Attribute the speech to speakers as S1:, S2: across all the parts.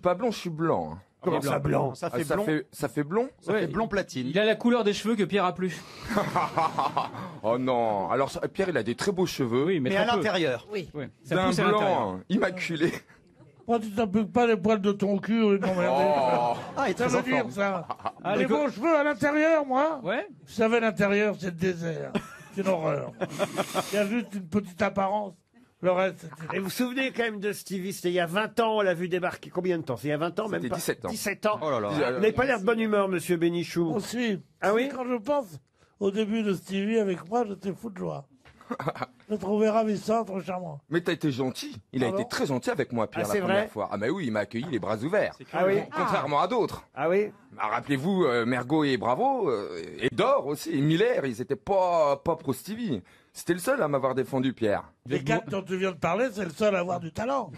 S1: pas blond, je suis blanc. Hein.
S2: Comment ça, blanc?
S3: Ça fait blond.
S1: Ça fait blond.
S3: Ça fait blond platine.
S4: Il a la couleur des cheveux que Pierre a plus.
S1: Oh non. Alors Pierre, il a des très beaux cheveux.
S4: Oui, mais
S3: Mais à l'intérieur.
S5: Oui.
S4: Ouais, ça
S1: D'un
S4: pousse à l'intérieur.
S1: blanc immaculé.
S6: Moi, tu t'appliques pas les poils de ton cul ou m'emmerder.
S1: Oh.
S3: Ah, il est
S6: Ça
S3: très
S6: veut
S3: en
S6: dire
S3: forme.
S6: ça.
S4: Ah,
S6: Les
S4: les
S6: beaux cheveux à l'intérieur, moi.
S4: Ouais.
S6: Vous savez, l'intérieur, c'est le désert. C'est une horreur. Il y a juste une petite apparence. Le reste, c'est...
S2: Et vous vous souvenez quand même de Stevie, c'était il y a 20 ans, on l'a vu débarquer. Combien de temps? C'est il y a 20 ans, même
S1: C'était
S2: pas
S1: 17 ans.
S2: 17 ans.
S3: Oh là là.
S2: Vous n'avez pas l'air de bonne humeur, monsieur Bénichou.
S6: Aussi.
S2: Ah oui?
S6: Quand je pense au début de Stevie avec moi, j'étais fou de joie. Je le trouvais ravissant, trop charmant.
S1: Mais t'as été gentil. Il a
S6: Ah
S1: été
S6: bon
S1: très gentil avec moi, Pierre,
S2: Ah,
S1: la
S2: c'est
S1: première
S2: vrai
S1: fois. Ah mais oui, il m'a accueilli les bras ouverts.
S2: Ah oui?
S1: Contrairement à d'autres.
S2: Ah oui?
S1: Ah, rappelez-vous, Mergo et Bravo, et Dor aussi, et Miller, ils étaient pas pro Stevie. C'était le seul à m'avoir défendu, Pierre.
S6: Les quatre dont tu viens de parler, c'est le seul à avoir du talent.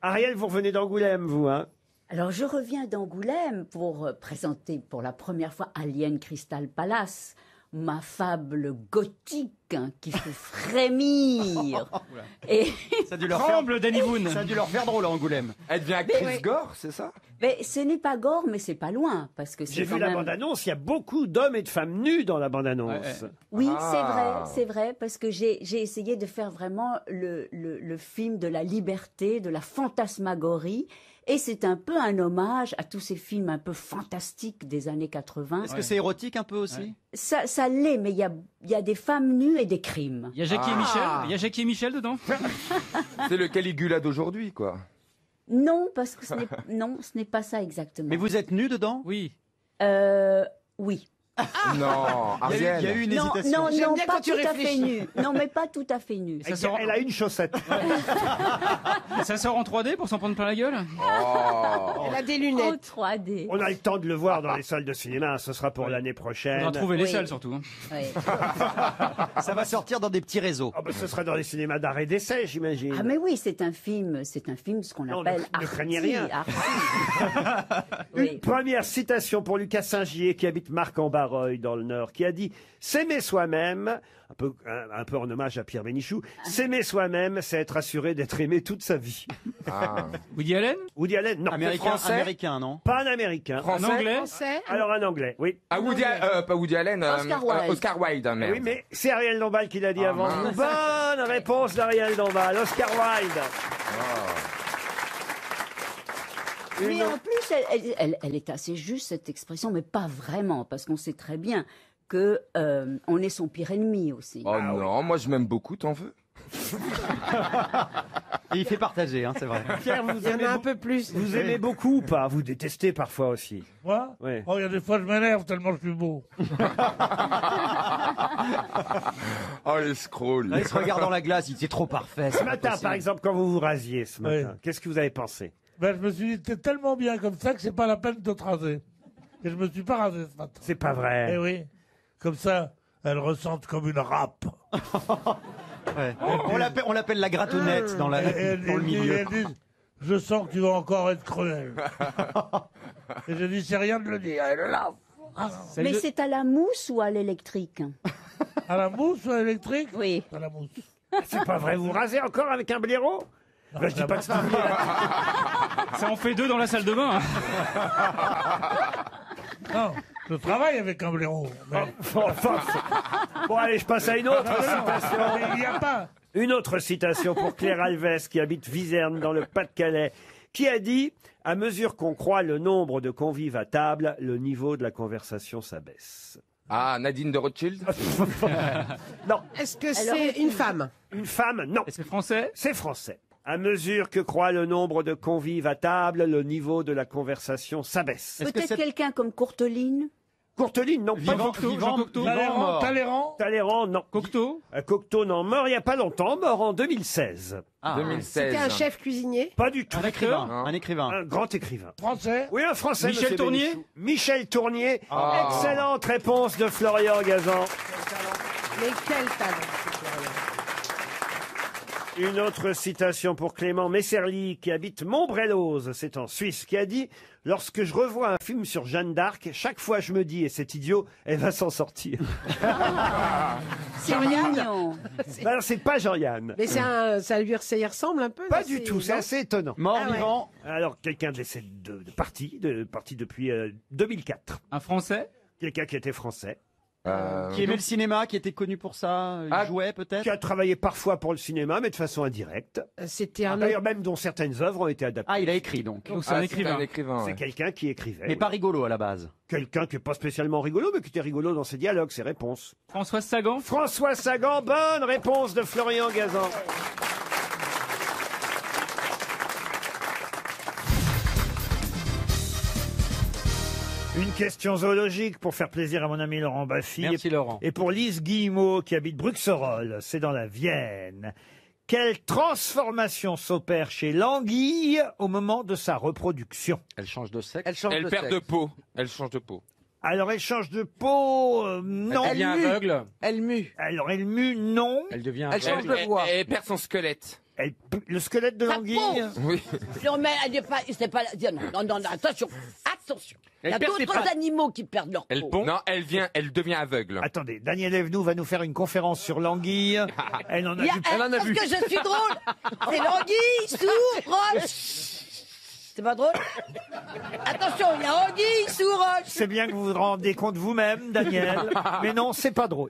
S2: Ariel, vous revenez d'Angoulême, vous, hein?
S7: Alors, je reviens d'Angoulême pour présenter pour la première fois Alien Crystal Palace, ma fable gothique hein, qui fait frémir. Et
S3: Ça a dû leur
S4: Tremble, Danny Boone.
S3: Ça a dû leur faire drôle à Angoulême.
S1: Elle devient actrice
S7: oui.
S1: gore, c'est ça?
S7: mais ce n'est pas gore, mais c'est pas loin parce que
S2: J'ai
S7: c'est
S2: vu
S7: quand
S2: la
S7: même.
S2: bande-annonce, il y a beaucoup d'hommes et de femmes nus dans la bande-annonce.
S4: Ouais,
S7: Oui,
S1: Ah.
S7: c'est vrai, parce que j'ai essayé de faire vraiment le film de la liberté, de la fantasmagorie. Et c'est un peu un hommage à tous ces films un peu fantastiques des années 80.
S3: Est-ce que c'est érotique un peu aussi?
S7: Ça l'est, mais il y a des femmes nues et des crimes.
S4: Il y a Jackie et Michel. Il y a Jackie et Michel dedans.
S1: C'est le Caligula d'aujourd'hui, quoi.
S7: Non, parce que ce n'est pas ça exactement.
S3: Mais vous êtes nu dedans?
S4: Oui.
S7: Oui.
S1: Non,
S3: Il y a
S1: Ariel.
S3: eu une
S7: Non,
S3: hésitation.
S7: non,
S5: J'aime
S7: non,
S5: bien
S7: pas
S5: quand tu
S7: tout à fait
S5: réfléchis.
S7: nu. Non, mais pas tout à fait nu.
S2: Elle a une chaussette.
S4: Ça sort en 3D pour s'en prendre plein la gueule.
S1: Oh.
S5: Elle a des
S7: En
S5: lunettes.
S7: 3D.
S2: On a le temps de le voir dans les salles de cinéma, ce sera pour l'année
S4: On
S2: prochaine.
S4: va trouver les
S7: Oui.
S4: salles surtout. hein.
S7: Oui.
S3: Ça va sortir dans des petits réseaux.
S2: Ah bah, ce sera dans les cinémas d'arrêt d'essai, j'imagine.
S7: Ah mais oui, c'est un film, ce qu'on
S2: Non,
S7: appelle
S2: ne craignez rien.
S7: arty.
S2: Une
S7: Oui.
S2: première citation pour Lucas Saint-Gier, qui habite Marc-en-Barreuil, dans le Nord, qui a dit « S'aimer soi-même », un peu en hommage à Pierre Bénichou, « S'aimer soi-même, c'est être assuré d'être aimé toute sa vie.
S1: Ah.
S4: Woody Allen. »
S2: Woody Allen, non.
S1: Français
S3: Américain, non?
S2: Pas un Américain.
S1: Français.
S4: Un anglais.
S5: Français.
S2: Alors un Anglais, oui.
S1: Ah, pas Woody Allen.
S7: Oscar Wilde.
S1: Oscar Wilde, merde.
S2: Oui, mais c'est Ariel Dombal qui l'a dit avant.
S1: mince.
S2: Bonne réponse d'Ariel Dombal. Oscar Wilde.
S7: Mais en plus, elle est assez juste cette expression, mais pas vraiment, parce qu'on sait très bien que on est son pire ennemi aussi.
S1: Oh non, moi je m'aime beaucoup, t'en veux?
S3: Et il fait partager, hein, c'est vrai.
S2: Pierre,
S5: Il y en a un peu plus.
S2: vous aimez beaucoup ou pas? Vous détestez parfois aussi.
S6: Moi
S2: Ouais.
S6: Oh, il y a des fois, je m'énerve tellement je suis beau.
S1: Oh, les scrolls.
S3: Là, il se regarde dans la glace, il dit c'est trop parfait.
S2: Ce matin, par exemple, quand vous vous rasiez ce matin,
S6: Oui.
S2: qu'est-ce que vous avez pensé?
S6: Ben, je me suis dit, t'es tellement bien comme ça que c'est pas la peine de te raser. Et je me suis pas rasé ce matin.
S2: C'est pas vrai.
S6: Eh oui. Comme ça, elles ressentent comme une râpe.
S3: Ouais. On l'appelle la grattonnette dans,
S6: Et elles
S3: dans le
S6: disent-
S3: milieu.
S6: elles disent, je sens que tu vas encore être cruel. Et je dis, c'est rien de le dire. Elle est là.
S7: Mais c'est à la mousse ou à l'électrique?
S6: À la mousse ou à l'électrique?
S7: Oui.
S6: À la mousse.
S2: C'est pas vrai. Vous vous rasez encore avec un blaireau? Ben, je dis pas que c'est
S4: Ça en fait deux dans la salle de bain. hein.
S6: Non, je travaille avec un blaireau. Mais...
S2: Bon, allez, je passe à une autre
S6: Non,
S2: citation.
S6: mais il n'y a pas.
S2: Une autre citation pour Claire Alves, qui habite Viserne, dans le Pas-de-Calais, qui a dit « À mesure qu'on croît le nombre de convives à table, le niveau de la conversation s'abaisse.
S1: Ah, Nadine de Rothschild. »
S2: Non,
S5: Est-ce que c'est une femme?
S2: une femme, non.
S4: Et c'est français.
S2: C'est français. À mesure que croît le nombre de convives à table, le niveau de la conversation s'abaisse.
S3: Est-ce que
S7: Peut-être
S3: c'est-
S7: quelqu'un comme Courteline?
S2: Courteline, non. Pas
S4: Vivant,
S2: du tout.
S4: Jean Cocteau.
S6: Talleyrand, Talleyrand.
S2: Talleyrand, non.
S4: Cocteau.
S2: Cocteau, non. Mort il n'y a pas longtemps, mort en 2016.
S3: Ah,
S1: 2016.
S5: C'était un chef cuisinier?
S2: Pas du tout.
S3: un écrivain.
S1: Non.
S3: Un écrivain.
S2: Un grand écrivain.
S6: Français.
S2: Oui, un Français.
S4: Michel
S2: monsieur
S4: Tournier
S2: Bénichou. Michel Tournier.
S1: Ah.
S2: Excellente réponse de Florian Gazan.
S5: Mais quel talent!
S2: Une autre citation pour Clément Messerly, qui habite Montbrelloz, c'est en Suisse, qui a dit « Lorsque je revois un film sur Jeanne d'Arc, chaque fois je me dis, et c'est idiot, elle va s'en sortir. »
S7: C'est mignon.
S2: Alors, c'est pas Jean-Yann.
S5: Mais ça lui ressemble un peu.
S2: Pas
S5: non,
S2: du tout, c'est
S5: non
S2: assez étonnant.
S3: Mort,
S5: Ah ouais.
S3: vivant.
S2: Alors, quelqu'un de parti depuis 2004.
S4: Un Français?
S2: Quelqu'un qui était français,
S3: Qui aimait le cinéma, qui était connu pour ça. Il jouait peut-être.
S2: qui a travaillé parfois pour le cinéma, mais de façon indirecte.
S5: C'était un
S2: D'ailleurs, même dont certaines œuvres ont été adaptées.
S3: Ah, il a écrit donc.
S4: Donc c'est un écrivain.
S2: C'est
S1: ouais.
S2: quelqu'un qui écrivait.
S3: Mais
S2: oui.
S3: pas rigolo à la base.
S2: Quelqu'un qui n'est pas spécialement rigolo, mais qui était rigolo dans ses dialogues, ses réponses.
S4: Françoise Sagan?
S2: François Sagan, bonne réponse de Florian Gazan. Une question zoologique pour faire plaisir à mon ami Laurent Baffy.
S4: Merci Laurent.
S2: Et pour Lise Guillemot, qui habite Bruxerolles, c'est dans la Vienne. Quelle transformation s'opère chez l'anguille au moment de sa reproduction?
S8: Elle change de sexe.
S1: Elle perd de peau. Elle change de peau.
S2: Alors, elle change de peau, non.
S8: Elle devient aveugle.
S5: Elle mue.
S2: Alors, elle mue, non.
S8: Elle devient
S5: Elle change de voix.
S1: Elle perd son squelette.
S2: Le squelette de
S9: Sa
S2: l'anguille.
S9: peau.
S1: Oui.
S9: Non, mais elle n'est pas. C'est pas. Non, attention. Attention. Il y a
S8: perd ses
S9: d'autres
S8: pattes.
S9: animaux qui perdent leur
S8: Elle
S9: peau.
S8: pond.
S1: Non, elle devient aveugle.
S2: Attendez, Daniel Evenou va nous faire une conférence sur l'anguille. Elle en a
S9: Il y a-
S2: vu.
S9: parce que je suis drôle. C'est l'anguille sous roche. C'est pas drôle? Attention, il y a anguille sous roche.
S2: C'est bien que vous vous rendez compte vous-même, Daniel. Mais non, c'est pas drôle.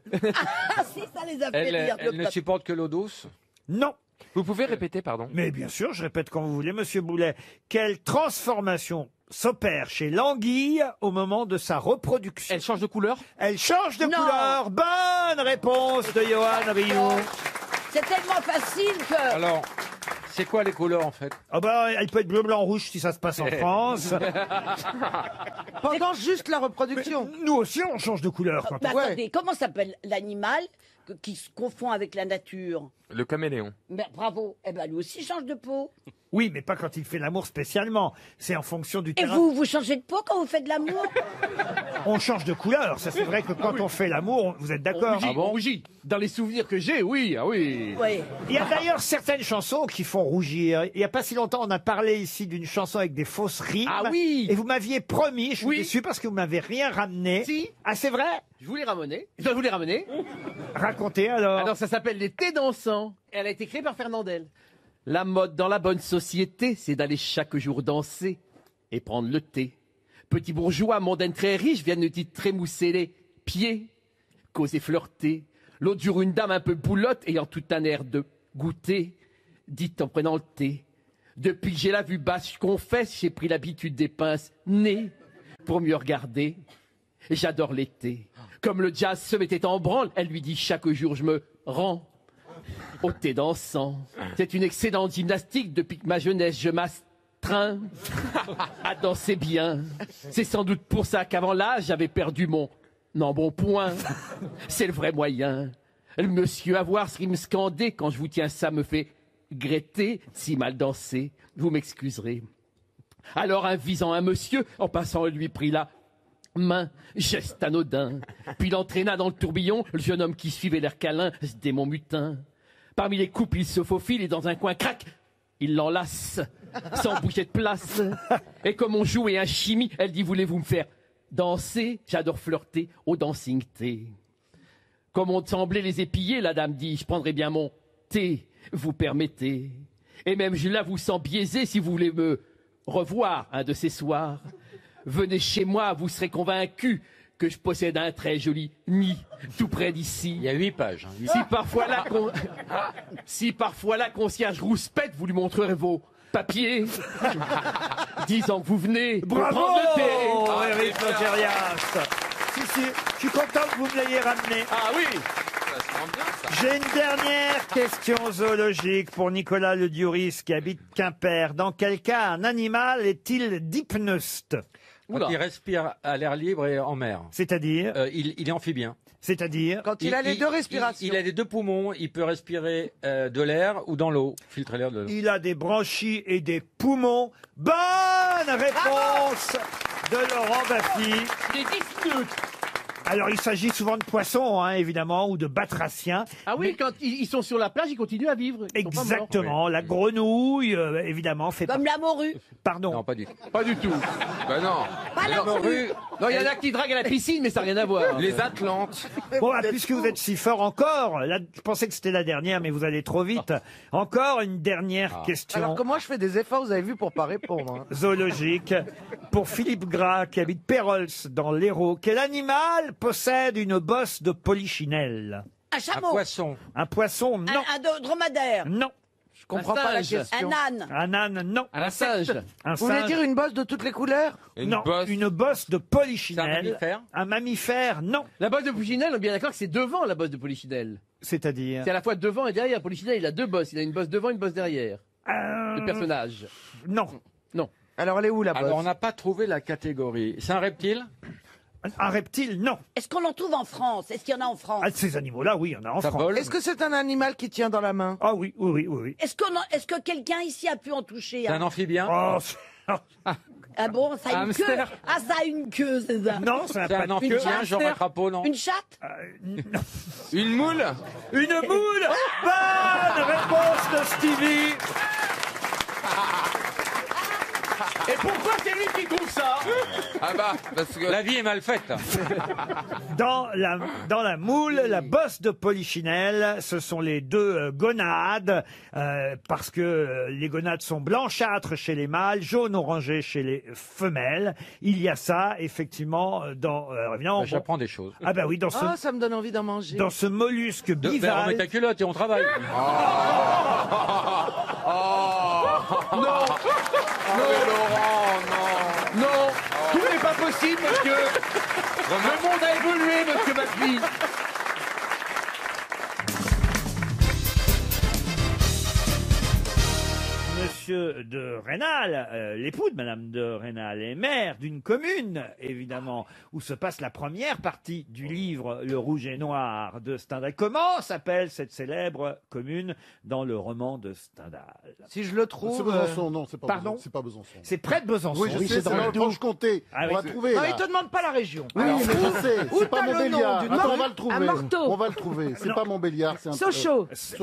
S9: Ah si, ça les a fait rire.
S8: Elle ne supporte que l'eau douce.
S2: Non.
S1: Vous pouvez répéter, pardon?
S2: Mais bien sûr, je répète quand vous voulez, Monsieur Boulet. Quelle transformation s'opère chez l'anguille au moment de sa reproduction?
S8: Elle change de couleur.
S2: Elle change de
S9: Non.
S2: couleur. Bonne réponse de Johan Rioux.
S9: C'est tellement facile que.
S8: Alors, c'est quoi les couleurs en fait?
S2: Ah bah, elle peut être bleu, blanc, rouge si ça se passe en France.
S5: Pendant juste la reproduction.
S2: Nous aussi, on change de couleur. Quand
S9: Mais
S2: on...
S9: attendez, comment s'appelle l'animal qui se confond avec la nature?
S1: Le caméléon.
S9: Mais bravo. Eh ben lui aussi change de peau.
S2: Oui, mais pas quand il fait l'amour spécialement. C'est en fonction du
S9: Et
S2: terrain.
S9: vous changez de peau quand vous faites de l'amour?
S2: On change de couleur. Ça, c'est vrai que quand on fait l'amour, vous êtes d'accord?
S8: On rougit. Dans les souvenirs que j'ai, oui, ah oui.
S9: Oui.
S2: Il y a d'ailleurs certaines chansons qui font rougir. Il n'y a pas si longtemps, on a parlé ici d'une chanson avec des fausses rimes.
S8: Ah oui.
S2: Et vous m'aviez promis, je suis
S8: Oui.
S2: déçu parce que vous m'avez rien ramené.
S8: Si.
S2: Ah, c'est vrai?
S8: Je vous l'ai ramené. Je dois vous les ramener.
S2: Racontez alors.
S8: Alors ça s'appelle Les Thés dansants. Elle a été créée par Fernandel. La mode dans la bonne société, c'est d'aller chaque jour danser et prendre le thé. Petit bourgeois, mondaine très riche, viennent de trémousser les pieds, causer flirter. L'autre jour, une dame un peu boulotte, ayant tout un air de goûter, dit en prenant le thé. Depuis que j'ai la vue basse, je confesse, j'ai pris l'habitude des pinces nez pour mieux regarder. J'adore l'été. Comme le jazz se mettait en branle, elle lui dit chaque jour je me rends au thé dansant. C'est une excellente gymnastique depuis que ma jeunesse je m'astreins à danser bien. C'est sans doute pour ça qu'avant l'âge j'avais perdu mon embonpoint. C'est le vrai moyen. Le monsieur à voir ce qui me scandait quand je vous tiens ça me fait regretter si mal dansé. Vous m'excuserez. Alors invisant un monsieur, en passant lui prit la main, geste anodin. Puis l'entraîna dans le tourbillon, le jeune homme qui suivait l'air câlin, ce démon mutin. Parmi les couples, il se faufile et dans un coin, crac, il l'enlace, sans bouger de place. Et comme on jouait un chimie, elle dit, voulez-vous me faire danser? J'adore flirter au dancing thé. Comme on semblait les épier, la dame dit, je prendrai bien mon thé, vous permettez. Et même je la vous sens biaisé si vous voulez me revoir un de ces soirs. Venez chez moi, vous serez convaincu que je possède un très joli nid tout près d'ici. Il y a 8 pages. Si parfois la concierge rouspète, vous lui montrerez vos papiers, disant que vous venez
S2: Bravo,
S8: prendre le thé.
S2: Eric Logérias. Si, je suis content que vous me l'ayez ramené.
S8: Ah oui.
S2: J'ai une dernière question zoologique pour Nicolas Le Dioris qui habite Quimper. Dans quel cas un animal est-il dipneuste?
S8: Oula.
S10: Quand il respire à l'air libre et en mer.
S2: C'est-à-dire
S10: Il est amphibien.
S2: C'est-à-dire
S5: Quand il a les deux respirations.
S10: Il a les deux poumons, il peut respirer de l'air ou dans l'eau, filtrer l'air de l'eau.
S2: Il a des branchies et des poumons. Bonne réponse de Laurent Baffy.
S8: Les dyspneutes.
S2: Alors, il s'agit souvent de poissons, hein, évidemment, ou de batraciens.
S8: Ah oui, quand ils sont sur la plage, ils continuent à vivre. Ils sont pas morts.
S2: Exactement. La grenouille, évidemment, fait
S9: Comme la morue.
S2: Pardon.
S10: Non, pas du tout.
S8: Pas du tout.
S1: Ben non.
S9: Pas la morue.
S8: Non, il y en a qui draguent à la piscine, mais ça n'a rien à voir.
S1: Les Atlantes.
S2: Bon, puisque vous êtes si fort encore, là, je pensais que c'était la dernière, mais vous allez trop vite. Encore une dernière question.
S5: Alors que moi, je fais des efforts, vous avez vu, pour pas répondre. Hein.
S2: Zoologique pour Philippe Gras qui habite Pérols dans l'Hérault. Quel animal possède une bosse de polichinelle?
S9: Un
S10: Un
S9: chameau.
S10: poisson.
S2: Un poisson? Non.
S9: Un dromadaire.
S2: Non.
S5: Je comprends pas la
S8: singe.
S5: question.
S9: Un âne.
S2: Un âne? Non.
S8: Un singe.
S2: Un
S5: Vous voulez
S2: singe?
S5: dire une bosse de toutes les couleurs?
S2: Non. Une bosse de
S10: C'est un
S2: polichinelle.
S10: mammifère.
S2: Un mammifère? Non.
S8: La bosse de Polichinelle, on est bien d'accord que c'est devant la bosse de Polichinelle.
S2: C'est-à-dire?
S8: C'est à la fois devant et derrière. Polichinelle, il a deux bosses. Il a une bosse devant et une bosse derrière. Le personnage.
S2: Non.
S8: Non.
S5: Alors elle est où la bosse?
S10: Alors, on n'a pas trouvé la catégorie. C'est un reptile?
S2: Un reptile? Non.
S9: Est-ce qu'on en trouve en France? Est-ce qu'il y en a en France?
S2: Ah, ces animaux-là, oui, il y en a en
S10: Ça
S2: France.
S10: vole?
S5: Est-ce que c'est un animal qui tient dans la main?
S2: Ah oui, oui, oui, oui, oui.
S9: Est-ce que quelqu'un ici a pu en toucher
S10: C'est
S9: un?
S10: un amphibien?
S2: Oh,
S9: Ah bon, ça a une queue.
S10: Hamster.
S9: Ah, ça a une queue, c'est ça.
S2: non, ça n'a
S10: C'est
S2: pas
S10: un
S2: de
S10: amphibien,
S2: queue.
S10: genre un crapaud, non?
S9: Une chatte?
S2: Non.
S1: Une moule?
S2: Une moule. Bonne réponse de Stevie.
S8: Et pourquoi c'est lui qui trouve ça?
S1: Ah bah, parce que...
S10: La vie est mal faite.
S2: Dans la moule, la bosse de polichinelle, ce sont les deux gonades, parce que les gonades sont blanchâtres chez les mâles, jaune-orangé chez les femelles. Il y a ça, effectivement, dans... évidemment,
S10: J'apprends des choses.
S2: ah bah oui, dans
S5: Ah, ça me donne envie d'en manger.
S2: ce mollusque
S10: Ben, remets
S2: bivalve...
S10: ta culotte et on travaille.
S1: Non, mais Laurent, non.
S8: Non, tout n'est pas possible, monsieur. Le monde a évolué, monsieur Macri.
S2: Monsieur de Rênal, l'époux de Madame de Rênal, est maire d'une commune, évidemment, où se passe la première partie du livre Le Rouge et Noir de Stendhal. Comment s'appelle cette célèbre commune dans le roman de Stendhal?
S5: Si je le trouve...
S11: C'est Besançon, non, c'est pas
S2: Pardon
S11: Besançon. C'est pas Besançon.
S2: C'est près de Besançon.
S11: Oui, je sais, c'est dans le Franche-Comté.
S2: Ah
S11: On
S2: oui,
S11: va
S2: c'est-
S11: trouver.
S5: Non,
S11: là.
S5: il te demande pas la région.
S11: Oui, mais je sais,
S5: où
S11: c'est pas
S5: t'as le nom
S11: Montbéliard.
S5: d'une
S11: Attends,
S5: marque?
S11: on va le trouver.
S9: Un Morteau.
S11: On va le trouver. C'est
S2: Non.
S11: pas Montbéliard, c'est un
S9: Sochaux.
S11: non,
S2: c'est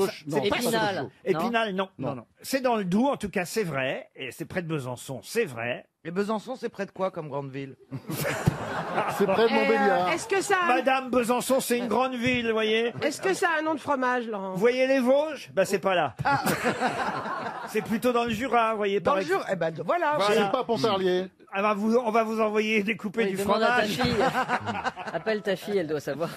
S11: pas
S9: Épinal.
S11: Sochaux.
S2: Épinal, non, non, non. C'est dans le Doubs, en tout cas, c'est vrai. Et c'est près de Besançon, c'est vrai.
S5: Et Besançon, c'est près de quoi comme grande ville?
S11: C'est près de Montbéliard.
S12: Est-ce que ça a,
S2: Madame Besançon, c'est une grande ville, vous voyez.
S12: est-ce que ça a un nom de fromage, Laurent?
S2: Vous voyez les Vosges? Bah, c'est pas là. C'est plutôt dans le Jura, vous voyez.
S5: Dans
S2: par
S5: le
S2: exemple.
S5: Jura. Eh ben voilà.
S11: C'est pas Pontarlier.
S2: Ah, on va vous envoyer découper du
S13: Demande à ta
S2: fromage.
S13: fille. Appelle ta fille, elle doit savoir.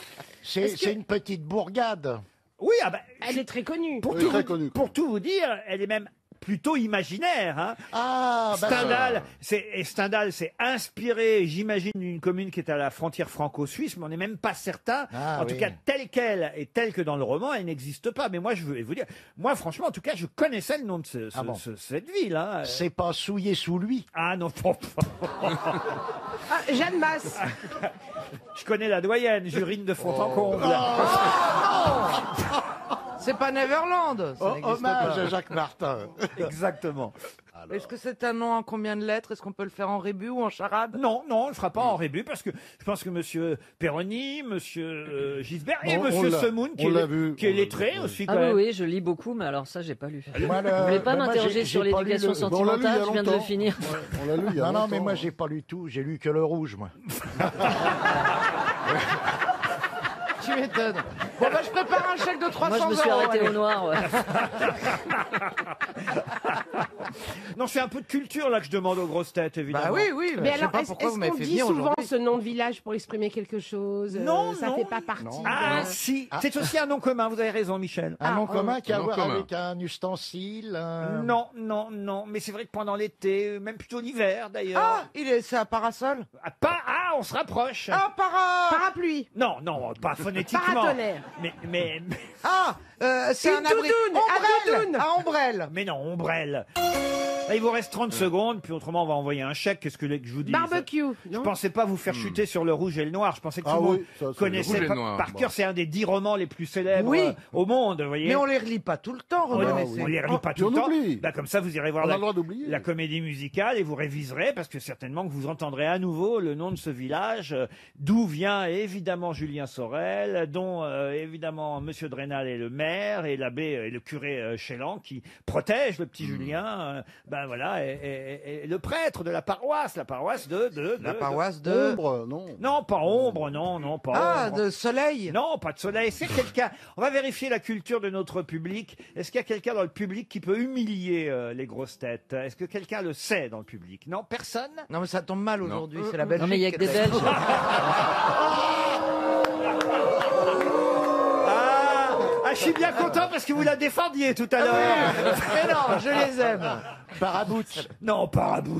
S11: C'est une petite bourgade.
S2: Oui, ah bah,
S12: Elle est très connue.
S2: pour,
S11: Oui,
S2: tout
S11: très
S2: vous,
S11: connue.
S2: pour tout vous dire, elle est même plutôt imaginaire. Hein.
S11: Ah, bah,
S2: Stendhal s'est inspiré, j'imagine, d'une commune qui est à la frontière franco-suisse, mais on n'est même pas certain.
S11: Ah,
S2: en tout
S11: oui.
S2: cas, telle qu'elle et telle que dans le roman, elle n'existe pas. Mais moi, je veux vous dire, moi, franchement, en tout cas, je connaissais le nom de cette ville. Hein.
S11: c'est pas souillé sous lui.
S2: Ah non,
S12: Ah, Jeanne Masse.
S2: je connais la doyenne, Jurine de Fontencomble.
S5: C'est pas Neverland. Ça n'existe
S11: Hommage
S5: pas.
S11: à Jacques Martin.
S2: Exactement.
S5: Est-ce que c'est un nom en combien de lettres? Est-ce qu'on peut le faire en rébus ou en charade?
S2: Non, non, on le fera pas en rébut parce que je pense que monsieur Perroni, monsieur Gisbert et
S11: On
S2: monsieur
S11: l'a-
S2: Semoun, qui
S11: on
S2: est,
S11: l'a vu,
S2: qui est
S11: on l'a
S2: lettré
S11: vu, oui.
S2: aussi,
S13: Ah
S2: quand
S13: oui,
S2: même.
S13: oui, je lis beaucoup, mais alors ça, j'ai pas lu.
S11: Moi,
S13: Vous voulez pas
S11: moi,
S13: m'interroger
S11: j'ai
S13: sur
S11: pas lu
S13: l'éducation
S11: le- on l'a lu il y a
S13: sentimentale? Je viens de le
S11: longtemps.
S13: finir.
S11: On l'a lu il y a
S14: Non, non,
S11: longtemps.
S14: mais moi, j'ai pas lu tout. J'ai lu que le rouge, moi.
S5: Tu m'étonnes. Bon, bah, je prépare un chèque de 300
S13: Moi, je me suis
S5: euros,
S13: arrêté
S5: allez.
S13: au noir. Ouais.
S2: Non, c'est un peu de culture là que je demande aux grosses têtes, évidemment.
S5: Bah oui, oui.
S12: Mais
S5: je sais
S12: alors,
S5: pas
S12: est-ce
S5: pourquoi vous m'avez
S12: qu'on
S5: fait
S12: dit
S5: venir
S12: souvent
S5: aujourd'hui.
S12: ce nom de village pour exprimer quelque chose?
S2: Non,
S12: ça
S2: non.
S12: fait pas partie.
S2: Ah
S12: de-
S2: si, c'est aussi un nom commun, vous avez raison, Michel.
S14: Un nom commun qui a à
S11: nom
S14: voir
S11: commun.
S14: avec un ustensile.
S2: Non, non, non, mais c'est vrai que pendant l'été, même plutôt l'hiver d'ailleurs.
S5: Ah, c'est un parasol?
S2: On se rapproche.
S5: Ah,
S12: Parapluie.
S2: Non, non, pas phonétiquement.
S12: Paratonnerre.
S2: Mais
S5: Ah, c'est
S12: Une
S5: un abri.
S12: doudoune, un
S5: Ombrelle.
S12: doudoune.
S5: Ah, ombrelle.
S2: Mais non, ombrelle. Là, il vous reste 30 secondes, puis autrement, on va envoyer un chèque. Qu'est-ce que je vous dis?
S12: Barbecue,
S2: Je
S12: non?
S2: pensais pas vous faire chuter sur Le Rouge et le Noir. Je pensais que tout
S11: Ah
S2: le monde
S11: oui, ça, c'est
S2: connaissait
S1: Le Rouge et le
S2: par,
S1: Noir,
S2: par
S1: bon.
S2: cœur. C'est un des 10 romans les plus célèbres
S5: Oui.
S2: au monde, vous voyez.
S5: Mais on les relit pas tout le temps,
S2: On
S5: Romain
S2: les-
S5: Messé.
S2: on les relit pas
S11: puis
S2: tout le
S11: on
S2: temps.
S11: oublie.
S2: Bah, comme ça, vous irez voir
S11: On a le droit d'oublier.
S2: la comédie musicale et vous réviserez parce que certainement que vous entendrez à nouveau le nom de ce village, d'où vient évidemment Julien Sorel, dont évidemment Monsieur Drenal est le maire et l'abbé et le curé Chélan qui protège le petit Julien. Ben voilà, et le prêtre de la paroisse de
S5: La paroisse de...
S11: Ombre, non.
S2: non, pas Ombre, non, pas
S5: Ah,
S2: Ombre.
S5: de Soleil.
S2: Non, pas de Soleil. C'est quelqu'un. On va vérifier la culture de notre public. Est-ce qu'il y a quelqu'un dans le public qui peut humilier les grosses têtes? Est-ce que quelqu'un le sait dans le public? Non, personne.
S5: Non, mais ça tombe mal aujourd'hui, c'est la Belgique.
S13: Non, mais il y a que des Belges.
S2: Ah, je suis bien content parce que vous la défendiez tout à l'heure.
S5: Mais non, je les aime.
S14: Parabout.
S2: Non, Parabout.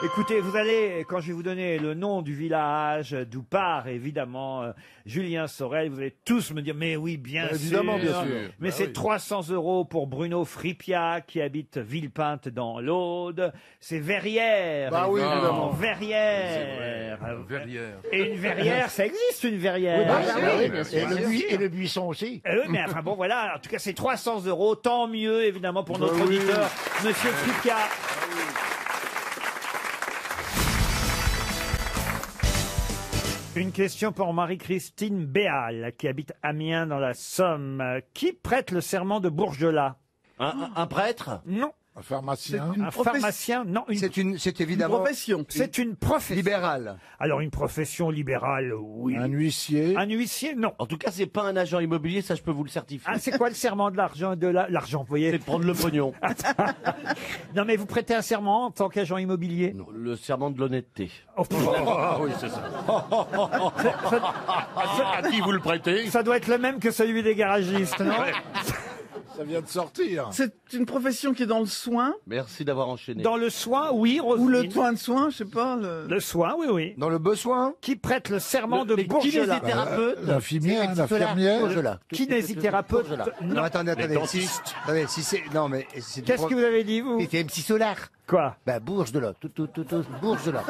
S2: Écoutez, vous allez, quand je vais vous donner le nom du village, d'où part évidemment Julien Sorel, vous allez tous me dire, mais oui, bien sûr.
S11: Évidemment, bien sûr.
S2: Mais
S11: Bah
S2: c'est
S11: oui.
S2: 300 € pour Bruno Fripia, qui habite Villepinte dans l'Aude. C'est Verrières.
S11: Bah oui, évidemment.
S2: Verrières.
S1: Verrières.
S2: Et une verrière, ça existe une verrière.
S14: Oui, bah,
S13: oui, bien sûr.
S14: et le buisson aussi.
S2: Oui, mais enfin bon, voilà. En tout cas, c'est 300 €. Tant mieux, évidemment, pour notre
S11: Bah oui.
S2: auditeur, Monsieur Fripia. Une question pour Marie-Christine Béal, qui habite Amiens dans la Somme. Qui prête le serment de Bourgelat?
S3: Un prêtre?
S2: Non.
S11: Un pharmacien.
S2: Un pharmacien? Non.
S3: C'est évidemment...
S5: Profession.
S2: C'est une profession.
S3: Libéral.
S2: Alors, une profession libérale, oui.
S11: Un huissier.
S2: Un huissier, non.
S3: En tout cas, c'est pas un agent immobilier, ça je peux vous le certifier.
S2: Ah, c'est quoi le serment de l'argent? L'argent, vous voyez?
S3: C'est de prendre le pognon.
S2: Non, mais vous prêtez un serment en tant qu'agent immobilier?
S3: Non, le serment de l'honnêteté.
S2: Oh,
S3: oui, c'est ça. À qui vous le prêtez?
S2: ça doit être le même que celui des garagistes, non?
S11: Ça vient de sortir.
S5: C'est une profession qui est dans le soin.
S3: Merci d'avoir enchaîné.
S2: Dans le soin, oui,
S5: Ou le
S2: Roselyne.
S5: soin de soin, je sais pas.
S2: Le soin, oui, oui.
S3: Dans le besoin?
S2: Qui prête le serment de
S3: Les
S2: Bourgelat?
S3: kinésithérapeutes.
S11: L'infirmière, l'infirmière.
S2: Kinésithérapeute? Non.
S14: Attendez.
S3: Attendez,
S14: Si c'est... Non, mais...
S2: Qu'est-ce que vous avez dit, vous?
S14: C'était MC Solar.
S2: Quoi?
S14: Bah, Bourges de là. Bourges de là.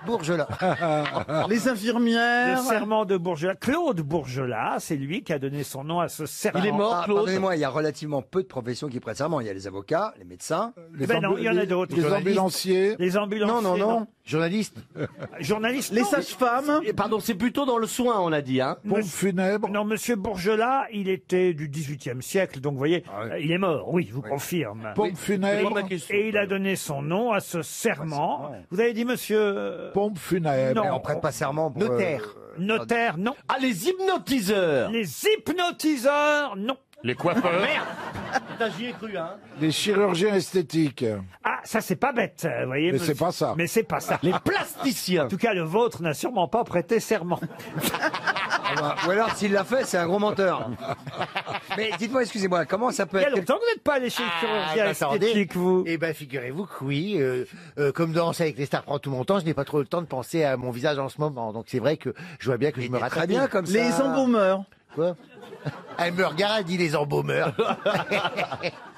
S14: Bourges de là.
S5: Les infirmières.
S2: Le serment de Bourgelat. Claude Bourgelat, c'est lui qui a donné son nom à ce serment.
S3: Il est mort, Claude.
S14: Pardonnez-moi, il y a relativement peu de professions qui prêtent serment. Il y a les avocats, les médecins.
S2: Ben non, il y en a d'autres.
S11: Les ambulanciers.
S2: Les ambulanciers.
S14: Non. Journalistes.
S2: Journalistes.
S5: Les
S2: non.
S5: sages-femmes.
S3: Pardon, c'est plutôt dans le soin, on a dit, hein.
S11: Pompe funèbre.
S2: Non, monsieur Bourgelat, il était du XVIIIe siècle, donc vous voyez, il est mort, oui, je vous confirme.
S11: Pompe funèbre.
S2: Et il a donné son nom à ce serment. Vous avez dit, monsieur...
S11: Pompe funèbre.
S2: Non.
S14: Mais on prête pas serment pour...
S2: Notaire. Notaire, non.
S3: Ah, les hypnotiseurs.
S2: Les hypnotiseurs, non.
S3: Les coiffeurs. Merde. Putain, j'y ai cru, hein.
S11: Les chirurgiens esthétiques.
S2: Ah, ça c'est pas bête, vous voyez.
S11: Mais
S2: monsieur.
S11: c'est pas ça.
S2: Mais c'est pas ça.
S3: Les plasticiens.
S2: En tout cas, le vôtre n'a sûrement pas prêté serment.
S14: Ou alors, s'il l'a fait, c'est un gros menteur. Mais dites-moi, excusez-moi, comment ça peut
S2: Il y a
S14: être...
S2: longtemps que vous n'êtes pas allé chez le chirurgien
S14: attendez.
S2: esthétique, vous.
S14: Eh ben, figurez-vous que oui, comme Danser avec les stars prend tout mon temps, je n'ai pas trop le temps de penser à mon visage en ce moment. Donc c'est vrai que je vois bien que je me rattrape.
S5: Très bien
S14: comme ça.
S5: Les embaumeurs.
S14: Quoi? Elle me regarde, elle dit les embaumeurs.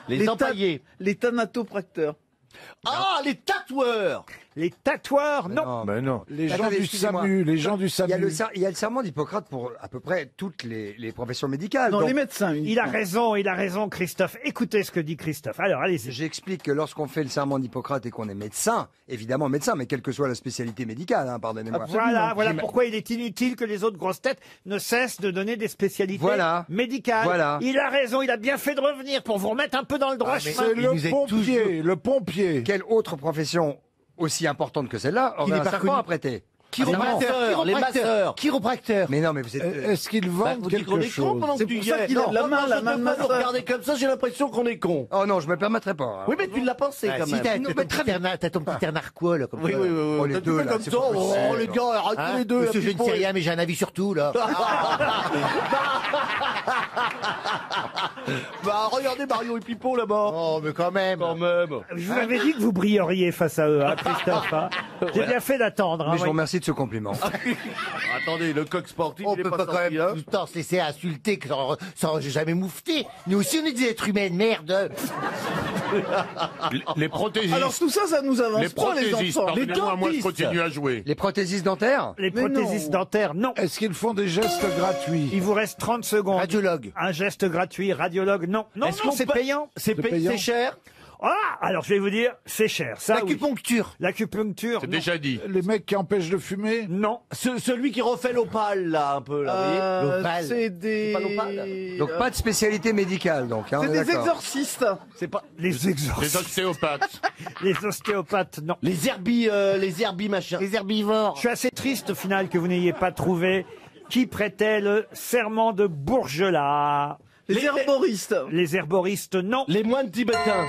S3: Les empaillés.
S5: Les thanatopracteurs.
S3: Ah, les tatoueurs.
S2: Les tatoueurs, non.
S14: Ben non.
S11: Les gens
S14: Attendez,
S11: du
S14: excusez-moi.
S11: SAMU. Les gens du
S14: Il y a
S11: SAMU.
S14: il y a le serment d'Hippocrate pour à peu près toutes les professions médicales.
S5: Non,
S14: Donc,
S5: les médecins.
S2: Il a raison, Christophe. Écoutez ce que dit Christophe. Alors, allez-y.
S14: j'explique que lorsqu'on fait le serment d'Hippocrate et qu'on est médecin, évidemment médecin, mais quelle que soit la spécialité médicale, hein, pardonnez-moi.
S2: Voilà pourquoi il est inutile que les autres grosses têtes ne cessent de donner des spécialités
S14: Voilà.
S2: médicales.
S14: Voilà.
S2: Il a raison, il a bien fait de revenir pour vous remettre un peu dans le droit
S14: mais
S2: chemin.
S11: C'est
S14: Il nous est
S11: le pompier. Le pompier.
S14: Quelle autre profession aussi importante que celle-là aurait un serment à prêter?
S3: Chiropracteurs, les masseurs.
S14: Chiropracteur. Mais non, mais vous êtes...
S11: Est-ce qu'ils vendent
S3: Vous dites qu'on
S11: quelque
S3: est con
S11: chose?
S3: pendant que
S5: C'est
S3: tu
S5: pour
S3: y
S5: ça
S3: es.
S5: qu'il a la main,
S3: je
S5: la
S3: peux
S5: main de
S3: pas nous
S5: masseur.
S3: regarder comme ça, j'ai l'impression qu'on est con.
S14: Oh non, je me permettrai pas. hein.
S3: Oui, mais tu l'as pensé quand
S14: Si
S3: même.
S14: t'as ton petit air narquois, là, comme
S3: Oui,
S14: ça.
S3: oui, oui.
S14: Oh, les
S3: T'as
S14: deux,
S3: tout fait
S14: là,
S3: comme
S14: c'est
S3: ça.
S14: pas
S3: Oh,
S14: possible.
S3: les gars, arrêtez
S14: Hein,
S3: les deux.
S14: Monsieur, je ne
S3: Pipo,
S14: sais
S3: et-
S14: rien, mais j'ai un avis sur tout, là.
S3: Bah, regardez Mario et Pipo là-bas.
S14: Oh, mais quand même.
S2: Je vous avais dit que vous brilleriez face à eux, hein, Christophe. hein. J'ai bien fait d'attendre. hein,
S14: Mais je vous
S2: voyez.
S14: remercie
S15: de ce compliment.
S14: Attendez, le coq sportif, on peut pas quand même tout le temps se laisser insulter sans jamais moufter. Nous aussi, on est des êtres humains, merde.
S11: Les prothésistes.
S5: Alors tout ça, ça nous avance
S11: Les
S5: pas, les
S11: prothésistes,
S5: enfants. Les
S11: pardonnez-moi, moi je
S5: dentistes.
S11: continue à jouer.
S15: Les prothésistes dentaires?
S2: Les
S5: Mais
S2: prothésistes
S5: non.
S2: dentaires, non.
S11: Est-ce qu'ils font des gestes gratuits?
S2: Il vous reste 30 secondes.
S14: Radiologue.
S2: Un geste gratuit, radiologue, non. Non,
S3: Est-ce
S2: non,
S3: qu'on
S2: c'est
S3: pa-
S2: payant.
S3: C'est
S11: payant.
S3: c'est cher.
S2: Ah, alors je vais vous dire, c'est cher. Ça, oui.
S14: L'acupuncture.
S2: L'acupuncture,
S11: C'est
S2: non.
S11: déjà dit. Les mecs qui empêchent de fumer?
S2: Non.
S3: Celui qui refait l'opale, là, un peu, là, vous voyez
S14: L'opale.
S5: C'est des...
S3: C'est pas l'opale.
S15: Donc pas de spécialité médicale, donc. Hein,
S5: C'est
S15: on est
S5: des
S15: d'accord.
S5: exorcistes.
S3: C'est pas...
S2: Les
S11: Les
S2: exorcistes.
S11: ostéopathes.
S2: Les ostéopathes, non.
S3: Les herbis machin.
S14: Les herbivores.
S2: Je suis assez triste au final que vous n'ayez pas trouvé qui prêtait le serment de Bourgelat.
S5: Les herboristes.
S2: Les herboristes, non.
S3: Les moines tibétains.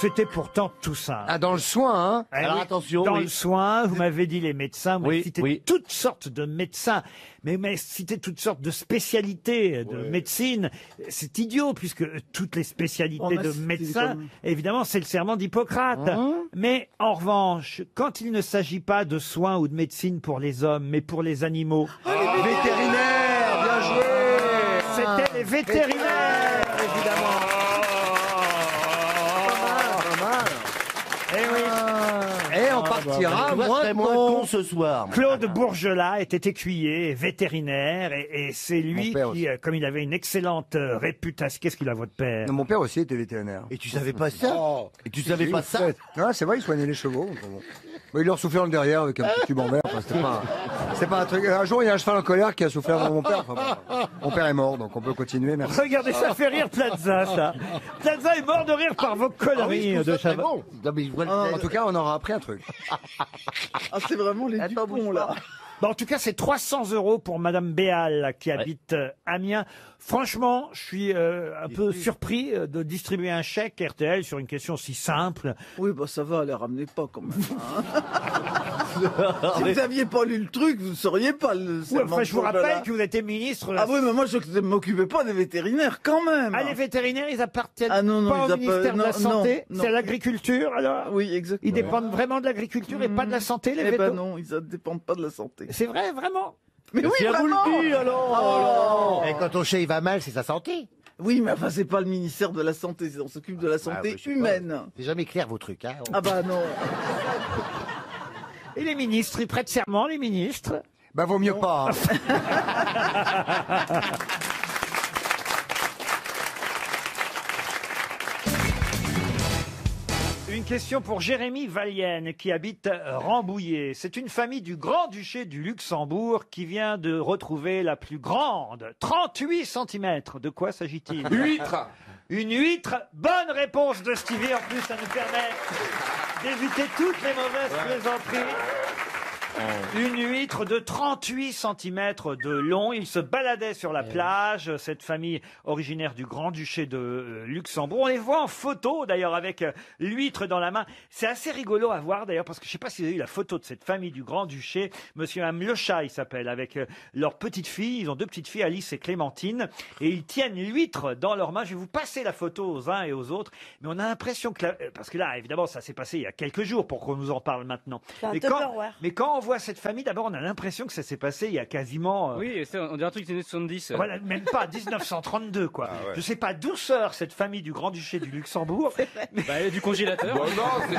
S2: C'était pourtant tout simple.
S15: Ah, dans le soin, hein.
S2: Eh
S3: Alors
S2: oui,
S3: attention,
S2: dans
S3: oui.
S2: le soin, vous m'avez dit les médecins, vous m'avez
S3: Oui,
S2: cité
S3: oui.
S2: toutes sortes de médecins, mais vous m'avez cité toutes sortes de spécialités de médecine. C'est idiot, puisque toutes les spécialités
S5: On a
S2: de
S5: cité
S2: médecins,
S5: comme-
S2: évidemment, c'est le serment d'Hippocrate. Mais en revanche, quand il ne s'agit pas de soins ou de médecine pour les hommes, mais pour les animaux,
S15: Vétérinaire, bien joué.
S2: c'était les vétérinaires, évidemment. Eh oui.
S15: Et on partira
S3: Tu vois,
S15: moins
S3: serais moins con ce soir.
S2: Claude Bourgelat était écuyer, vétérinaire, et c'est lui
S15: Mon père
S2: qui, comme il avait une excellente réputation. Qu'est-ce qu'il a, votre père?
S15: Non, mon père aussi était vétérinaire.
S14: Et tu savais pas ça?
S3: Et tu savais pas ça?
S15: Non, c'est vrai, il soignait les chevaux. donc bon. Mais il leur soufflait dans le derrière avec un petit tube en verre. Enfin, c'est pas un truc. Un jour, il y a un cheval en colère qui a soufflé dans mon père. Enfin, bon. Mon père est mort, donc on peut continuer. Merci.
S2: Regardez, ça fait rire Plaza, ça. Plaza est mort de rire par vos conneries de Chaval.
S14: Bon. Non, mais je vois le-
S15: En tout cas, on aura appris un truc.
S5: Ah, c'est vraiment les Dupont, là.
S2: Bon, en tout cas, c'est 300 € pour Madame Béal, qui habite Amiens. Franchement, je suis un peu surpris de distribuer un chèque RTL sur une question si simple.
S5: Oui, bah ça va, les ramenez pas quand même. hein. Si vous aviez pas lu le truc, vous ne sauriez pas le
S2: Ouais,
S5: serment
S2: enfin, je vous
S5: de Bourgelat.
S2: rappelle que vous étiez ministre.
S5: Ah oui, mais moi je ne m'occupais pas des vétérinaires quand même.
S2: Ah, les vétérinaires, ils appartiennent
S5: Ah non, non,
S2: pas
S5: ils
S2: au ministère de la
S5: non,
S2: Santé,
S5: non,
S2: c'est à
S5: non.
S2: l'agriculture, alors?
S5: Oui, exactement.
S2: Ils dépendent vraiment de l'agriculture et pas de la santé, les
S5: Eh
S2: vétos?
S5: ben non, ils ne dépendent pas de la santé.
S2: C'est vrai, vraiment?
S5: Mais oui,
S3: Si elle vous
S5: vraiment.
S3: le dit, alors.
S14: Et quand ton chat il va mal, c'est sa santé.
S5: Oui, mais enfin, c'est pas le ministère de la Santé, on s'occupe de la
S14: Ah,
S5: santé
S14: je sais
S5: humaine.
S14: C'est jamais clair vos trucs, hein.
S5: Ah bah non.
S2: Et les ministres, ils prêtent serment, les ministres?
S15: Bah, vaut mieux pas. hein.
S2: Une question pour Jérémy Valienne qui habite Rambouillet. C'est une famille du Grand-Duché du Luxembourg qui vient de retrouver la plus grande, 38 cm. De quoi s'agit-il?
S1: Huître.
S2: Une huître. Bonne réponse de Stevie. En plus, ça nous permet d'éviter toutes les mauvaises plaisanteries. Une huître de 38 cm de long. Il se baladait sur la plage, cette famille originaire du Grand-Duché de Luxembourg. On les voit en photo, d'ailleurs, avec l'huître dans la main. C'est assez rigolo à voir, d'ailleurs, parce que je ne sais pas si vous avez eu la photo de cette famille du Grand-Duché. Monsieur et Mme Le Chat, il s'appelle, avec leur petite fille. Ils ont deux petites filles, Alice et Clémentine. Et ils tiennent l'huître dans leurs mains. Je vais vous passer la photo aux uns et aux autres. Mais on a l'impression que... Parce que là, évidemment, ça s'est passé il y a quelques jours pour qu'on nous en parle maintenant.
S9: C'est un
S2: Mais quand,
S9: Tupperware.
S2: mais quand on voit cette famille, d'abord, on a l'impression que ça s'est passé il y a quasiment...
S10: Oui, on dirait un truc des années 70.
S2: Voilà, même pas 1932, quoi.
S1: Ah ouais.
S2: Je sais pas d'où sort cette famille du Grand-Duché du Luxembourg.
S10: Bah, du congélateur.
S1: Bon, non,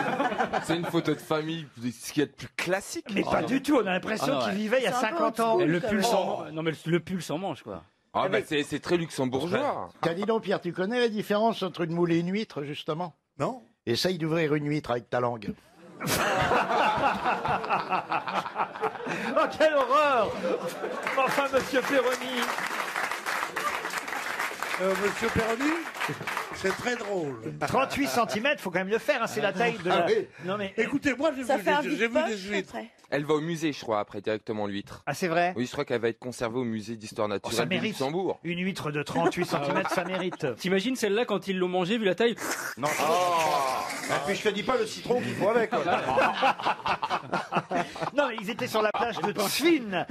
S1: c'est une photo de famille, ce qu'il y a de plus classique.
S2: Mais pas du tout, on a l'impression
S10: Ah non,
S2: qu'ils
S10: ouais.
S2: vivaient il y a
S9: C'est un peu
S2: 50 ans.
S9: old
S10: Et le
S9: school,
S10: pull
S9: ça va.
S10: sans... Non, mais le pull sans manche, quoi.
S1: Ah, bah, c'est très luxembourgeois.
S11: Tiens, dis donc, Pierre, tu connais la différence entre une moule et une huître, justement?
S16: Non?
S11: Essaye d'ouvrir une huître avec ta langue.
S2: Oh, quelle horreur! Enfin, monsieur Perroni.
S16: Monsieur Perroni, c'est très drôle.
S2: 38 cm, faut quand même le faire, hein, c'est la taille de la...
S16: Ah oui.
S2: Non mais...
S16: Écoutez, moi j'ai
S9: Ça
S16: vu
S9: fait un
S16: des, j'ai vu des
S9: vide-poche
S16: huîtres.
S9: après.
S1: Elle va au musée, je crois, après, directement, l'huître.
S2: Ah, c'est vrai?
S1: Oui, je crois qu'elle va être conservée au musée d'histoire
S2: Oh, ça
S1: naturelle du
S2: mérite.
S1: Luxembourg.
S2: Une huître de 38 cm, ça mérite.
S10: T'imagines celle-là quand ils l'ont mangée, vu la taille?
S3: Non. Et puis je te dis pas le citron qu'il faut avec.
S2: Non, mais ils étaient sur la plage de Sfin.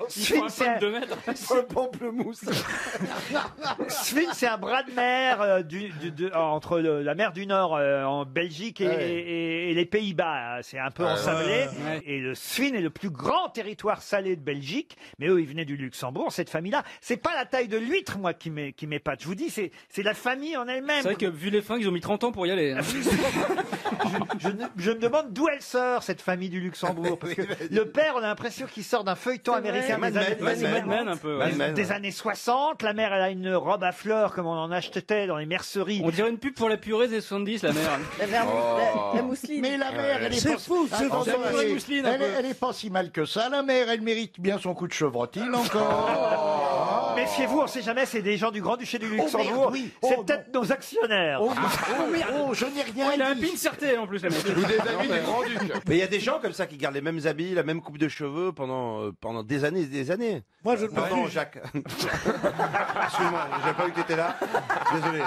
S2: Sfin, c'est un
S1: pamplemousse.
S2: Sfin, c'est un bras de mer entre la mer du Nord en Belgique et les Pays-Bas. C'est un peu ensablé. Et le Sfin est le plus grand territoire salé de Belgique. Mais eux, ils venaient du Luxembourg, cette famille-là. C'est pas la taille de l'huître, moi, qui m'épate. Je vous dis, c'est la famille en elle-même.
S10: C'est vrai que vu les fins, ils ont mis 30 ans pour y aller.
S2: Je me demande d'où elle sort, cette famille du Luxembourg. Parce que le père, on a l'impression qu'il sort d'un feuilleton américain des années 60. La mère, elle a une robe à fleurs comme on en achetait dans les merceries.
S10: On dirait une pub pour la purée des 70, la mère.
S9: La mousseline.
S11: Mais la mère, elle est
S6: C'est
S11: pas...
S6: fou, c'est
S11: Attends,
S6: vrai.
S11: elle est pas si mal que ça, la mère. Elle mérite bien son coup de chevrottine encore.
S2: Méfiez-vous, on sait jamais, c'est des gens du Grand-Duché du Luxembourg.
S11: merde, oui.
S2: C'est peut-être nos actionnaires.
S11: Je n'ai rien
S10: Il a un
S11: dit.
S10: pin certé en plus, la mec.
S1: Ou des amis du Grand-Duc.
S17: Mais il y a des gens comme ça qui gardent les mêmes habits, la même coupe de cheveux pendant des années et des années.
S6: Moi, je ne
S17: Pardon, Jacques. Excuse-moi, j'avais pas vu que t'étais là. Désolé.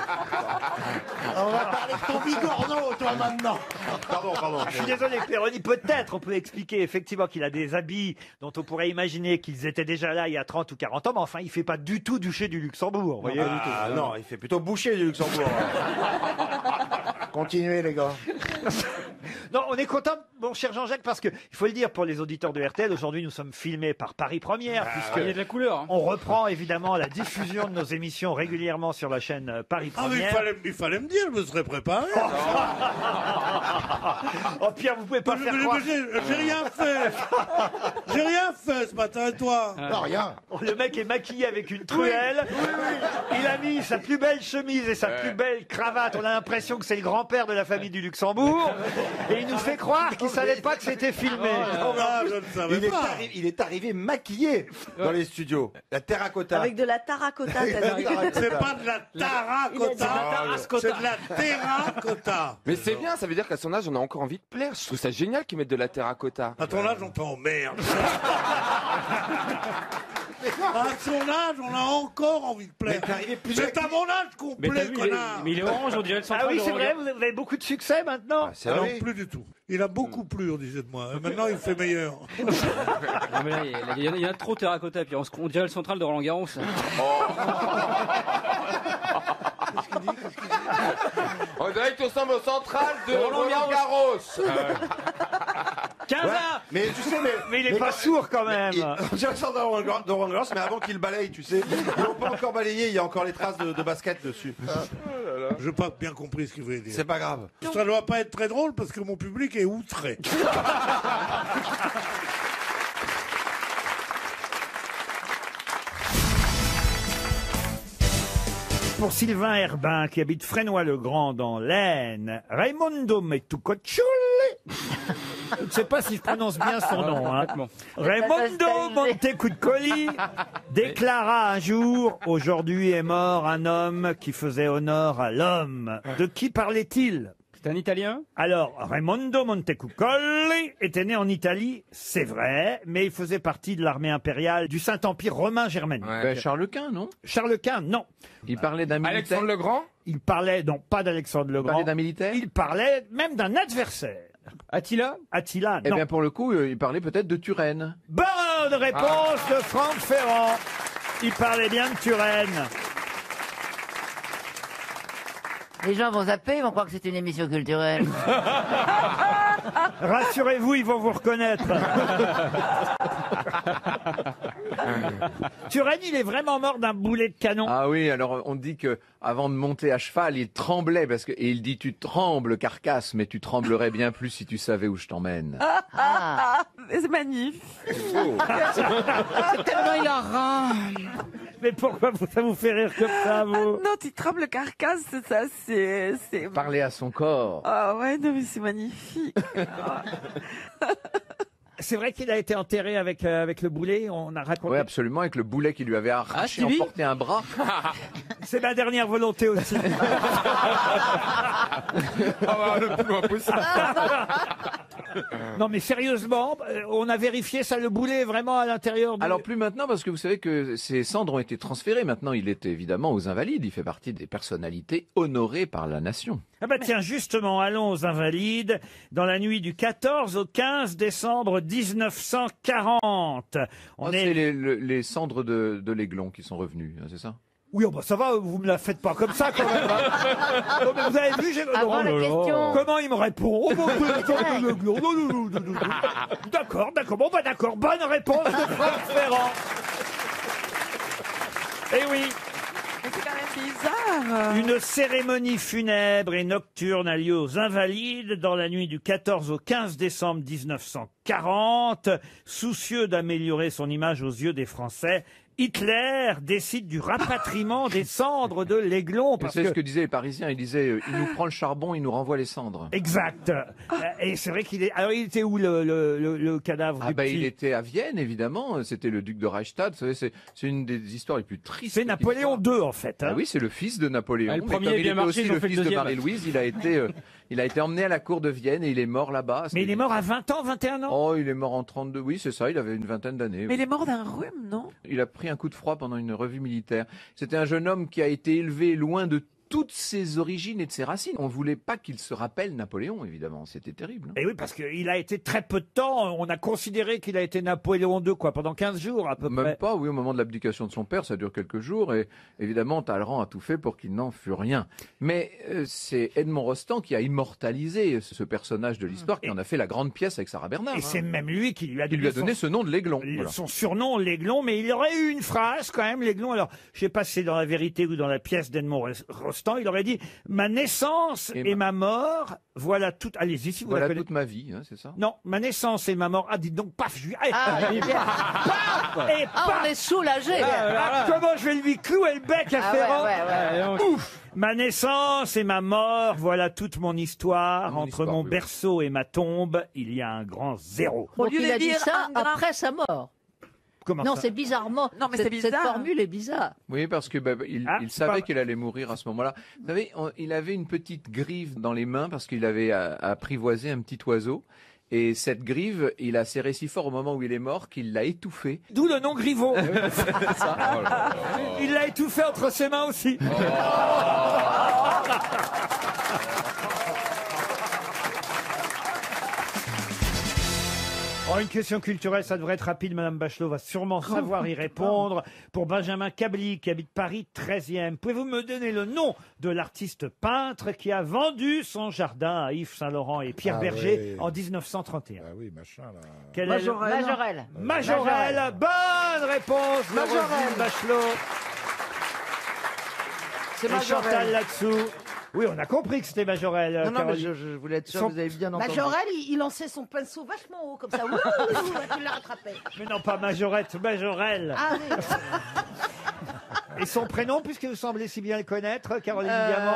S11: On va parler de ton bigorneau, toi, maintenant.
S17: Pardon.
S2: Je suis désolé, Péroni, peut-être on peut expliquer effectivement qu'il a des habits dont on pourrait imaginer qu'ils étaient déjà là il y a 30 ou 40 ans, mais enfin, il fait pas du tout duché du Luxembourg, vous voyez.
S17: Non, il fait plutôt boucher du Luxembourg.
S11: Continuez, les gars.
S2: Non, on est content, mon cher Jean-Jacques, parce que, il faut le dire pour les auditeurs de RTL, aujourd'hui nous sommes filmés par Paris Première, puisque
S10: Il y a de la couleur. Hein.
S2: on reprend évidemment la diffusion de nos émissions régulièrement sur la chaîne Paris
S6: Ah, mais
S2: Première.
S6: il fallait me dire, je me serais préparé.
S2: Oh Pierre, vous pouvez pas faire croire.
S6: J'ai rien fait. J'ai rien fait ce matin, et toi?
S11: Non, rien.
S2: Le mec est maquillé avec une truelle. Il a mis sa plus belle chemise et sa plus belle cravate. On a l'impression que c'est le grand-père de la famille du Luxembourg. Et il nous fait croire qu'il savait pas que c'était filmé.
S6: Ah, je ne savais pas.
S17: Il est arrivé maquillé dans les studios. La terracotta.
S9: Avec de la terracotta, t'as dit.
S6: C'est pas de la terracotta, c'est de la terracotta.
S1: Mais c'est bien, ça veut dire qu'à son âge, on a encore envie de plaire. Je trouve ça génial qu'ils mettent de la terracotta.
S6: À ton âge, on t'emmerde. À son âge, on a encore envie de plaire. C'est à mon âge qu'on
S10: Mais t'as
S6: plaît,
S10: vu,
S6: connard.
S10: mais il est orange, on dirait le central
S2: Ah oui,
S10: de
S2: c'est vrai,
S10: Roland.
S2: vous avez beaucoup de succès maintenant.
S6: Ah non, plus du tout. Il a beaucoup plu, on disait de moi. Maintenant, il fait meilleur.
S10: Non, mais là, il y en a trop terracotta, puis on dirait le central de Roland Garros.
S1: On dirait que tu ressembles au central de Roland Garros.
S10: 15 ans.
S17: Mais tu sais,
S2: Mais il est pas sourd quand même.
S17: On dirait ça dans Roland Garros, mais avant qu'il balaye, tu sais. Ils l'ont pas encore balayé, il y a encore les traces de basket dessus.
S6: Je n'ai pas bien compris ce qu'il voulait dire.
S17: C'est pas grave.
S6: Ça ne doit pas être très drôle parce que mon public est outré.
S2: Pour Sylvain Herbin, qui habite Frénois-le-Grand dans l'Aisne, Raimondo Metucoccioli. Je ne sais pas si je prononce bien son nom. Hein. Raimondo Montecuccoli déclara un jour « Aujourd'hui est mort un homme qui faisait honneur à l'homme ». De qui parlait-il ?
S10: C'est un Italien?
S2: Alors, Raimondo Montecuccoli était né en Italie, c'est vrai, mais il faisait partie de l'armée impériale du Saint-Empire romain germanique.
S18: Charles Quint, non?
S2: Charles Quint, non.
S18: Il parlait d'un militaire.
S1: Alexandre le Grand?
S2: Il parlait, non, pas d'Alexandre le
S18: Il
S2: Grand.
S18: parlait d'un militaire?
S2: Il parlait même d'un adversaire.
S10: Attila?
S2: Attila,
S18: Eh
S2: non.
S18: bien, pour le coup, il parlait peut-être de Turenne.
S2: Bonne réponse de Franck Ferrand. Il parlait bien de Turenne.
S19: Les gens vont zapper, ils vont croire que c'est une émission culturelle.
S2: Rassurez-vous, ils vont vous reconnaître. Turenne, il est vraiment mort d'un boulet de canon.
S18: Ah oui, alors on dit que avant de monter à cheval, il tremblait parce que et il dit tu trembles carcasse, mais tu tremblerais bien plus si tu savais où je t'emmène.
S9: C'est magnifique.
S19: C'est tellement hilarant.
S2: Mais pourquoi ça vous fait rire comme ça, vous?
S9: Non, tu trembles carcasse, c'est ça, c'est...
S18: Parler à son corps.
S9: Ah ouais, non mais c'est magnifique.
S2: C'est vrai qu'il a été enterré avec le boulet, on a raconté.
S18: Oui, absolument, avec le boulet qui lui avait arraché,
S10: Stevie
S18: emporté un bras.
S2: C'est ma dernière volonté aussi.
S1: Le plus loin possible.
S2: Non mais sérieusement, on a vérifié ça, le boulet est vraiment à l'intérieur du...
S18: Alors plus maintenant, parce que vous savez que ses cendres ont été transférées. Maintenant, il est évidemment aux Invalides. Il fait partie des personnalités honorées par la nation.
S2: Ah bah tiens, justement, allons aux Invalides. Dans la nuit du 14 au 15 décembre 1940.
S18: C'est les cendres de l'aiglon qui sont revenus, hein, c'est ça?
S2: Oui, oh bah ça va, vous me la faites pas comme ça quand même. Non, mais vous avez vu,
S19: Avant la question.
S2: comment il me répond? Oh, bah, d'accord, bon, bah d'accord, bonne réponse de Franck Ferrand. Eh oui.
S5: Mais c'est quand même bizarre.
S2: Une cérémonie funèbre et nocturne a lieu aux Invalides dans la nuit du 14 au 15 décembre 1940. Soucieux d'améliorer son image aux yeux des Français, Hitler décide du rapatriement des cendres de l'Aiglon.
S18: C'est ce que disaient les Parisiens. Ils disaient il nous prend le charbon, il nous renvoie les cendres.
S2: Exact. Et c'est vrai qu'il est. Alors, il était où le cadavre du petit
S18: Il était à Vienne, évidemment. C'était le duc de Reichstadt. Vous savez, c'est une des histoires les plus tristes.
S2: C'est Napoléon II, en fait.
S18: Ah oui, c'est le fils de Napoléon.
S10: Ah, le
S18: Mais
S10: premier
S18: comme
S10: est
S18: il
S10: bien
S18: était
S10: marché,
S18: aussi
S10: ils ont
S18: le
S10: fait le
S18: fils de
S10: deuxième.
S18: Marie-Louise, il a été emmené à la cour de Vienne et il est mort là-bas.
S2: Mais il est mort à 20 ans, 21 ans?
S18: Oh, il est mort en 32. Oui, c'est ça. Il avait une vingtaine d'années.
S5: Mais il est mort d'un rhume, non?
S18: Il a pris un coup de froid pendant une revue militaire. C'était un jeune homme qui a été élevé loin de toutes ses origines et de ses racines. On voulait pas qu'il se rappelle Napoléon, évidemment. C'était terrible.
S2: Et oui, parce qu'il a été très peu de temps. On a considéré qu'il a été Napoléon II, quoi, pendant 15 jours, à peu près.
S18: Même pas, oui, au moment de l'abdication de son père, ça dure quelques jours, et évidemment, Talleyrand a tout fait pour qu'il n'en fût rien. Mais c'est Edmond Rostand qui a immortalisé ce personnage de l'histoire, qui en a fait la grande pièce avec Sarah Bernard.
S2: Et c'est même lui qui lui a
S18: donné ce nom de l'Aiglon. Voilà.
S2: Son surnom, l'Aiglon, mais il aurait eu une phrase quand même, l'Aiglon. Alors, je sais pas si c'est dans la vérité ou dans la pièce d'Edmond Rostand, il aurait dit « Ma naissance et ma mort, voilà tout... » Allez-y, si vous
S18: Voilà
S2: la connaissez.
S18: toute ma vie, hein, c'est ça?
S2: Non, ma naissance et ma mort. Ah, dites donc, paf, je lui...
S9: il est bien.
S2: Paf et
S9: Ah,
S2: paf.
S9: on est soulagé.
S2: Comment je vais lui clouer le bec à Ferrand? Ouf. Ma naissance et ma mort, voilà toute mon histoire. Entre mon berceau et ma tombe, il y a un grand zéro.
S9: Donc il a dit ça après sa mort.
S2: Comment
S9: non,
S2: ça?
S9: c'est bizarrement.
S5: Non, mais c'est bizarre.
S9: Cette formule est bizarre.
S18: Oui, parce que il
S2: c'est
S18: savait
S2: pas-
S18: qu'elle allait mourir à ce moment-là. Vous savez, il avait une petite grive dans les mains parce qu'il avait apprivoisé un petit oiseau. Et cette grive, il a serré si fort au moment où il est mort qu'il l'a étouffé.
S2: D'où le nom Griveaux.
S18: Ça. Oh là là.
S2: Il l'a étouffé entre ses mains aussi. Oh, une question culturelle, ça devrait être rapide. Madame Bachelot va sûrement savoir y répondre. Pour Benjamin Cabli, qui habite Paris 13e, pouvez-vous me donner le nom de l'artiste peintre qui a vendu son jardin à Yves Saint-Laurent et Pierre Berger en 1931?
S11: Ah oui, machin, là.
S2: Quel est le-
S19: Majorelle.
S2: Majorelle. Bonne réponse de
S5: Majorelle.
S2: Roselyne Bachelot.
S5: C'est
S2: Et Chantal
S5: Majorelle.
S2: là-dessous. Oui, on a compris que c'était Majorelle.
S5: Non, non, mais
S2: Caroline.
S5: je voulais être sûr
S2: Son-
S5: que vous avez bien entendu.
S9: Majorelle, il lançait son pinceau vachement haut, comme ça. Ouh, tu l'as rattrapé.
S2: Mais non, pas Majorette, Majorelle.
S9: Ah oui.
S2: Et son prénom, puisque vous semblez si bien le connaître, Caroline Diamant?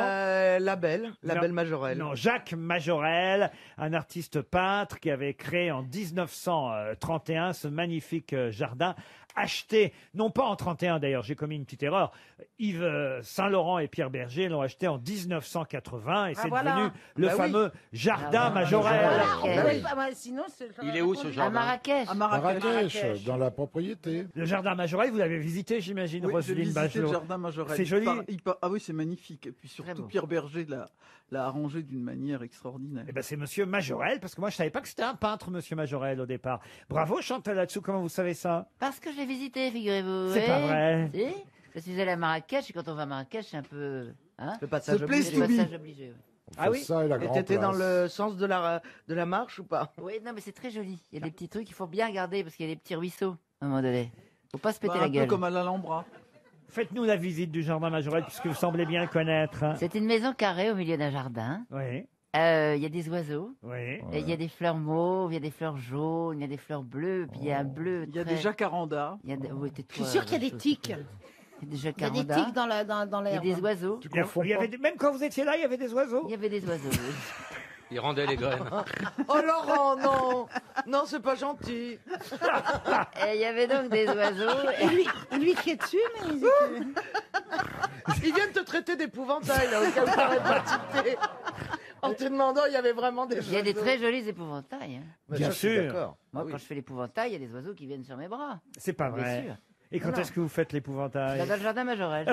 S5: La belle
S2: Non.
S5: Majorelle.
S2: Non, Jacques Majorelle, un artiste peintre qui avait créé en 1931 ce magnifique jardin, acheté, non pas en 31 d'ailleurs, j'ai commis une petite erreur, Yves Saint-Laurent et Pierre Berger l'ont acheté en 1980 et
S9: Ah,
S2: c'est
S9: voilà.
S2: devenu le
S9: Bah oui.
S2: fameux jardin Majorelle.
S9: Sinon, c'est le
S10: Il est où, ce
S9: jardin
S10: jardin?
S19: À Marrakech.
S9: À
S11: Marrakech, dans la propriété.
S2: Le jardin Majorelle, vous l'avez visité, j'imagine,
S5: Oui, j'ai
S2: Roselyne
S5: visité
S2: Bachelot.
S5: le jardin Majorelle.
S2: C'est joli.
S5: Ah oui, c'est magnifique. Et puis surtout, Pierre Berger l'a arrangé d'une manière extraordinaire.
S2: Eh ben, c'est Monsieur Majorelle, parce que moi je savais pas que c'était un peintre, Monsieur Majorelle, au départ. Bravo Chantal là-dessous, comment vous savez ça?
S19: Parce que je l'ai visité, figurez-vous.
S2: C'est
S19: oui.
S2: pas vrai.
S19: Si. Je suis allé à Marrakech et quand on va à Marrakech, c'est un peu. Hein,
S5: Le passage
S19: The
S5: obligé.
S19: place to be. Le passage obligé, oui.
S5: Ah oui. Et t'étais dans le sens de la marche ou pas?
S19: Oui, non, mais c'est très joli. Il y a des petits trucs, il faut bien regarder parce qu'il y a des petits ruisseaux à un moment donné. Faut pas se péter la
S5: Un
S19: gueule.
S5: peu comme à l'Alhambra.
S2: Faites-nous la visite du jardin Majorelle, puisque vous semblez bien le connaître.
S19: C'est une maison carrée au milieu d'un jardin.
S2: Oui.
S19: Il y a des oiseaux.
S2: Oui.
S19: Et il y a des fleurs mauves, il y a des fleurs jaunes, il y a des fleurs bleues, puis il y a un bleu.
S5: Il y a des jacarandas.
S19: Il y a des... Oui,
S9: Je suis sûre qu'il y a des tiques.
S19: Il y a des
S9: Il y a
S19: jacarandas.
S9: des tiques dans
S19: Il y a
S9: l'air.
S19: des oiseaux.
S2: Il y avait même quand vous étiez là, il y avait des oiseaux?
S19: Il y avait des oiseaux, oui.
S10: Il rendait les graines.
S5: Oh Laurent, non. Non, c'est pas gentil.
S19: Et il y avait donc des oiseaux.
S9: Et lui qui est dessus, mais
S5: Ils viennent te traiter d'épouvantail, là, au cas où t'arrêtes pas de citer. En te demandant, il y avait vraiment des
S19: Il y a des
S5: oiseaux.
S19: très jolis épouvantails. Hein.
S2: Bien sûr.
S19: Moi, quand je fais l'épouvantail, il y a des oiseaux qui viennent sur mes bras.
S2: C'est pas
S19: Bien
S2: vrai.
S19: sûr.
S2: Et quand
S19: Non.
S2: est-ce que vous faites l'épouvantail?
S19: Dans le jardin Majorelle.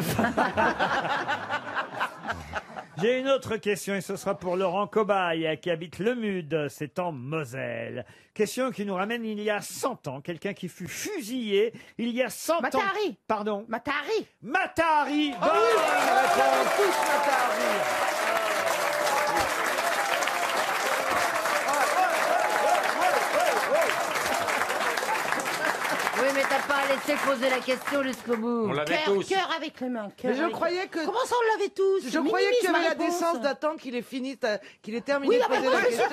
S2: J'ai une autre question et ce sera pour Laurent Cobaye qui habite Le Mude, c'est en Moselle. Question qui nous ramène il y a 100 ans, quelqu'un qui fut fusillé il y a 100 ans.
S12: Matahari.
S2: Pardon.
S12: Matahari.
S2: Matahari.
S5: Oh oui, on connaît tous Matahari.
S19: Oui, mais t'as pas laissé poser la question jusqu'au bout.
S10: On l'avait tous.
S12: Cœur avec les mains.
S5: Mais je croyais que...
S12: Comment ça, on l'avait tous?
S5: Je croyais qu'il y avait la
S12: Minimise ma
S5: décence
S12: réponse.
S5: d'attendre qu'il ait fini, qu'il ait terminé
S12: Oui,
S5: de
S12: non, mais
S5: poser
S12: moi,
S5: la question.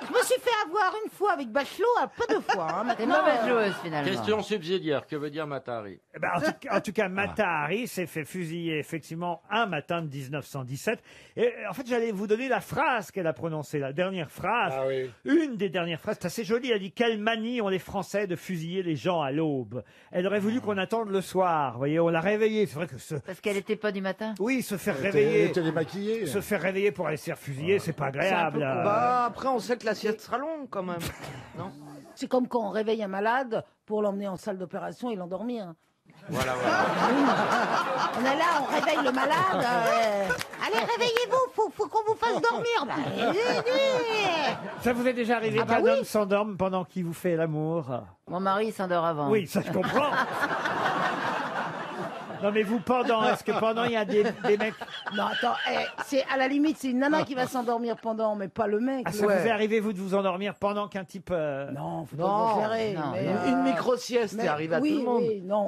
S12: je me suis fait avoir une fois avec Bachelot, pas deux fois. Hein,
S19: T'es
S12: maintenant,
S19: mauvaise joueuse, finalement.
S10: Question subsidiaire, que veut dire Matahari?
S2: Eh ben, en tout cas, Matahari s'est fait fusiller effectivement un matin de 1917. Et en fait, j'allais vous donner la phrase qu'elle a prononcée, la dernière phrase.
S6: Ah oui.
S2: Une des dernières phrases, c'est assez joli. Elle dit: quelle manie ont les Français de fusiller les gens à l'aube. Elle aurait voulu qu'on attende le soir. Vous voyez, on l'a réveillée. C'est vrai que
S19: Parce qu'elle était pas du matin.
S2: oui, se faire
S6: Elle
S2: réveiller,
S6: était démaquillée.
S2: se faire réveiller pour aller se faire fusiller, c'est pas agréable.
S5: Bah, après, on sait que la sieste sera longue quand même. Non?
S12: c'est comme quand on réveille un malade pour l'emmener en salle d'opération et l'endormir.
S10: Voilà.
S12: On est là, on réveille le malade. Allez, réveillez-vous, faut qu'on vous fasse dormir. Bah,
S2: Ça vous est déjà arrivé
S12: Ah bah
S2: qu'un
S12: oui.
S2: homme s'endorme pendant qu'il vous fait l'amour?
S19: Mon mari s'endort avant.
S2: Oui, ça je comprends. Non mais vous, est-ce que pendant il y a des mecs...
S12: Non, attends, c'est à la limite, c'est une nana qui va s'endormir pendant, mais pas le mec.
S2: Ah, ça vous est arrivé, vous, de vous endormir pendant qu'un type...
S12: Non, faut
S5: Non,
S12: pas exagérer.
S19: non,
S12: mais,
S5: Une micro-sieste, c'est arrivé à
S12: oui,
S5: tout le monde.
S12: Oui, non,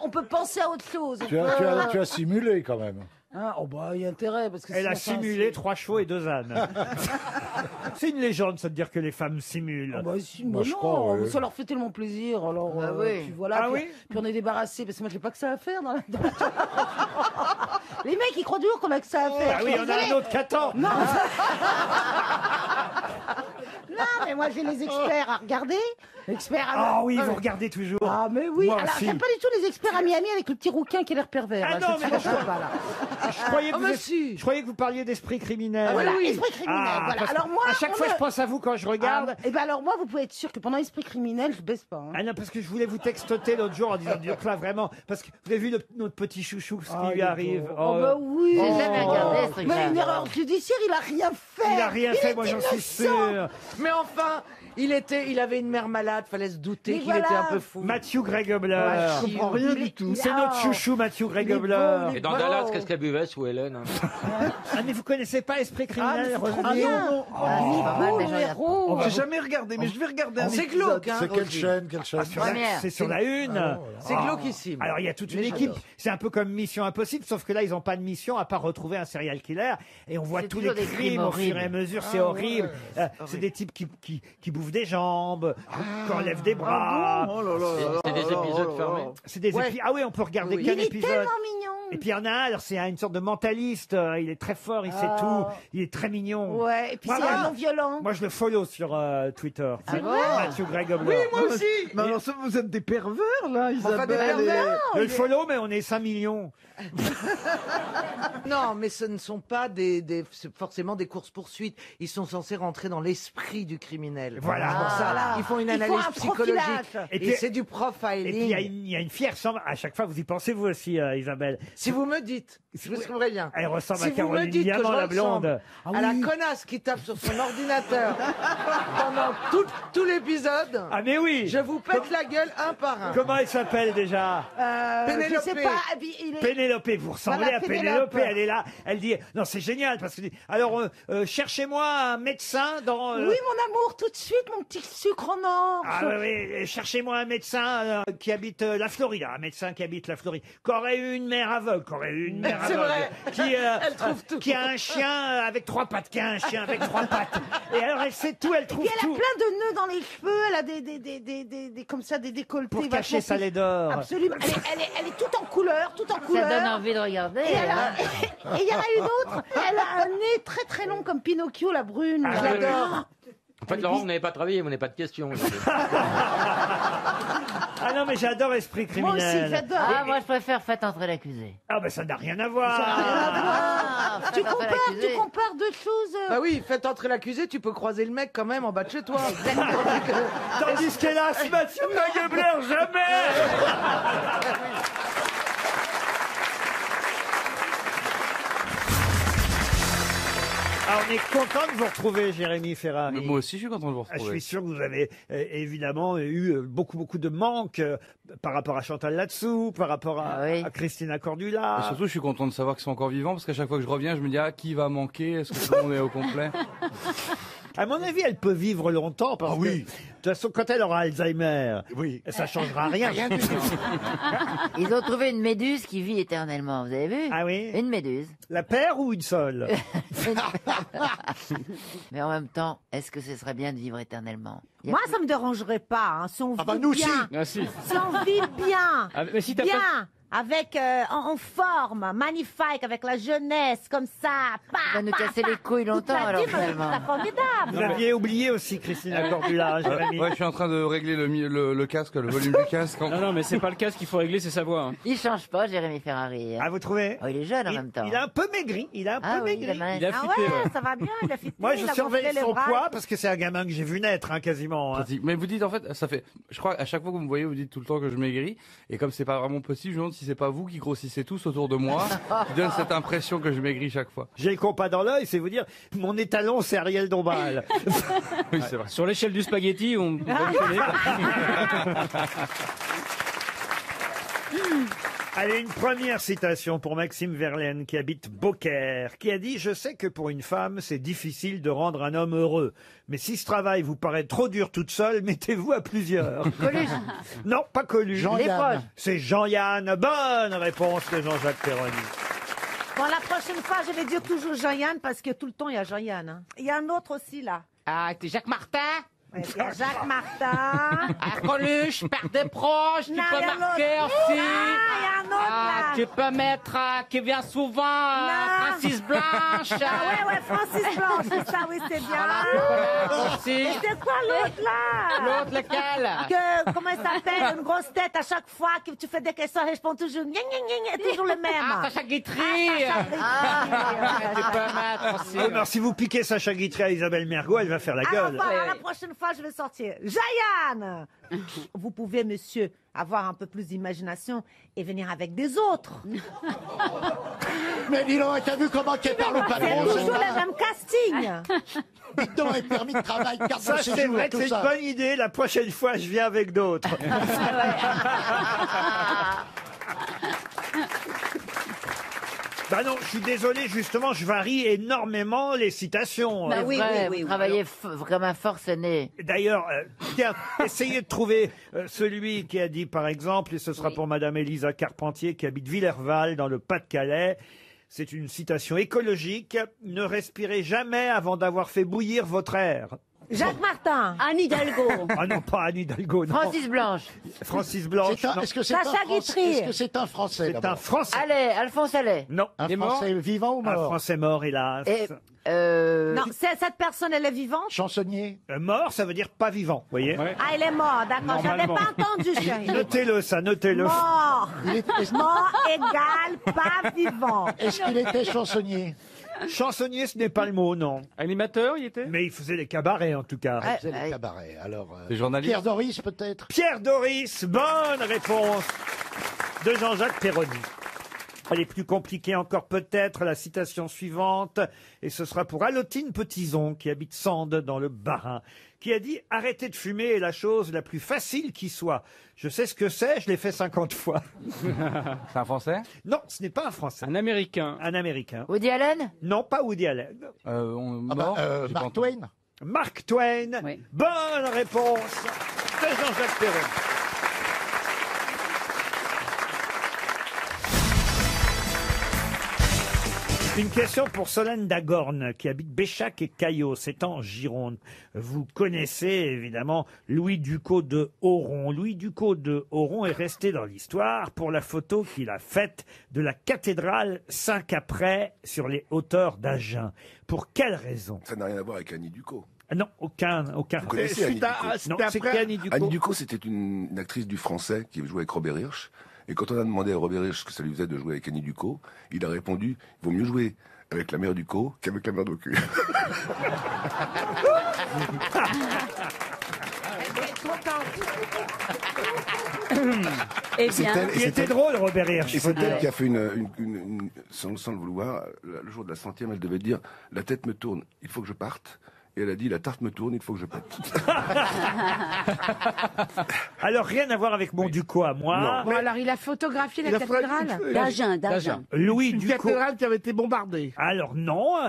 S12: on peut penser à autre chose.
S6: Tu as simulé quand même.
S12: Hein, oh bah, il y a intérêt. Parce que
S2: Elle a
S12: sinon,
S2: simulé 3 chevaux et 2 ânes. C'est une légende, ça de dire que les femmes simulent.
S12: Ah bah, si,
S6: Moi,
S12: mais
S6: je
S12: non,
S6: crois, ouais.
S12: ça leur fait tellement plaisir. Alors,
S19: Bah oui.
S12: puis voilà.
S2: Ah
S12: puis,
S2: oui
S12: puis on est débarrassé parce que moi j'ai pas que ça à faire dans la. Les mecs ils croient toujours qu'on a que ça à faire.
S2: Ah oui, on a un autre qu'attend.
S12: Non. Non, mais moi j'ai les experts à regarder. Experts à.
S2: Ah oui, vous regardez toujours.
S12: Ah mais oui.
S2: Moi
S12: Alors
S2: aussi.
S12: j'aime pas du tout les experts à Miami avec le petit rouquin qui a l'air pervers.
S2: Ah
S12: là.
S2: non,
S12: Je
S2: mais
S12: ne supporte pas là.
S2: Je croyais, que
S5: Ah,
S2: vous
S5: mais
S2: êtes-
S5: si.
S2: je croyais que vous parliez d'esprit criminel.
S12: Voilà, esprit criminel. Voilà.
S2: parce que
S12: Alors moi,
S2: à chaque
S12: on
S2: fois,
S12: me-
S2: je pense à vous quand je regarde.
S12: Et ben alors moi, vous pouvez être sûr que pendant esprit criminel, je baisse pas. Hein.
S2: Ah non, parce que je voulais vous textoter l'autre jour en disant, dis donc là, vraiment, parce que vous avez vu notre petit chouchou, ce qui lui arrive.
S12: Oh bah oui.
S19: J'ai jamais regardé ce truc-là.
S12: Mais une erreur judiciaire, il a rien fait.
S2: Il a rien fait, moi j'en suis sûr.
S5: Mais enfin, il avait une mère malade, fallait se douter
S12: Mais
S5: qu'il
S12: voilà.
S5: était un peu fou.
S2: Matthew Greg Gobler.
S5: Je comprends rien du tout.
S2: C'est notre chouchou, Matthew Greg Gobler.
S10: Et dans Dallas, qu'est-ce qu'elle buvait sous Hélène?
S2: Ah, mais vous connaissez pas Esprit criminel, Roselyne?
S19: Ah, c'est pas mal, déjà, il y a-
S2: On va
S3: J'ai
S2: vous-
S3: jamais regardé, mais je vais regarder un
S5: C'est
S3: épisode.
S5: glauque, hein.
S6: C'est quelle
S5: Roselyne.
S6: chaîne, quelle chaîne
S2: sur la-
S19: Première.
S2: C'est sur la une.
S5: C'est glauquissime.
S2: Alors il y a toute une
S5: Mais
S2: équipe.
S5: j'adore.
S2: C'est un peu comme Mission Impossible, sauf que là ils n'ont pas de mission à part retrouver un serial killer. Et on voit
S19: C'est
S2: tous les
S19: toujours des
S2: crimes
S19: crimes
S2: au fur et à
S19: horribles.
S2: mesure. C'est horrible. C'est des types qui bouffent des jambes, qui enlèvent des bras.
S3: Oh là là là là
S10: C'est des
S3: là
S10: épisodes
S3: là
S10: fermés.
S3: là.
S2: C'est des
S5: Ouais.
S2: Ah oui, on peut regarder
S5: Oui.
S2: qu'un
S12: Il est
S2: épisode.
S12: tellement mignon.
S2: Et puis il y en a un, alors c'est une sorte de mentaliste. Il est très fort, il sait
S12: Ah.
S2: tout. Il est très mignon.
S12: Ouais, et puis
S2: Moi,
S12: c'est
S2: moi-
S12: un non violent.
S2: Moi, je le follow sur Twitter. C'est
S12: bon
S2: Matthew Greg Gobler.
S3: Oui, moi aussi. Mais alors, ça, vous êtes des pervers, là, Isabelle.
S5: des pervers.
S2: Je le follow, mais on est 5 millions.
S5: Non, mais ce ne sont pas c'est forcément des courses-poursuites. Ils sont censés rentrer dans l'esprit du criminel.
S2: Voilà.
S5: C'est pour ça,
S12: Voilà.
S5: ils font une
S12: Ils font
S5: analyse
S12: un
S5: psychologique.
S12: profilage.
S2: Et
S5: Et,
S2: puis-
S5: c'est du
S2: Et puis
S5: profiling.
S2: il y a une fière semble. À chaque fois, vous y pensez vous aussi, Isabelle.
S5: Si vous me dites, je vous trouverai bien.
S2: Elle ressemble
S5: Si
S2: à
S5: vous me
S2: Caroline
S5: dites que
S2: Diamant,
S5: je
S2: la
S5: ressemble
S2: blonde.
S5: à la connasse qui tape sur son ordinateur pendant tout l'épisode,
S2: Ah mais oui.
S5: je vous pète la gueule un par un.
S2: Comment elle s'appelle déjà?
S5: Pénélope.
S12: Je sais pas. Et puis, il est...
S2: Pénélope, vous ressemblez
S12: Voilà,
S2: à Pénélope.
S12: Pénélope.
S2: Elle est là, elle dit non c'est génial parce que alors cherchez-moi un médecin dans.
S12: Oui, mon amour, tout de suite, mon petit sucre en or.
S2: Ah oui, oui, cherchez-moi un médecin qui habite la Floride, un médecin qui habite la Floride, qui aurait eu une mère aveugle, qui aurait eu une mère
S5: C'est
S2: aveugle,
S5: vrai.
S2: qui,
S5: trouve tout.
S2: qui a un chien avec 3 pattes, qui a un chien avec 3 pattes. Et alors elle sait tout, elle trouve
S12: Puis elle a
S2: tout.
S12: plein de nœuds dans les cheveux, elle a des comme ça, des décolletés.
S2: Pour cacher
S12: vachement
S2: sa
S12: plus-
S2: laideur.
S12: Absolument. Elle est toute en couleur, toute en
S19: Ça
S12: couleur.
S19: donne envie de regarder.
S12: Et elle
S19: hein.
S12: a- et il y en a une autre, elle a un nez très très long comme Pinocchio, la brune.
S2: Ah,
S12: là.
S2: oui, oui.
S10: En fait, Laurent, vous n'avez pas travaillé, vous n'avez pas de questions.
S2: Ah non mais j'adore Esprit
S12: Moi
S2: criminel.
S12: aussi, j'adore.
S19: Ah, moi je préfère Faites entrer l'accusé.
S2: Ah ben ça n'a rien à voir.
S19: Ah,
S12: Tu
S19: Faites entrer l'accusé.
S12: compares deux choses.
S5: Bah oui, faites entrer l'accusé, tu peux croiser le mec quand même en bas de chez toi.
S2: Tandis qu'hélas, Mathieu Magebler, jamais. Ah, on est content de vous retrouver, Jérémy Ferrari.
S4: Moi aussi, je suis content de vous
S2: Ah, je
S4: retrouver.
S2: suis sûr que vous avez évidemment eu beaucoup de manques par rapport à Chantal Latsou, par rapport à Christina Cordula.
S4: Et surtout, je suis content de savoir qu'ils sont encore vivants parce qu'à chaque fois que je reviens, je me dis qui va manquer? Est-ce que tout le monde est au complet?
S2: À mon avis, elle peut vivre longtemps parce que, de toute façon, quand elle aura Alzheimer, ça changera rien.
S19: du tout. Ils ont trouvé une méduse qui vit éternellement, vous avez vu?
S2: Ah oui?
S19: Une méduse.
S2: La paire ou une seule?
S19: Mais en même temps, est-ce que ce serait bien de vivre éternellement?
S12: Moi, ça me dérangerait pas. Hein, si on vit
S19: nous
S12: bien.
S19: aussi. Ah, si.
S12: Si on vit bien.
S19: Ah, mais si t'as
S12: bien.
S19: pas-
S12: Avec, en forme, magnifique, avec la jeunesse, comme ça.
S19: Ça va nous casser les couilles longtemps, alors, finalement.
S12: C'est formidable.
S2: Vous aviez oublié aussi Christina Cordula, Jérémy.
S4: Ouais, je suis en train de régler le casque, le volume du casque.
S10: Non, mais c'est pas le casque qu'il faut régler, c'est sa voix. hein.
S19: Il change pas, Jérémy Ferrari.
S2: Ah, vous trouvez?
S19: Oh, il est jeune en même temps.
S2: Il a un peu maigri. Il a un peu maigri.
S19: Il a
S12: Ah
S19: fité,
S12: ouais, ça va bien, il a fité.
S2: Moi,
S12: il
S2: je
S12: a
S2: surveille
S12: gonflé les
S2: son
S12: bras.
S2: poids parce que c'est un gamin que j'ai vu naître, hein, quasiment. hein.
S4: Pratique. Mais vous dites en fait, ça fait, je crois à chaque fois que vous me voyez, vous dites tout le temps que je maigris, et comme c'est pas vraiment possible, je me demande si c'est pas vous qui grossissez tous autour de moi, qui donne cette impression que je maigris chaque fois.
S2: J'ai le compas dans l'œil, c'est vous dire, mon étalon, c'est Ariel Dombal.
S4: Oui, c'est vrai.
S10: Sur l'échelle du spaghetti, on va me connaître.
S2: Allez, une première citation pour Maxime Verlaine, qui habite Beaucaire, qui a dit « Je sais que pour une femme, c'est difficile de rendre un homme heureux. Mais si ce travail vous paraît trop dur toute seule, mettez-vous à plusieurs. »
S19: Coluche.
S2: Non, pas Coluche.
S19: Jean-Yann.
S2: C'est Jean-Yann. Bonne réponse de Jean-Jacques Perroni.
S12: Bon, la prochaine fois, je vais dire toujours Jean-Yann parce que tout le temps, il y a Jean-Yann. hein. Il y a un autre aussi, là.
S8: Ah, c'est Jacques Martin.
S12: Ouais, il y a Jacques Martin.
S8: Ah, Coluche, père des proches, tu
S12: Non,
S8: peux
S12: il y a
S8: marquer
S12: l'autre.
S8: aussi.
S12: Ah, il y a un autre, là.
S8: Tu peux mettre qui vient souvent, Francis Blanche.
S12: Ah ouais, Francis Blanche, c'est ça, oui, c'est bien.
S8: Aussi.
S12: Et c'est quoi l'autre, là?
S8: L'autre, lequel?
S12: Comment il s'appelle? Une grosse tête à chaque fois que tu fais des questions, elle répond toujours, gna, gna, gna, gna, toujours le même.
S8: Ah, Sacha Guitry.
S12: Ah,
S8: Tu peux mettre aussi.
S2: Oh, non, si vous piquez Sacha Guitry à Isabelle Mergo, elle va faire la
S12: Alors
S2: gueule.
S12: voilà, la prochaine fois, je vais sortir. Jayanne! Vous pouvez, monsieur, avoir un peu plus d'imagination et venir avec des autres.
S11: Mais dis donc, t'as vu comment tu parles au
S12: C'est
S11: patron?
S12: toujours le même casting.
S11: Bidon et permis de travail, carte
S2: Ça,
S11: de
S2: c'est
S11: séjour,
S2: vrai que
S11: tout
S2: c'est une
S11: ça.
S2: bonne idée. La prochaine fois, je viens avec d'autres. Bah non, je suis désolé, justement, je varie énormément les citations.
S19: Bah oui, vous travaillez comme un forcené.
S2: D'ailleurs, tiens, essayez de trouver celui qui a dit, par exemple, et ce sera pour Madame Élisa Carpentier, qui habite Villerval, dans le Pas-de-Calais. C'est une citation écologique. Ne respirez jamais avant d'avoir fait bouillir votre air.
S12: Jacques Martin.
S7: Anne Hidalgo.
S2: Ah non, pas Anne Hidalgo, non.
S19: Francis Blanche.
S2: Francis Blanche. non.
S11: Est-ce que c'est un,
S12: Sacha
S11: Français?
S12: Guitry.
S11: Est-ce que c'est un Français?
S2: C'est un
S11: d'abord
S2: Français.
S19: Allez, Alphonse Allais.
S2: Non.
S11: Un
S2: Il est mort.
S11: Français vivant ou
S2: Un
S11: mort?
S2: Français mort, hélas.
S19: Et,
S12: Non, cette personne, elle est vivante?
S11: Chansonnier?
S2: Mort, ça veut dire pas vivant, vous voyez.
S12: Ah, il est mort, d'accord. J'avais
S2: Normalement.
S12: pas entendu, chérie.
S2: Notez-le, ça, notez-le.
S12: Mort. Mort égale pas vivant.
S11: Est-ce qu'il était chansonnier?
S2: Chansonnier, ce n'est pas le mot, non.
S10: Animateur, il était?
S2: Mais il faisait des cabarets, en tout cas.
S11: Ah, il faisait des cabarets. Alors,
S4: Des journalistes.
S11: Pierre Doris, peut-être?
S2: Pierre Doris, bonne réponse de Jean-Jacques Perroni. Elle est plus compliquée encore peut-être, la citation suivante, et ce sera pour Allotine Petitson, qui habite Sande, dans le Bas-Rhin, qui a dit « Arrêter de fumer est la chose la plus facile qui soit. Je sais ce que c'est, je l'ai fait 50 fois. »
S4: C'est un Français?
S2: Non, ce n'est pas un Français.
S10: Un Américain.
S2: Un Américain.
S19: Woody Allen.
S2: Non, pas Woody Allen.
S4: Mort? J'ai pas
S11: Mark
S4: entendu.
S11: Twain?
S2: Mark Twain.
S7: Oui.
S2: Bonne réponse de Jean-Jacques Perroni. Une question pour Solène Dagorne, qui habite Béchac et Caillot, c'est en Gironde. Vous connaissez évidemment Louis Ducos de Oron. Louis Ducos de Oron est resté dans l'histoire pour la photo qu'il a faite de la cathédrale Saint-Caprais sur les hauteurs d'Agen. Pour quelle raison?
S20: Ça n'a rien à voir avec Annie Ducos.
S2: Ah non, aucun.
S20: Vous connaissez Annie Ducos?
S2: Non, c'est qui Annie Ducos?
S20: Annie Ducos, c'était une actrice du Français qui jouait avec Robert Hirsch. Et quand on a demandé à Robert Hirsch ce que ça lui faisait de jouer avec Annie Ducos, il a répondu « Il vaut mieux jouer avec la mère Ducos qu'avec la mère de cul. »
S7: Eh bien,
S2: Il était drôle, Robert Hirsch.
S20: Et c'est elle qui a fait une sans le vouloir, le jour de la 100e, elle devait dire « La tête me tourne, il faut que je parte ». Et elle a dit « La tarte me tourne, il faut que je pète ».
S2: Alors, rien à voir avec mon Ducos à moi.
S5: Bon, alors, il a photographié la cathédrale
S7: d'Agen.
S2: Louis
S6: Une
S2: Ducos.
S6: cathédrale qui avait été bombardée.
S2: Alors non,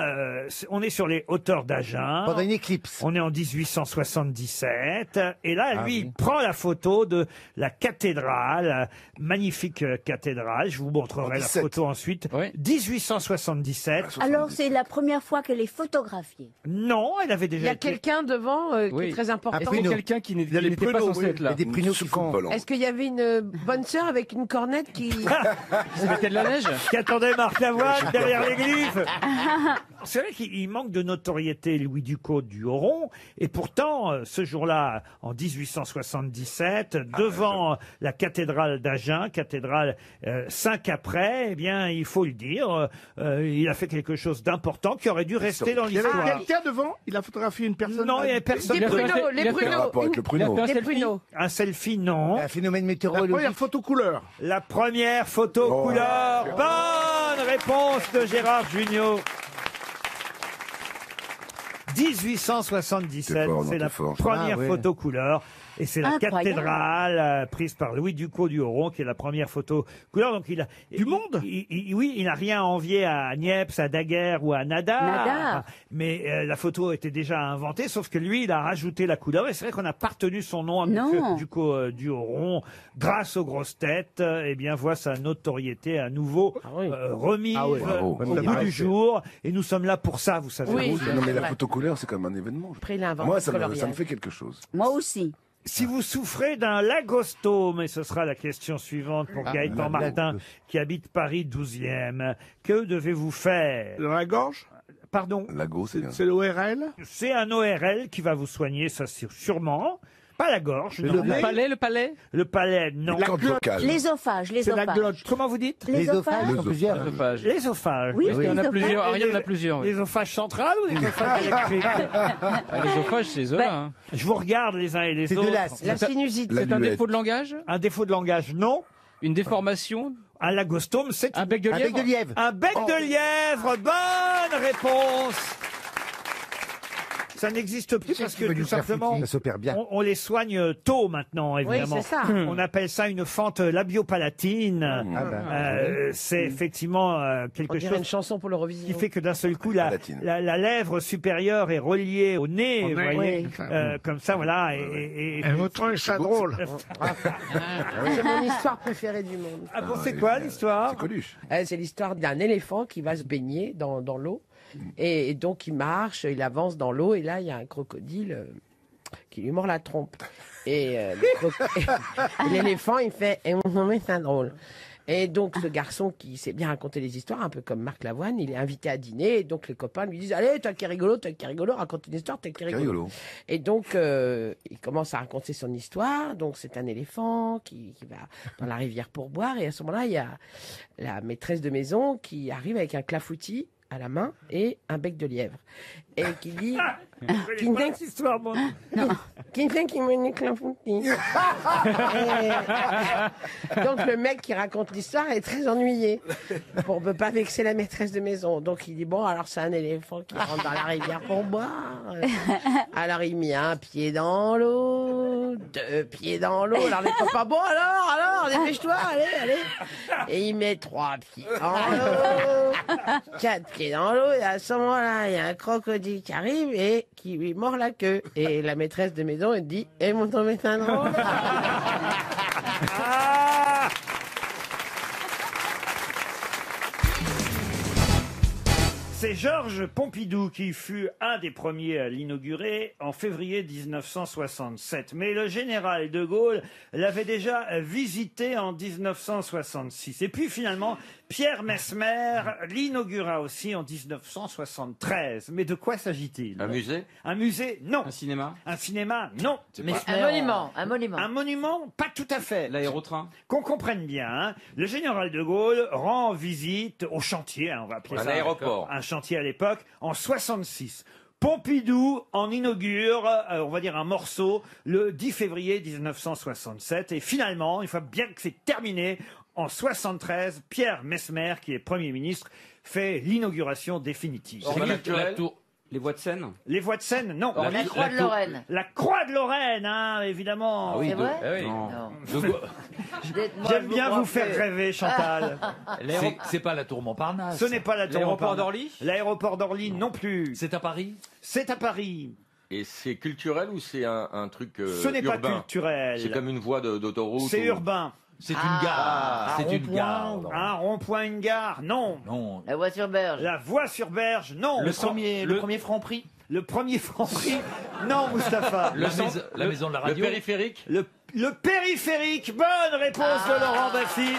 S2: on est sur les hauteurs d'Agen.
S14: Pendant une éclipse.
S2: On est en 1877. Et là, lui,
S14: oui.
S2: il prend la photo de la cathédrale, magnifique cathédrale. Je vous montrerai la photo ensuite. 1877.
S7: Alors, c'est la première fois qu'elle est photographiée.
S2: Non, elle avait
S5: Il
S2: déjà
S5: y a
S2: été...
S5: quelqu'un devant qui
S10: Oui.
S5: est très important.
S10: Après, quelqu'un qui n'était pas censé être là.
S14: Il y a des pruneaux qui font.
S5: Est-ce qu'il y avait une bonne sœur avec une cornette qui...
S10: C'était de la neige.
S2: Qui attendait Marc Lavoine derrière l'église. C'est vrai qu'il manque de notoriété, Louis Ducos du Haut-Rond, et pourtant, ce jour-là, en 1877, devant la cathédrale d'Agen, cathédrale 5 après, eh bien, il faut le dire, il a fait quelque chose d'important qui aurait dû rester dans
S6: Il y avait
S2: l'histoire.
S6: quelqu'un devant. Il a photographié une personne.
S2: Non, il n'y avait personne.
S5: Des pruneaux, les
S20: Un
S5: pruneaux.
S20: rapport avec le pruneau.
S5: Des pruneaux.
S2: Un selfie, non.
S14: Un phénomène
S6: La
S14: météorologique.
S6: première photo couleur.
S2: La première photo
S20: Oh,
S2: couleur. Bonne réponse de Gérard Junior. 1877,
S20: T'es fort, non,
S2: c'est la
S20: t'es fort.
S2: première
S14: Ah, ouais.
S2: photo couleur. Et c'est la
S7: Incroyable.
S2: cathédrale prise par Louis Ducos du Haut-Rond qui est la première photo couleur. Donc il a
S6: Du monde.
S2: Oui, il n'a rien à envier à Niepce, à Daguerre ou à Nadar.
S7: Nadar.
S2: Mais la photo était déjà inventée, sauf que lui, il a rajouté la couleur. Et c'est vrai qu'on n'a pas retenu son nom à
S7: Non.
S2: Monsieur Ducos du Haut-Rond. Grâce aux grosses têtes, eh bien, voit sa notoriété à nouveau remise
S20: Bravo.
S2: au bout du jour. Et nous sommes là pour ça, vous savez.
S5: Oui.
S20: Non, mais la photo couleur, c'est comme un événement.
S5: Après, il a inventé
S20: Moi,
S5: le
S20: ça me
S5: coloriage.
S20: fait quelque chose.
S7: Moi aussi.
S2: Si vous souffrez d'un lagostome, et ce sera la question suivante pour Gaëtan Martin, qui habite Paris 12e, que devez-vous faire?
S6: Dans la gorge.
S2: Pardon?
S20: Lago, c'est bien.
S6: C'est l'ORL.
S2: C'est un ORL qui va vous soigner, ça c'est sûrement. Pas la gorge, non.
S10: Le palais.
S2: Le palais, non.
S20: La corde vocale.
S7: L'ésophage,
S6: C'est la
S7: l'ésophage.
S6: glotte.
S2: Comment vous dites?
S7: L'ésophage.
S14: L'ésophage, plusieurs.
S2: L'ésophage.
S7: Oui,
S10: Il y en a
S7: l'ésophage.
S10: plusieurs. Ariel en a plusieurs. oui.
S2: L'ésophage central ou l'ésophage électrique?
S10: L'ésophage, c'est eux là.
S2: Je vous regarde les uns et les
S14: C'est de
S2: autres.
S14: l'as.
S5: La sinusite.
S20: La
S10: C'est un
S20: luette.
S10: défaut de langage.
S2: Un défaut de langage, non.
S10: Une déformation.
S2: Un lagostome, c'est
S10: Un bec de
S14: Un bec
S10: lièvre.
S14: de lièvre.
S2: un bec de lièvre. Bonne réponse. Ça n'existe plus parce que tout simplement,
S14: Ça s'opère bien.
S2: on les soigne tôt maintenant, évidemment.
S5: c'est ça.
S2: On appelle ça une fente labiopalatine.
S14: Ah ben.
S2: C'est effectivement
S5: On
S2: quelque
S5: dirait une
S2: chose
S5: chanson pour l'Eurovision.
S2: qui fait que d'un seul coup, la
S20: Palatine.
S2: lèvre supérieure est reliée au nez,
S6: Au
S2: vous
S6: nez,
S2: voyez,
S6: oui.
S2: comme ça, voilà.
S6: Et vous trouvez ça drôle.
S5: C'est mon histoire préférée du monde.
S2: Ah bon, c'est quoi l'histoire?
S20: C'est Coluche.
S5: C'est l'histoire d'un éléphant qui va se baigner dans l'eau. Et donc, il marche, il avance dans l'eau, et là, il y a un crocodile qui lui mord la trompe. Et l'éléphant, il fait « Et mon nom c'est drôle ». Et donc, ce garçon qui sait bien raconter les histoires, un peu comme Marc Lavoine, il est invité à dîner, et donc les copains lui disent « Allez, toi qui es rigolo, raconte une histoire, toi qui es rigolo.
S20: Rigolo. »
S5: Et donc, il commence à raconter son histoire. Donc, c'est un éléphant qui va dans la rivière pour boire. Et à ce moment-là, il y a la maîtresse de maison qui arrive avec un clafoutis à la main et un bec de lièvre. Et qui dit... qui me fait
S2: histoire, moi.
S5: Qui fait qu'il me nique clafoutis. Donc, le mec qui raconte l'histoire est très ennuyé pour ne pas vexer la maîtresse de maison. Donc, il dit, bon, alors c'est un éléphant qui rentre dans la rivière pour boire. Alors, il met un pied dans l'eau, 2 pieds dans l'eau. Alors, les copains, bon, alors, dépêche-toi, allez. Et il met 3 pieds dans l'eau, 4 pieds dans l'eau. Et à ce moment-là, il y a un crocodile qui arrive et qui lui mord la queue. Et la maîtresse de maison, elle dit, mon ton médecin drôle.
S2: Ah C'est Georges Pompidou qui fut un des premiers à l'inaugurer en février 1967. Mais le général de Gaulle l'avait déjà visité en 1966. Et puis finalement, Pierre Messmer l'inaugura aussi en 1973. Mais de quoi s'agit-il?
S10: Un musée?
S2: Un musée, non.
S10: Un cinéma?
S2: Un cinéma, non.
S19: Un monument, un monument.
S2: Un monument, pas tout à fait.
S10: L'aérotrain?
S2: Qu'on comprenne bien, hein, le général de Gaulle rend visite au chantier, hein, on va appeler
S10: Un
S2: ça
S10: aéroport.
S2: un chantier à l'époque, en 66. Pompidou en inaugure, on va dire un morceau, le 10 février 1967. Et finalement, une fois bien que c'est terminé, En 73, Pierre Messmer, qui est Premier ministre, fait l'inauguration définitive.
S10: Les voies de Seine.
S2: Les voies de Seine, non.
S19: La Croix de Lorraine.
S2: La Croix de Lorraine, hein, évidemment.
S19: Ah oui, C'est vrai
S2: J'aime bien vous faire rêver, Chantal.
S21: C'est pas la tour Montparnasse.
S2: Ce n'est pas la tour
S10: L'aéroport
S2: Montparnasse.
S10: d'Orly.
S2: L'aéroport d'Orly non plus.
S21: C'est à Paris.
S2: C'est à Paris.
S22: Et c'est culturel ou c'est un truc
S2: Ce n'est pas
S22: urbain
S2: culturel.
S22: C'est comme une voie d'autoroute
S2: C'est
S22: ou-
S2: urbain.
S21: C'est une gare. C'est une gare.
S2: Un rond-point, une gare, non.
S21: Non.
S19: La voie sur berge.
S2: La voie sur berge, non.
S3: Le premier Franprix.
S2: Le premier Franprix, non, Mustapha.
S21: La maison de la radio.
S22: Le périphérique.
S2: Le périphérique, bonne réponse de Laurent Baffy.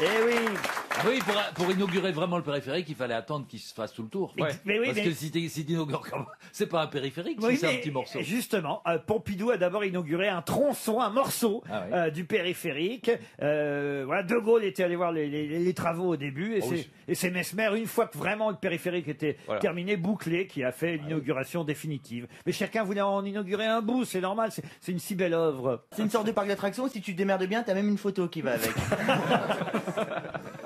S2: Eh oui.
S21: Ah oui, pour inaugurer vraiment le périphérique, il fallait attendre qu'il se fasse tout le tour.
S2: Mais oui,
S21: Parce
S2: mais-
S21: que si t'inaugures comme... C'est pas un périphérique,
S2: Oui,
S21: c'est un
S2: mais
S21: petit morceau.
S2: Justement, Pompidou a d'abord inauguré un tronçon, un morceau du périphérique. Voilà, De Gaulle était allé voir les travaux au début, et
S21: Oh oui.
S2: c'est Messmer, une fois que vraiment le périphérique était
S21: Voilà.
S2: terminé, bouclé, qui a fait l'inauguration définitive. Mais chacun voulait en inaugurer un bout, c'est normal, c'est une si belle œuvre.
S3: C'est une sorte de parc d'attractions. Si tu te démerdes bien, t'as même une photo qui va avec.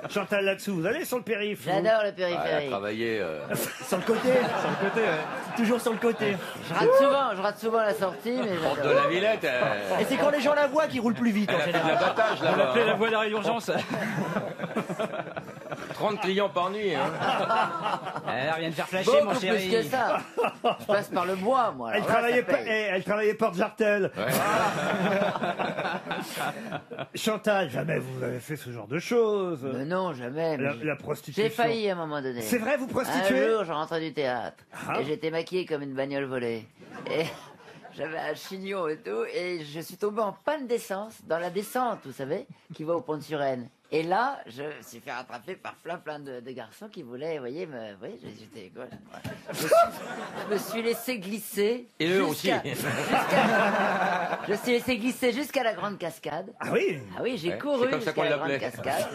S2: Chantal là-dessous, vous allez sur le périph'. vous
S19: J'adore le
S22: Ah, elle a
S19: périphérique.
S22: travaillé.
S3: Sur le côté. Toujours sur le côté.
S19: Je rate souvent la sortie, mais
S22: Porte de
S19: j'adore.
S22: la Villette.
S3: Et c'est quand les gens la voient qu'ils roulent plus vite
S22: Elle
S3: en
S22: a fait de
S3: général.
S22: l'abattage
S10: On l'appelait la
S22: là-bas.
S10: voie d'arrêt d'urgence.
S22: 30 clients par nuit. Hein.
S10: Elle vient de faire flasher,
S19: Beaucoup
S10: mon
S19: plus
S10: chéri.
S19: que ça. Je passe par le bois, moi.
S2: Elle
S19: alors là,
S2: travaillait,
S19: ça paye.
S2: elle travaillait porte Jartel. Chantal, jamais vous avez fait ce genre de choses.
S19: Mais non, jamais. mais
S2: La prostitution.
S19: J'ai failli à un moment donné.
S2: C'est vrai, vous prostituez
S19: Un jour, je rentrais du théâtre
S2: Ah.
S19: et j'étais maquillée comme une bagnole volée. Et j'avais un chignon et tout, et je suis tombé en panne d'essence dans la descente, vous savez, qui va au pont de Suresnes. Et là, je me suis fait rattraper par plein de garçons qui voulaient, vous voyez, j'étais quoi. Je me suis laissé glisser.
S22: Et eux aussi.
S19: Je me suis laissé glisser jusqu'à la grande cascade.
S2: Ah oui.
S19: Ah oui, j'ai
S22: Ouais,
S19: couru
S22: c'est comme ça
S19: jusqu'à
S22: qu'on
S19: la grande
S22: l'appelait.
S19: cascade.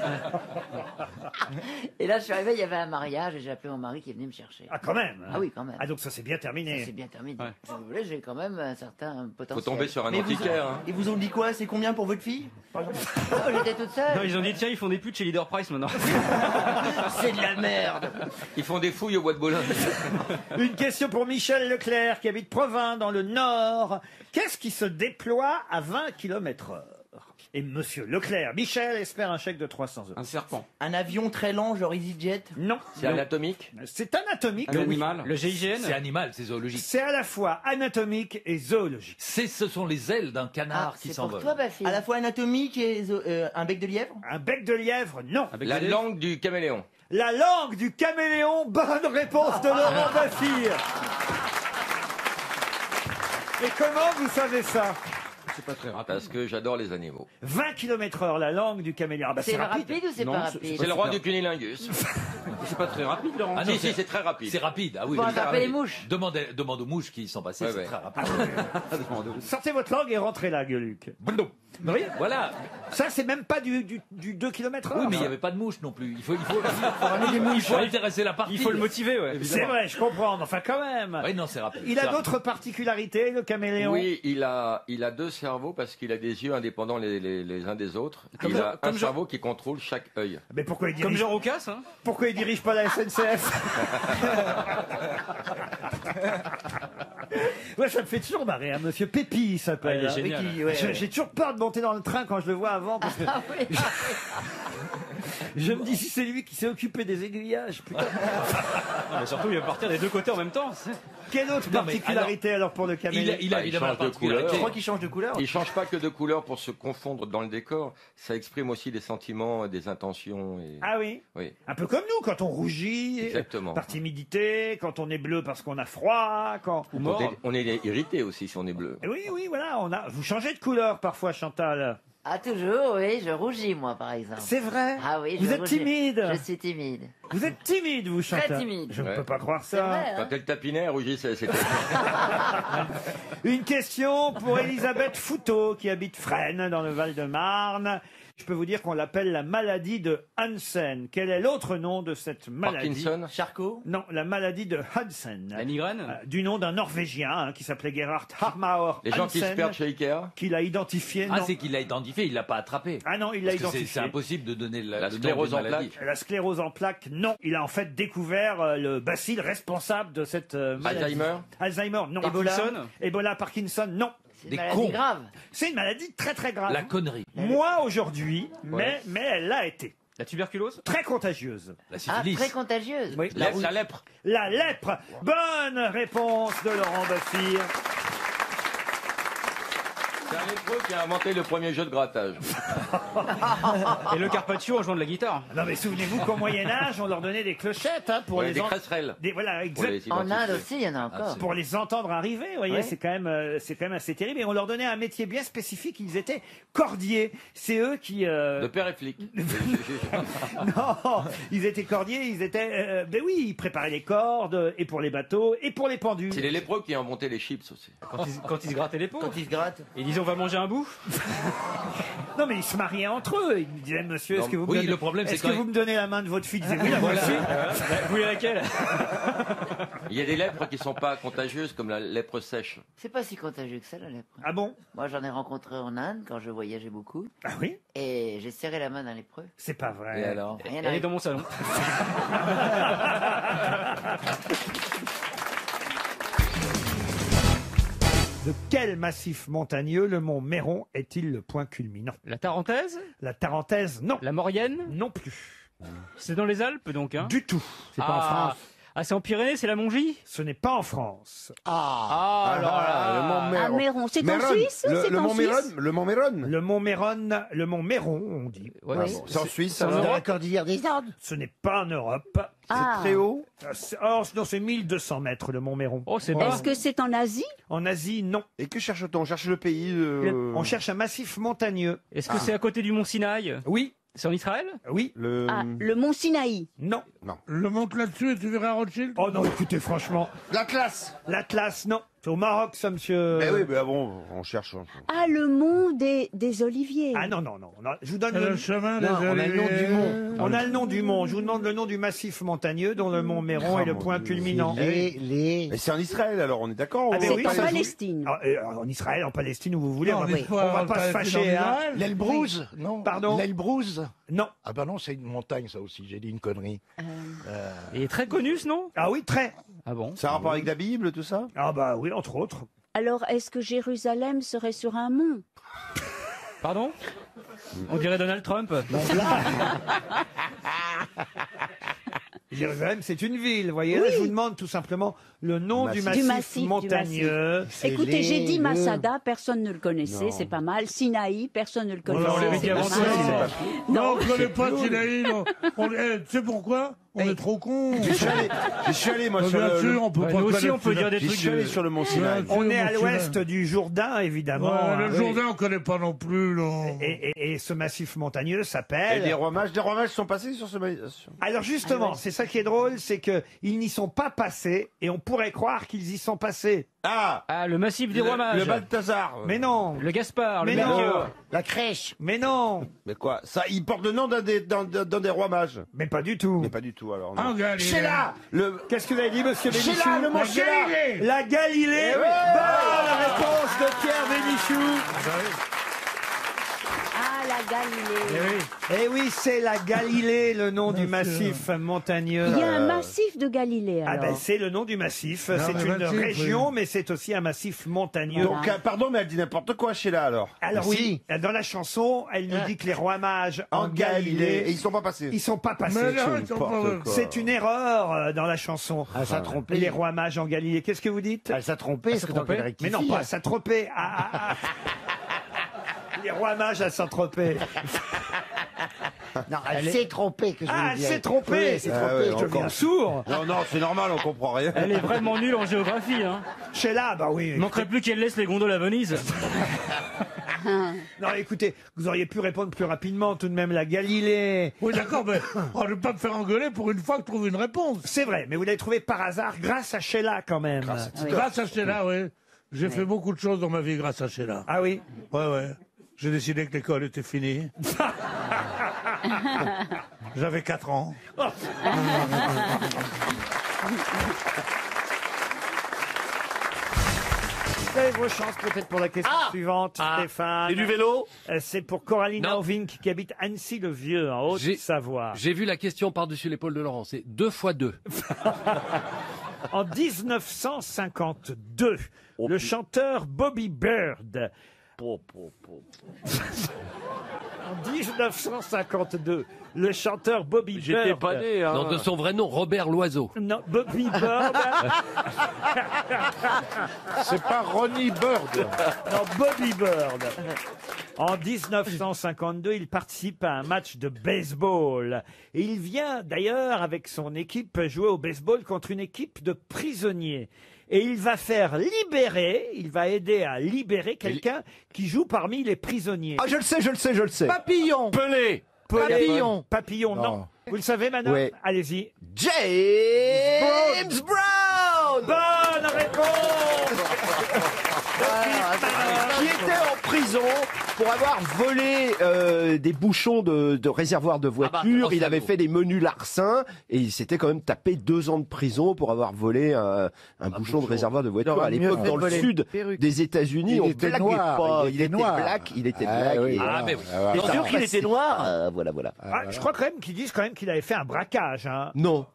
S19: Et là, je suis arrivé, il y avait un mariage et j'ai appelé mon mari qui est venu me chercher.
S2: Ah, quand même.
S19: Ah oui, quand même.
S2: Ah, donc ça s'est bien terminé.
S19: Ça s'est bien terminé. Si vous voulez, j'ai quand même un certain potentiel.
S22: Faut tomber sur un
S3: Mais
S22: antiquaire. Hein.
S3: Ils vous ont dit quoi? C'est combien pour votre fille par exemple?
S19: Oh, j'étais toute seule.
S10: Non, ils ont dit tiens, ils font des putes chez Leader Price maintenant.
S19: C'est de la merde.
S22: Ils font des fouilles au bois de Boulogne.
S2: Une question pour Michel Leclerc qui habite Provins dans le Nord. Qu'est-ce qui se déploie à 20 km/h? Et monsieur Leclerc, Michel espère un chèque de 300 €.
S10: Un serpent.
S3: Un avion très lent, genre EasyJet?
S2: Non.
S22: C'est anatomique.
S2: C'est anatomique.
S10: Un animal. Le GIGN.
S21: C'est animal, c'est zoologique.
S2: C'est à la fois anatomique et zoologique.
S21: Ce sont les ailes d'un canard qui
S19: C'est pour
S21: s'envolent.
S19: toi, ma fille.
S3: À la fois anatomique et un bec de lièvre?
S2: Un bec de lièvre, non.
S10: Avec
S22: La
S10: des-
S22: langue du caméléon.
S2: La langue du caméléon, bonne réponse de Laurent Baffy. Et comment vous savez ça?
S10: C'est pas très rapide.
S22: Parce que j'adore les animaux.
S2: 20 km/h, la langue du caméléon. Ah bah,
S19: C'est rapide ou c'est
S10: Non,
S19: pas
S10: c'est-
S19: rapide?
S22: C'est le roi du cunilingus.
S10: C'est pas très rapide, Laurent.
S21: Ah non,
S22: Si, c'est très rapide.
S21: C'est rapide, ah oui.
S19: Pour
S21: oui,
S19: attraper
S21: c'est
S19: les
S21: rapide.
S19: mouches.
S21: Demande aux mouches qui y sont passées,
S22: Ouais,
S21: c'est
S22: ouais.
S21: très rapide.
S2: Sortez votre langue et rentrez là, Gueuluc. Oui.
S21: Voilà.
S2: Ça, c'est même pas du 2 km/h.
S21: Oui, mais il n'y avait pas de mouches non plus. Il faut
S2: Il
S21: faut intéresser la partie.
S10: Il faut le motiver, ouais.
S2: C'est vrai, je comprends. mais Enfin, quand même.
S21: Oui, non, c'est rapide.
S2: Il a d'autres particularités, le caméléon.
S22: Oui, il a deux cerveaux parce qu'il a des yeux indépendants les uns des autres.
S10: Comme
S22: il
S10: Jean-
S22: a
S10: comme
S22: un
S10: Jean-
S22: cerveau qui contrôle chaque œil.
S2: Mais pourquoi il
S10: Comme
S2: dirige
S10: Jean Roucas, hein.
S2: Pourquoi il dirige pas la SNCF? Ouais, ça me fait toujours marrer, hein. Monsieur Pépi, il s'appelle.
S10: Ah, il est
S2: hein.
S10: génial.
S3: Qui- ouais, ouais.
S2: J'ai toujours peur de monter dans le train quand je le vois avant, parce que
S19: Ah oui.
S2: je me dis si c'est lui qui s'est occupé des aiguillages. Putain.
S10: Mais surtout, il va partir des deux côtés en même temps.
S2: Quelle autre
S21: Non, mais
S2: particularité alors pour le caméléon?
S21: Il a
S22: Il
S21: évidemment la
S22: change de
S21: particularité.
S22: couleur.
S3: Je crois qu'il change de couleur.
S22: Il change pas que de couleur pour se confondre dans le décor. Ça exprime aussi des sentiments, des intentions. Et...
S2: Ah oui.
S22: Oui.
S2: Un peu comme nous, quand on rougit,
S22: Exactement.
S2: par timidité, quand on est bleu parce qu'on a froid, quand...
S10: Ou mort.
S22: On est irrité aussi si on est bleu.
S2: Oui, oui, voilà, vous changez de couleur parfois, Chantal.
S19: Ah, toujours, oui, je rougis, moi, par exemple.
S2: C'est vrai?
S19: Ah oui,
S2: Vous
S19: je
S2: êtes
S19: rougis.
S2: timide?
S19: Je suis timide.
S2: Vous êtes timide, vous, Chantal?
S19: Très timide.
S2: Je ne
S22: Ouais.
S2: peux pas croire
S19: C'est
S2: ça.
S19: vrai, hein.
S22: Quand elle tapinait, elle rougissait. C'était...
S2: Une question pour Elisabeth Fouteau, qui habite Fresnes, dans le Val-de-Marne. Je peux vous dire qu'on l'appelle la maladie de Hansen. Quel est l'autre nom de cette maladie?
S22: Parkinson.
S3: Charcot.
S2: Non, la maladie de Hansen.
S10: La migraine.
S2: Du nom d'un Norvégien qui s'appelait Gerhard Harmauer
S22: Les gens qui se
S2: Hansen,
S22: perdent chez Ikea.
S2: qu'il a identifié.
S10: Ah,
S2: non.
S10: c'est qu'il l'a identifié, il l'a pas attrapé.
S2: Ah non, il l'a
S10: Parce que
S2: identifié.
S10: c'est impossible de donner
S22: La
S10: le nom
S22: sclérose
S10: d'une
S22: en
S10: maladie.
S22: plaques.
S2: La sclérose en plaques, non. Il a en fait découvert le bacille responsable de cette maladie.
S22: Alzheimer.
S2: Alzheimer, non.
S10: Parkinson.
S2: Ebola, Parkinson, non.
S19: C'est une maladie grave.
S2: C'est une maladie très très grave.
S10: La connerie.
S2: Moi aujourd'hui,
S10: Ouais.
S2: mais elle l'a été.
S10: La tuberculose.
S2: Très contagieuse.
S10: La
S19: Ah,
S10: syphilis.
S19: très contagieuse.
S2: Oui.
S10: La lèpre.
S2: La lèpre. Bonne réponse de Laurent Baffir.
S22: C'est un lépreux qui a inventé le premier jeu de grattage.
S10: Et le carpaccio en jouant de la guitare.
S2: Non mais souvenez-vous qu'au Moyen-Âge, on leur donnait des clochettes pour
S22: Ouais,
S2: les
S22: des
S2: en-
S22: cresserelles.
S2: Voilà,
S22: Pour les
S2: exact.
S19: En Inde
S22: identifier.
S19: aussi, il y en a encore.
S2: Pour les entendre arriver, vous voyez,
S19: Ouais.
S2: c'est quand même assez terrible. Et on leur donnait un métier bien spécifique. Ils étaient cordiers. C'est eux qui.
S22: Le père est flic.
S2: Non, ils étaient cordiers. Ils étaient. Ben oui, ils préparaient les cordes et pour les bateaux et pour les pendus.
S22: C'est les lépreux qui ont inventé les chips aussi.
S10: Quand ils se grattaient les peaux.
S19: Quand ils se grattent.
S10: Ils disaient on va manger un bout.
S2: Non, mais ils se mariaient entre eux. Ils me disaient, monsieur, est-ce que vous me
S10: oui,
S2: donnez...
S10: le problème, c'est
S2: est-ce
S10: quand
S2: que
S10: ils-
S2: vous me donnez la main de votre fille? Ils disaient, oui, la
S10: Voilà.
S2: voici.
S10: Vous voulez laquelle?
S22: Il y a des lèpres qui sont pas contagieuses comme la lèpre sèche.
S19: C'est pas si contagieux que ça, la lèpre.
S2: Ah bon?
S19: Moi, j'en ai rencontré en Inde quand je voyageais beaucoup.
S2: Ah oui?
S19: Et j'ai serré la main d'un lépreux.
S2: C'est pas vrai.
S22: Et alors?
S19: Rien
S10: Elle est
S19: n'arrive.
S10: dans mon salon.
S2: De quel massif montagneux le mont Méron est-il le point culminant?
S10: La Tarentaise.
S2: La Tarentaise, non.
S10: La Maurienne.
S2: Non plus.
S10: C'est dans les Alpes donc. Hein.
S2: Du tout. C'est pas en France.
S10: Ah, c'est en Pyrénées, c'est la Mongie.
S2: Ce n'est pas en France.
S10: Ah, alors là.
S11: le Mont
S7: Ah,
S11: Méron.
S7: Méron, c'est en
S11: Méron.
S7: Suisse?
S11: Le,
S7: C'est
S11: le
S7: en
S11: Mont
S7: Suisse
S11: Méron. Le Mont Méron.
S2: Le mont Méron, on dit.
S10: Ouais,
S11: Ah bon, c'est en Suisse,
S14: C'est
S11: alors.
S14: dans la cordillère des Andes.
S2: Ce n'est pas en Europe.
S7: Ah.
S11: Très haut.
S2: Oh, non, c'est 1200 mètres, le mont Méron.
S10: Oh, c'est bas.
S7: Est-ce que c'est en Asie?
S2: En Asie, non.
S11: Et que cherche-t-on? On cherche le pays.
S2: On cherche un massif montagneux.
S10: Est-ce que c'est à côté du mont Sinaï?
S2: Oui.
S10: C'est en Israël?
S2: Oui.
S7: Ah, le mont Sinaï.
S2: Non.
S6: Le monte là-dessus et tu verras Rothschild.
S2: Oh non, écoutez, franchement.
S11: L'Atlas.
S2: L'Atlas, non. C'est au Maroc, ça, monsieur.
S11: Eh oui, mais bon, on cherche.
S7: Ah, le mont des Oliviers.
S2: Ah non, non, non. Je vous donne
S6: C'est
S2: le...
S6: le chemin des
S14: Non, on a le nom du
S6: Oliviers.
S14: mont.
S2: On a le nom du mont. Je vous demande le nom du massif montagneux dont le mont Méron
S11: Ah,
S2: est le
S11: mon
S2: point
S11: Dieu.
S2: culminant.
S11: Mais c'est en Israël, alors on est d'accord?
S2: Ah, mais
S7: C'est
S2: oui,
S7: en
S2: ça joue.
S7: Palestine.
S2: Ah, en Israël, en Palestine, où vous voulez.
S6: Non,
S2: on va,
S6: mais faut
S2: on va
S6: avoir
S2: pas se
S6: Palestine
S2: fâcher.
S6: en
S2: Hein.
S6: Israël.
S11: L'Elbrouz? Non.
S2: Pardon?
S11: L'Elbrouz?
S2: Non.
S11: Ah bah non, c'est une montagne, ça aussi. J'ai dit une connerie.
S10: Il est très connu ce nom?
S2: Ah oui, très.
S10: Ah bon?
S11: Ça a rapport avec la Bible, tout ça?
S2: Ah bah oui, entre autres.
S7: Alors, est-ce que Jérusalem serait sur un mont?
S10: Pardon? On dirait Donald Trump.
S2: Jérusalem, c'est une ville, vous voyez. Là, je vous demande tout simplement le nom du massif montagneux.
S7: Écoutez, j'ai dit Masada, personne ne le connaissait,
S2: Non.
S7: c'est pas mal. Sinaï, personne ne le
S6: Oh non,
S7: connaissait,
S6: on l'avait
S7: c'est
S6: dit
S7: pas
S6: avant
S7: mal.
S6: ça. Non, on ne connaît pas
S11: plus
S6: Sinaï. non. Tu sais pourquoi? On est trop cons.
S11: J'y suis allé, moi,
S6: Bien
S11: sur le-
S6: sûr, on peut
S10: Ouais,
S6: pas
S10: nous aussi,
S6: connaître
S10: on peut dire des
S11: J'y
S10: trucs
S11: suis allé
S10: de-
S11: sur le Mont Sinaï.
S2: On est à
S6: Mon
S2: l'ouest
S6: Sinaï.
S2: du Jourdain, évidemment.
S6: Ouais,
S2: hein.
S6: le Jourdain, on connaît pas non plus. Non.
S2: Et ce massif montagneux
S11: Et
S2: s'appelle...
S11: des rois mages sont passés sur ce.
S2: Alors justement, c'est ça qui est drôle, c'est que ils n'y sont pas passés et on pourrait croire qu'ils y sont passés.
S11: Ah,
S10: le massif des rois mages.
S11: Le Balthazar.
S2: Mais non.
S10: Le Gaspard,
S2: Mais
S10: le
S2: non.
S10: Melchior.
S14: La crèche.
S2: Mais non.
S11: Mais quoi? Ça, il porte le nom d'un des rois mages.
S2: Mais pas du tout.
S11: Mais pas du tout, alors. non.
S6: En Galilée.
S11: Sheila.
S2: Qu'est-ce que vous avez dit, monsieur Bénichou?
S11: Sheila, le mont
S6: La
S11: Sheila.
S6: Galilée.
S2: La Galilée.
S11: Eh oui.
S2: Bonne réponse de Pierre Bénichou.
S7: Ah, la Galilée.
S2: Eh oui, c'est la Galilée, le nom du massif montagneux.
S7: Il y a un massif de Galilée,
S2: Ah
S7: alors.
S2: ben c'est le nom du massif.
S11: Non,
S2: C'est
S11: mais
S2: une
S11: massif,
S2: région,
S11: oui.
S2: mais c'est aussi un massif montagneux.
S11: Donc, pardon, mais elle dit n'importe quoi, Sheila, alors.
S2: Alors oui, dans la chanson, elle nous dit que les rois mages en Galilée,
S11: Et ils sont pas passés.
S2: ils sont pas passés.
S6: Mais non, ils sont pas-
S11: N'importe quoi.
S2: C'est une erreur dans la chanson.
S14: Elle s'est trompée.
S2: Les rois mages en Galilée. Qu'est-ce que vous dites?
S14: Elle s'est trompée.
S2: Elle
S14: c'est
S2: s'est
S14: donc elle
S2: trompée.
S14: rectifie.
S2: Mais non, pas s'attroper. Les rois mages à s'attroper.
S14: Non, elle s'est trompée. Que je
S2: Ah,
S14: voulais
S2: elle
S14: dire.
S2: s'est trompée.
S14: Oui, elle s'est
S11: Ah
S14: trompée.
S11: ouais,
S2: Je
S11: encore.
S2: deviens sourd.
S11: Non, non, c'est normal, on comprend rien.
S10: Elle est vraiment nulle en géographie. Hein.
S2: Sheila, bah oui.
S10: Il manquerait plus qu'elle laisse les gondoles à Venise.
S2: Non, écoutez, vous auriez pu répondre plus rapidement tout de même, la Galilée.
S6: Oui, d'accord, mais on ne va pas me faire engueuler pour une fois que je trouve une réponse.
S2: C'est vrai, mais vous l'avez trouvé par hasard grâce à Sheila quand même.
S6: Grâce à Sheila, oui. J'ai fait beaucoup de choses dans ma vie grâce à Sheila.
S2: Ah oui?
S6: Ouais, ouais. J'ai décidé que l'école était finie. J'avais 4 ans.
S2: Vous avez vos chances peut-être pour la question suivante, Stéphane.
S10: Et du vélo
S2: C'est pour Coraline Orvink qui habite Annecy-le-Vieux, en Haute-Savoie.
S10: J'ai vu la question par-dessus l'épaule de Laurent. C'est 2 x 2.
S2: En 1952, le chanteur Bobby Bird. En 1952, le chanteur Bobby Bird.
S10: J'étais pas né, hein. Non, de son vrai nom, Robert Loiseau.
S2: Non, Bobby Bird.
S6: C'est pas Ronnie Bird.
S2: Non, Bobby Bird. En 1952, il participe à un match de baseball. Et il vient d'ailleurs, avec son équipe, jouer au baseball contre une équipe de prisonniers. Et il va faire libérer, il va aider à libérer quelqu'un qui joue parmi les prisonniers.
S13: Ah, je le sais.
S2: Papillon.
S10: Pelé.
S2: Papillon, non. Vous le savez maintenant?
S13: Ouais.
S2: Allez-y.
S13: James Brown.
S2: Bonne réponse.
S13: Qui était en prison pour avoir volé des bouchons de réservoirs de voitures. Il avait fait des menus larcins et il s'était quand même tapé 2 ans de prison pour avoir volé un bouchon de réservoir de voiture. À l'époque, dans le sud des États-Unis, on blaguait pas. Il était black. Il était black.
S10: T'es sûr qu'il était noir?
S13: Voilà.
S2: Je crois quand même qu'ils disent quand même qu'il avait fait un braquage. Hein.
S13: Non,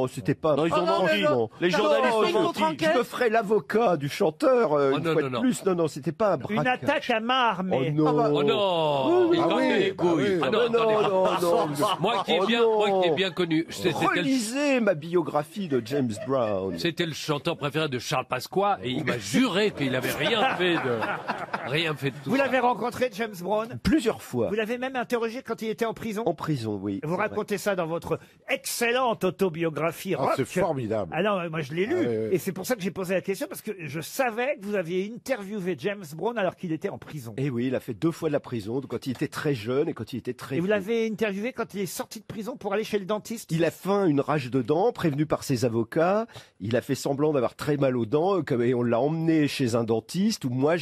S13: c'était pas.
S10: Non, ils ont menti. Les journalistes ont menti.
S13: Je me ferai l'avocat du chanteur une fois de plus. Non, c'était pas un braquage.
S2: Une attaque à main armée.
S13: Oh non.
S10: Oh non, il gagne les couilles. Ah non,
S13: non.
S10: Moi qui ai bien connu.
S13: Relisez ma biographie de James Brown.
S10: C'était le chanteur préféré de Charles Pasqua et il m'a juré qu'il avait rien fait de tout
S2: Vous
S10: ça.
S2: l'avez rencontré, James Brown?
S13: Plusieurs fois.
S2: Vous l'avez même interrogé quand il était en prison?
S13: En prison, oui.
S2: Vous racontez ça dans votre excellente autobiographie rock.
S6: C'est formidable.
S2: Ah non, moi je l'ai lu.
S6: ouais.
S2: Et c'est pour ça que j'ai posé la question, parce que je savais que vous aviez interviewé James Brown alors qu'il était en prison.
S13: Et oui, il a fait 2 fois de la prison, quand il était très jeune et quand il était très
S2: Et vous
S13: vieux.
S2: l'avez interviewé quand il est sorti de prison pour aller chez le dentiste?
S13: Il a faim, une rage de dents, prévenu par ses avocats. Il a fait semblant d'avoir très mal aux dents, et on l'a emmené chez un dentiste où moi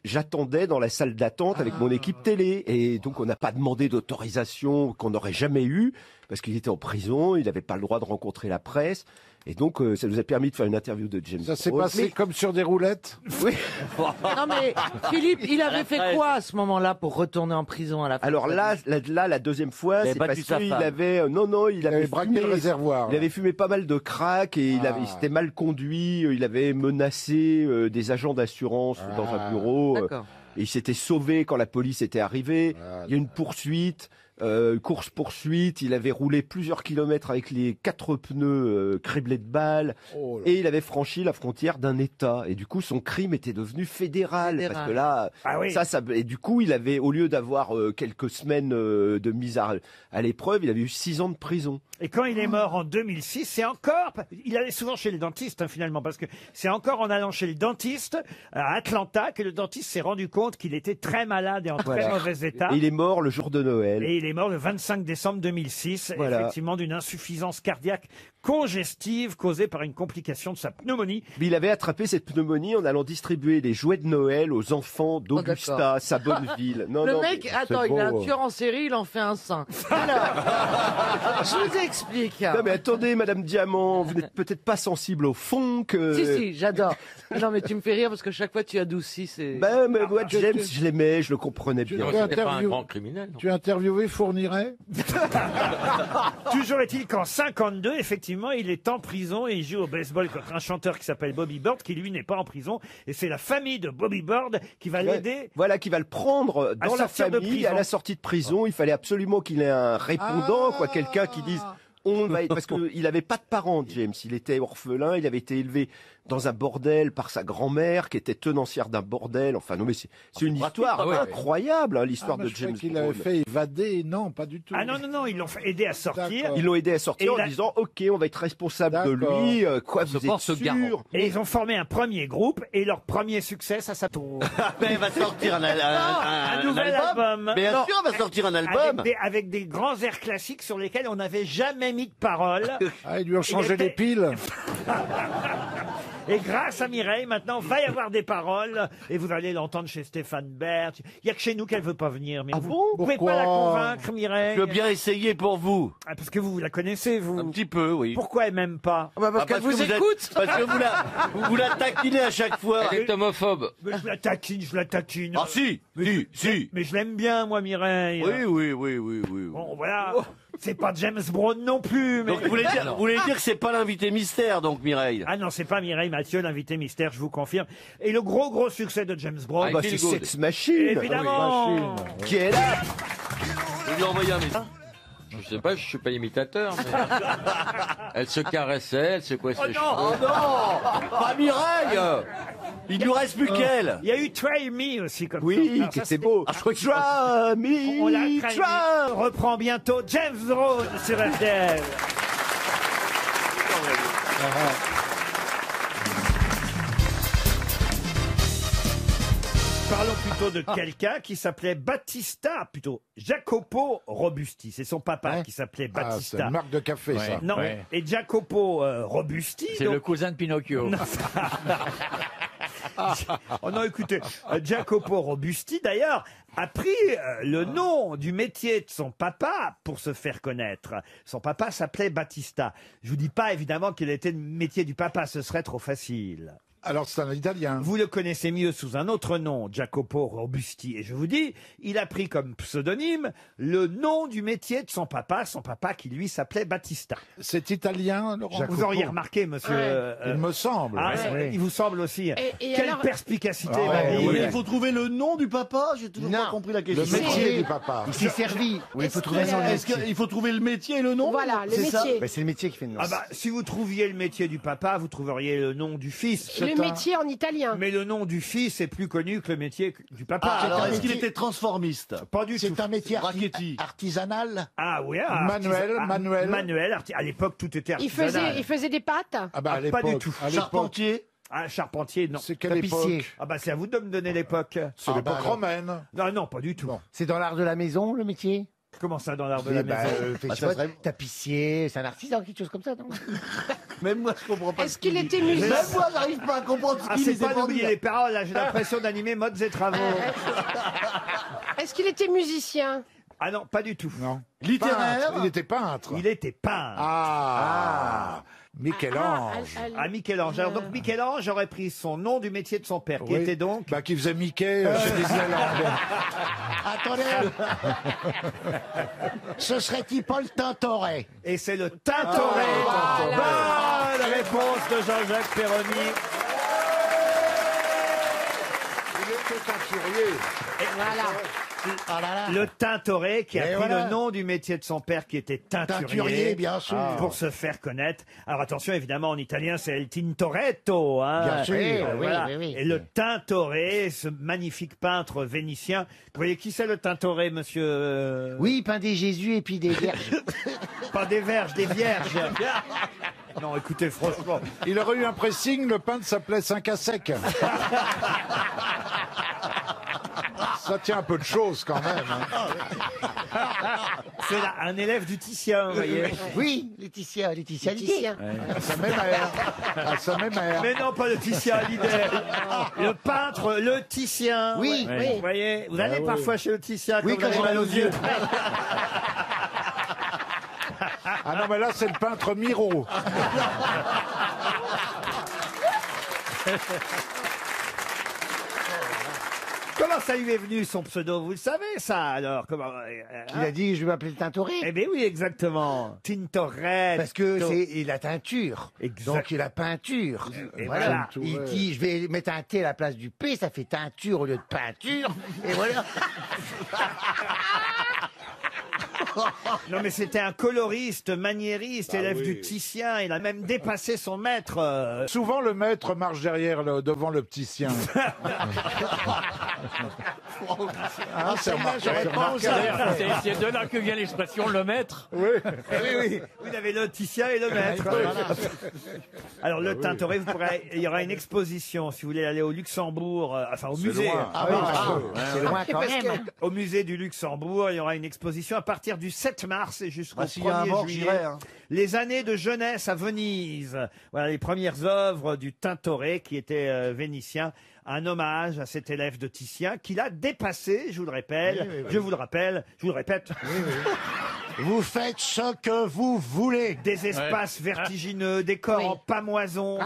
S13: j'attendais dans la salle d'attente avec mon équipe télé. Et donc on n'a pas demandé d'autorisation qu'on n'aurait jamais eu parce qu'il était en prison, il n'avait pas le droit de rencontrer la presse. Et donc, ça nous a permis de faire une interview de James Brown.
S6: Ça s'est passé comme sur des roulettes?
S13: Oui.
S15: Non mais Philippe, il avait fait quoi à ce moment-là pour retourner en prison à la fin?
S13: Alors là, la deuxième fois, c'est parce qu'il avait, il avait
S6: braqué
S13: fumé
S6: le réservoir.
S13: Il avait fumé pas mal de crack et il s'était mal conduit. Il avait menacé des agents d'assurance dans un bureau.
S15: D'accord.
S13: Et il s'était sauvé quand la police était arrivée. Il y a une poursuite. Course-poursuite, il avait roulé plusieurs kilomètres avec les 4 pneus criblés de balles et il avait franchi la frontière d'un État et du coup son crime était devenu fédéral. Parce que là, et du coup il avait, au lieu d'avoir quelques semaines de mise à l'épreuve, il avait eu 6 ans de prison.
S2: Et quand il est mort en 2006, c'est encore... Il allait souvent chez le dentiste, finalement, parce que c'est encore en allant chez le dentiste à Atlanta que le dentiste s'est rendu compte qu'il était très malade et en très mauvais état.
S13: Et il est mort le jour de Noël.
S2: Et il est mort le 25 décembre 2006, effectivement, d'une insuffisance cardiaque congestive causée par une complication de sa pneumonie.
S13: Mais il avait attrapé cette pneumonie en allant distribuer des jouets de Noël aux enfants d'Augusta, sa bonne ville.
S15: Le mec, attends, il est un tueur en série, il en fait un saint. Alors, je vous explique.
S13: Non mais attendez, Madame Diamant, vous n'êtes peut-être pas sensible au funk.
S15: Si, j'adore. Non mais tu me fais rire parce que chaque fois tu adoucis. C'est.
S13: Mais moi, James, je l'aimais, je le comprenais bien.
S22: C'était pas un grand criminel.
S6: Tu as interviewé Fourniret?
S2: Toujours est-il qu'en 52, effectivement, il est en prison et il joue au baseball contre un chanteur qui s'appelle Bobby Bird, qui lui n'est pas en prison. Et c'est la famille de Bobby Bird qui va l'aider.
S13: Voilà, qui va le prendre dans la famille à la sortie de prison. Il fallait absolument qu'il ait un répondant, quelqu'un qui dise... Parce qu'il n'avait pas de parents, James. Il était orphelin, il avait été élevé dans un bordel par sa grand-mère, qui était tenancière d'un bordel. Enfin, non, mais c'est une histoire incroyable, l'histoire de James Brown.
S6: Il avait fait évader, non, pas du tout.
S2: Ah non, ils l'ont aidé à sortir.
S13: Ils l'ont aidé à sortir en disant, OK, on va être responsable de lui. Quoi, vous êtes sûr?
S2: Et ils ont formé un premier groupe, et leur premier succès, ça s'appelle...
S23: Mais il va sortir un
S2: nouvel album.
S23: Bien sûr, il va sortir un album.
S2: Avec des grands airs classiques sur lesquels on n'avait jamais mis de paroles.
S6: Ils lui ont changé les piles.
S2: Et grâce à Mireille, maintenant, va y avoir des paroles. Et vous allez l'entendre chez Stéphane Bern. Il n'y a que chez nous qu'elle veut pas venir. Mais vous pouvez pas la convaincre, Mireille.
S23: Je veux bien essayer pour vous.
S2: Ah, parce que vous la connaissez, vous.
S23: Un petit peu, oui.
S2: Pourquoi elle m'aime pas?
S23: Parce qu'elle vous écoute. Parce que vous la taquinez à chaque fois.
S22: Elle est homophobe.
S2: Mais je la taquine.
S23: Ah si, si.
S2: Mais je l'aime bien, moi, Mireille.
S23: Oui.
S2: Bon, voilà. C'est pas James Brown non plus. Mais...
S23: Donc vous voulez dire que c'est pas l'invité mystère, donc, Mireille?
S2: Ah non, c'est pas Mireille Mathieu, l'invité mystère, je vous confirme. Et le gros succès de James Brown,
S23: Ah,
S2: c'est
S23: Sex
S13: Machine.
S2: Évidemment.
S23: Qui est là? Je lui ai envoyé un message.
S22: Je sais pas, je suis pas imitateur, mais... Elle se caressait, elle secouait ses cheveux.
S23: Oh non! Pas Mireille! Il nous reste plus qu'elle!
S2: Il y a eu Try Me aussi comme
S13: Oui,
S2: ça.
S13: que c'est beau.
S23: je crois que
S13: Try me,
S2: On l'a reprend bientôt James Brown sur RTL. Parlons plutôt de quelqu'un qui s'appelait Battista, plutôt Jacopo Robusti. C'est son papa qui s'appelait Battista.
S6: c'est une marque de café,
S10: Ouais.
S6: ça.
S2: Non,
S10: Ouais.
S2: et Jacopo Robusti.
S10: C'est
S2: donc-
S10: le cousin de Pinocchio.
S2: Oh non, écoutez, Jacopo Robusti, d'ailleurs, a pris le nom du métier de son papa pour se faire connaître. Son papa s'appelait Battista. Je vous dis pas, évidemment, quel était le métier du papa, ce serait trop facile.
S6: Alors, c'est un Italien.
S2: Vous le connaissez mieux sous un autre nom, Jacopo Robusti. Et je vous dis, il a pris comme pseudonyme le nom du métier de son papa qui lui s'appelait Battista.
S6: C'est italien, Laurent?
S2: Vous auriez remarqué, monsieur.
S6: Il me semble.
S2: Ah,
S6: Oui.
S2: il vous semble aussi.
S5: Et
S2: Quelle
S5: alors-
S2: perspicacité,
S6: Ah,
S2: Marie.
S6: oui.
S23: Il faut trouver le nom du papa? J'ai toujours pas compris la
S6: Le
S23: question.
S6: métier du papa.
S14: Il s'est servi. Oui, il faut trouver son
S23: Est-ce qu'il faut trouver le métier et le nom?
S5: Voilà, le
S23: C'est ça
S5: métier.
S14: C'est le métier qui fait le nom.
S2: Ah bah, si vous trouviez le métier du papa, vous trouveriez le nom du fils.
S5: Le métier en italien.
S2: Mais le nom du fils est plus connu que le métier du papa.
S23: Ah, alors, est-ce qu'il
S11: métier-
S23: était transformiste?
S2: Pas du tout.
S11: C'est un métier
S23: Rachetti.
S11: artisanal.
S2: Ah oui,
S6: Manuel.
S2: À l'époque, tout était
S5: Il
S2: artisanal.
S5: faisait des pâtes.
S6: Ah bah, à
S2: Ah, pas
S6: l'époque.
S2: du tout.
S6: À l'époque.
S23: Charpentier?
S2: Ah, charpentier, non.
S6: C'est quelle
S14: Tapissier.
S6: époque?
S2: Ah bah, c'est à vous de me donner l'époque.
S6: C'est l'époque
S11: alors.
S6: romaine.
S2: Non, non, pas du tout.
S14: C'est dans l'art de la maison, le métier?
S2: Comment ça, dans l'art de la
S14: Eh ben,
S2: maison
S14: je sais pas, tapissier, c'est un artisan, quelque chose comme ça, non?
S23: Même moi, je comprends pas.
S5: Est-ce qu'il était
S23: Même
S5: musicien?
S23: moi, j'arrive pas à comprendre ce
S2: Ah,
S23: qu'il
S2: c'est
S23: disait
S2: pas
S23: pour
S2: d'oublier
S23: dire.
S2: les paroles, là, j'ai l'impression d'animer modes et travaux.
S5: Est-ce qu'il était musicien?
S2: Ah non, pas du tout.
S6: Non.
S23: Littéraire?
S6: Peintre. Il était peintre.
S2: Il était peintre.
S6: Ah, Michel-Ange.
S2: Ah, Michel-Ange. Alors, donc, Michel-Ange aurait pris son nom du métier de son père, qui
S6: Oui.
S2: était donc...
S6: Bah, qui faisait Mickey chez Disneyland.
S11: Attendez. Ce serait-il Paul Tintoret?
S2: Et c'est le Tintoret. Bonne réponse de Jean-Jacques Perroni.
S6: Il était teinturier.
S5: Voilà.
S2: Le Tintoret qui a
S11: Et
S2: pris
S11: voilà.
S2: le nom du métier de son père qui était teinturier.
S11: Teinturier, bien sûr.
S2: Pour se faire connaître. Alors attention, évidemment, en italien, c'est il Tintoretto. Hein.
S11: Bien sûr,
S2: Voilà.
S14: oui.
S2: Et le Tintoret, ce magnifique peintre vénitien. Vous voyez qui c'est le Tintoret, monsieur
S14: Oui, il peint des Jésus et puis des vierges.
S2: Pas des verges, des vierges. Non, écoutez, franchement.
S6: Il aurait eu un pressing, le peintre s'appelait 5 à sec. Ça tient un peu de choses quand même. Hein.
S2: C'est là, un élève du Titien, vous voyez.
S14: Oui, Laetitia.
S5: Musicien.
S6: À sa mémère. À sa mémère.
S2: Mais non, pas le Titien Hallyday. Le peintre, le Titien.
S14: Oui,
S2: Ouais.
S14: oui.
S2: Vous voyez, vous allez parfois chez le Titien
S14: Oui,
S2: quand
S14: quand
S2: vous
S14: j'ai
S2: avez
S14: mal aux yeux.
S6: Ah non, mais là, c'est le peintre Miro.
S2: Comment ça lui est venu son pseudo? Vous le savez ça alors? Comment
S14: Il a dit, je vais m'appeler Tintoret.
S2: Eh bien oui, exactement. Tintoret.
S14: Parce que c'est la teinture.
S2: Exact.
S14: Donc la peinture.
S2: Et
S14: Voilà.
S2: voilà.
S14: Il dit, je vais mettre un T à la place du P, ça fait teinture au lieu de peinture. Et voilà.
S2: Non mais c'était un coloriste, maniériste, élève du Titien. Il a même dépassé son maître.
S6: Souvent, le maître marche devant le petit sien. Hein, c'est remarqué.
S10: C'est de là que vient l'expression le maître.
S6: Oui.
S2: Oui, vous avez le Titien et le maître. Alors le Tintoret, il y aura une exposition si vous voulez aller au Luxembourg, enfin au musée.
S6: loin.
S14: C'est loin quand même.
S2: Au musée du Luxembourg, il y aura une exposition à partir du du 7 mars et jusqu'au
S11: S'il y a un
S2: 1er
S11: mort,
S2: juillet.
S11: j'irai. Hein.
S2: Les années de jeunesse à Venise. Voilà les premières œuvres du Tintoret, qui était vénitien. Un hommage à cet élève de Titien qu'il a dépassé, je vous le rappelle.
S11: Oui.
S2: Je vous le répète.
S11: Vous faites ce que vous voulez.
S2: Des espaces vertigineux, des corps en pamoison,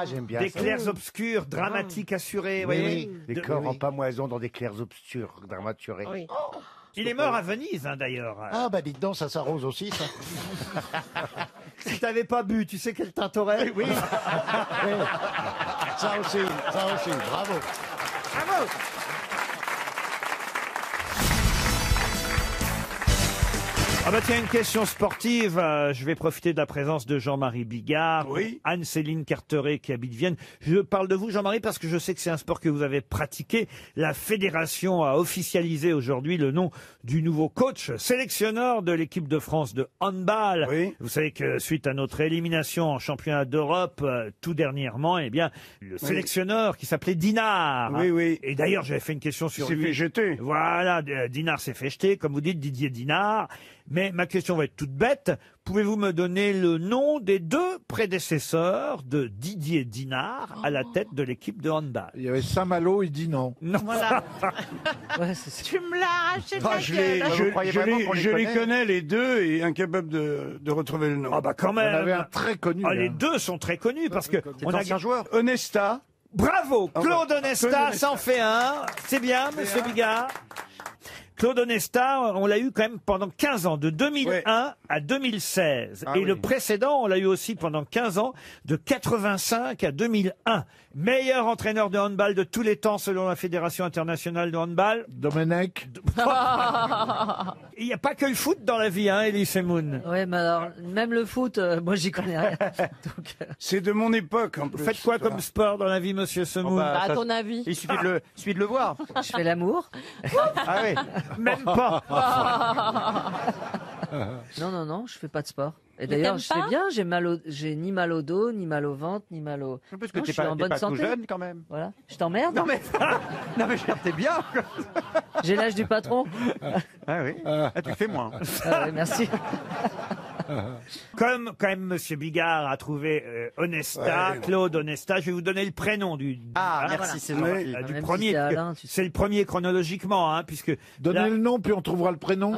S14: j'aime bien
S2: des
S14: ça.
S2: clairs obscurs, dramatiques assurés.
S14: Oui,
S2: voyez.
S14: oui. Des corps en pamoison dans des clairs obscurs, dramaturés.
S5: Oui.
S2: Il est mort à Venise, hein, d'ailleurs.
S11: Ah, bah dites donc, ça s'arrose aussi, ça.
S2: Si t'avais pas bu, tu sais quel Tintoret?
S11: Oui. Ça aussi, bravo.
S2: Bravo. Ah bah tiens, une question sportive. Je vais profiter de la présence de Jean-Marie Bigard, Anne-Céline Carteret qui habite Vienne. Je parle de vous, Jean-Marie, parce que je sais que c'est un sport que vous avez pratiqué. La fédération a officialisé aujourd'hui le nom du nouveau coach sélectionneur de l'équipe de France de handball. Vous savez que suite à notre élimination en championnat d'Europe tout dernièrement, eh bien, le sélectionneur qui s'appelait Dinard. Et d'ailleurs, j'avais fait une question sur
S11: s'est
S2: lui.
S11: fait jeter.
S2: Voilà, Dinard s'est fait jeter, comme vous dites, Didier Dinard. Mais ma question va être toute bête. Pouvez-vous me donner le nom des deux prédécesseurs de Didier Dinard à la tête de l'équipe de handball?
S11: Il y avait Saint-Malo, il dit non.
S2: Non.
S12: Voilà. Tu me l'as arraché de la
S11: Je les connais les deux et incapable de retrouver le nom.
S2: Ah bah quand même.
S11: Il y en avait un très connu.
S2: Ah, les deux sont très connus parce que on a
S11: joueur. Onesta.
S2: Bravo,
S11: Ah,
S2: Claude
S11: ouais.
S2: Onesta,
S11: Claude Onesta.
S2: ça en fait un. C'est bien, monsieur Bigard. Claude Onesta, on l'a eu quand même pendant 15 ans, de 2001 à 2016. Et le précédent, on l'a eu aussi pendant 15 ans, de 85 à 2001. Meilleur entraîneur de handball de tous les temps selon la Fédération internationale de handball.
S11: Domenech.
S2: Il n'y a pas que le foot dans la vie, hein, Elie Moon.
S15: Ouais, mais alors, même le foot, moi, j'y connais rien.
S11: C'est de mon époque, en plus.
S2: Vous faites quoi comme sport dans la vie, monsieur Semoun?
S3: bah,
S12: À
S3: ça-
S12: ton avis
S3: Il suffit de le voir.
S15: Je fais l'amour.
S3: Ah oui.
S2: Même pas.
S15: Non, je fais pas de sport. Et
S12: Mais
S15: d'ailleurs,
S12: t'aimes
S15: je fais
S12: pas
S15: bien, j'ai ni mal au dos, ni mal au ventre, ni mal au...
S3: Parce que
S15: Non,
S3: t'es
S15: je suis en bonne
S3: pas tout
S15: santé.
S3: jeune, quand même.
S15: Voilà. Je t'emmerde?
S3: Non, mais t'es bien.
S15: J'ai l'âge du patron.
S3: Ah oui. Ah, tu le fais moins.
S15: Ah ouais, merci.
S2: Comme quand même monsieur Bigard a trouvé Onesta, Claude Onesta, je vais vous donner le prénom du
S3: merci, c'est gentil.
S2: du
S15: Même si
S2: premier.
S15: c'est Alain, tu sais.
S2: C'est le premier chronologiquement, hein, puisque
S11: Donnez
S2: là,
S11: le nom, puis on trouvera le prénom.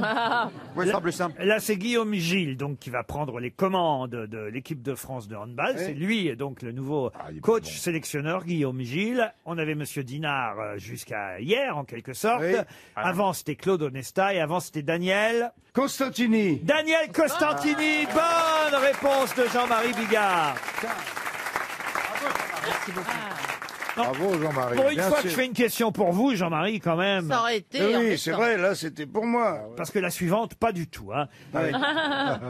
S3: Ouais, ça semble simple.
S2: là, c'est Guillaume Gilles donc qui va prendre les commandes de l'équipe de France de handball. C'est lui donc le nouveau coach sélectionneur Guillaume Gilles. On avait monsieur Dinard jusqu'à hier en quelque sorte.
S11: Oui.
S2: Avant c'était Claude Onesta et avant c'était Daniel
S11: Constantini.
S2: Costantini. Bonne réponse de Jean-Marie Bigard.
S11: Bravo, Jean-Marie.
S2: Pour une
S11: Bien
S2: fois
S11: sûr.
S2: que je fais une question pour vous, Jean-Marie, quand même.
S12: Ça aurait été.
S11: Oui,
S12: embêtant.
S11: c'est vrai, là, c'était pour moi.
S2: Parce que la suivante, pas du tout. Hein.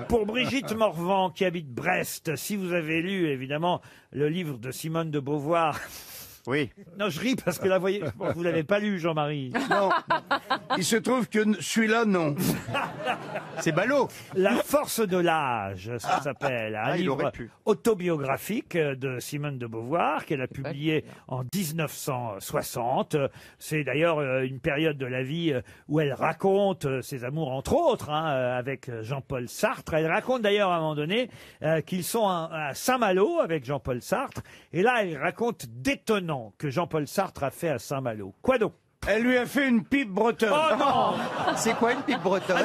S2: Pour Brigitte Morvan, qui habite Brest, si vous avez lu, évidemment, le livre de Simone de Beauvoir.
S3: Oui.
S2: Non, je ris parce que là, voyez, bon, vous l'avez pas lu, Jean-Marie.
S11: Non. Il se trouve que celui-là, non.
S3: C'est ballot.
S2: La force de l'âge, ça s'appelle. Un
S3: il aurait
S2: livre
S3: pu.
S2: autobiographique de Simone de Beauvoir qu'elle a publié en 1960. C'est d'ailleurs une période de la vie où elle raconte ses amours, entre autres, hein, avec Jean-Paul Sartre. Elle raconte d'ailleurs à un moment donné qu'ils sont à Saint-Malo avec Jean-Paul Sartre. Et là, elle raconte d'étonnant que Jean-Paul Sartre a fait à Saint-Malo. Quoi donc?
S11: Elle lui a fait une pipe bretonne.
S2: Oh non!
S3: C'est quoi une pipe bretonne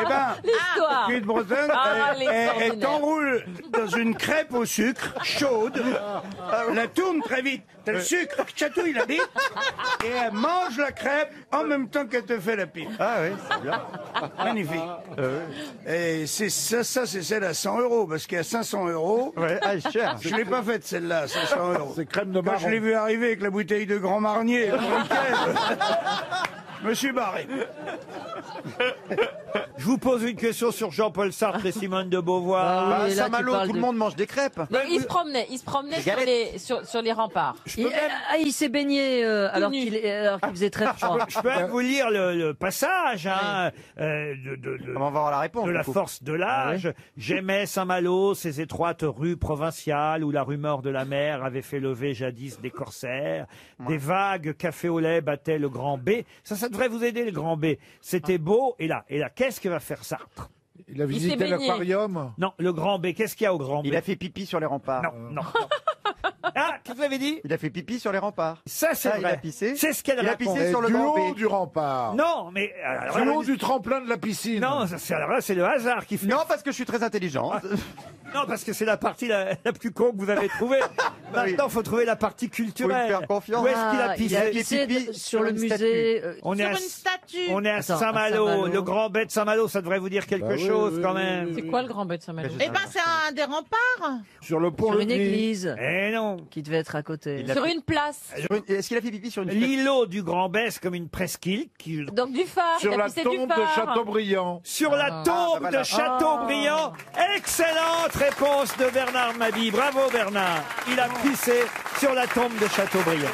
S11: Eh ben,
S12: L'histoire.
S11: pipe bretonne, elle
S12: l'extraordinaire.
S11: t'enroule dans une crêpe au sucre chaude, la tourne très vite, t'as le sucre qui chatouille la bite, et elle mange la crêpe en même temps qu'elle te fait la pipe.
S3: Ah oui, c'est bien.
S11: Magnifique. Et c'est ça c'est celle à 100 €, parce qu'à 500 €,
S3: Ouais, ah, cher.
S11: je l'ai pas faite celle-là, à 500 €.
S13: C'est crème de
S11: Quand
S13: marron.
S11: je l'ai vu arriver avec la bouteille de Grand Marnier, le week-end, je me suis barré.
S2: Je vous pose une question sur Jean-Paul Sartre et Simone de Beauvoir.
S15: Ah oui, et là, tu
S3: Saint-Malo,
S15: parles
S3: tout le
S15: de-
S3: monde mange des crêpes.
S12: Mais il se promenait sur les remparts.
S15: Il s'est baigné alors qu'il faisait très froid.
S2: Je peux même vous lire le passage hein,
S3: On va voir la réponse.
S2: de la
S3: du coup.
S2: force de l'âge. J'aimais Saint-Malo, ces étroites rues provinciales où la rumeur de la mer avait fait lever jadis des corsaires. Des vagues café au lait battaient le grand B. Ça devrait vous aider, le grand B. C'était beau. Et là, qu'est-ce que va faire Sartre?
S1: Il a visité l'aquarium.
S2: Non, le Grand B. Qu'est-ce qu'il y a au Grand B?
S3: Il a fait pipi sur les remparts.
S2: Non. Ah, qu'est-ce que vous avez dit?
S3: Il a fait pipi sur les remparts.
S2: Ça, c'est vrai.
S3: Il a pissé.
S2: C'est ce qu'elle
S3: Il a
S2: raconte.
S3: pissé sur le
S1: Du
S3: Grand
S1: haut
S3: B.
S1: du rempart.
S2: Non, mais...
S1: Du haut du tremplin de la piscine.
S2: Non, alors là, c'est le hasard qui fait...
S3: Non, parce que je suis très intelligent.
S2: Non, parce que c'est la partie la plus con que vous avez trouvée. Maintenant, il faut trouver la partie culturelle.
S3: Faut me faire confiance.
S2: Où est-ce qu'il a
S15: Ah,
S2: pissé?
S15: il a pissé sur le musée.
S2: On est
S12: Sur
S2: à-
S12: une statue.
S2: On est à
S15: Attends,
S2: Saint-Malo.
S15: à Saint-Malo.
S2: Le Grand B de Saint-Malo, ça devrait vous dire quelque
S1: Bah oui,
S2: chose
S1: oui,
S2: quand
S1: oui,
S2: même.
S15: C'est quoi le Grand B de Saint-Malo?
S12: Eh ben, c'est un des remparts.
S1: Sur le pont
S15: Sur une
S1: Le Gris.
S15: église
S2: Eh non.
S15: qui devait être à côté.
S3: Il a
S9: Sur
S3: fait-
S9: une place.
S3: Est-ce qu'il a fait pipi sur une statue?
S2: L'îlot du Grand B, c'est comme une presqu'île qui...
S9: Donc du phare.
S1: Sur
S9: il a
S1: la
S9: pissé
S1: tombe
S9: du
S1: de
S9: phare.
S1: Chateaubriand.
S2: Sur la tombe
S3: voilà.
S2: de Chateaubriand. Excellente réponse de Bernard Mabie. Bravo Bernard. Il a pissé sur la tombe de Chateaubriand.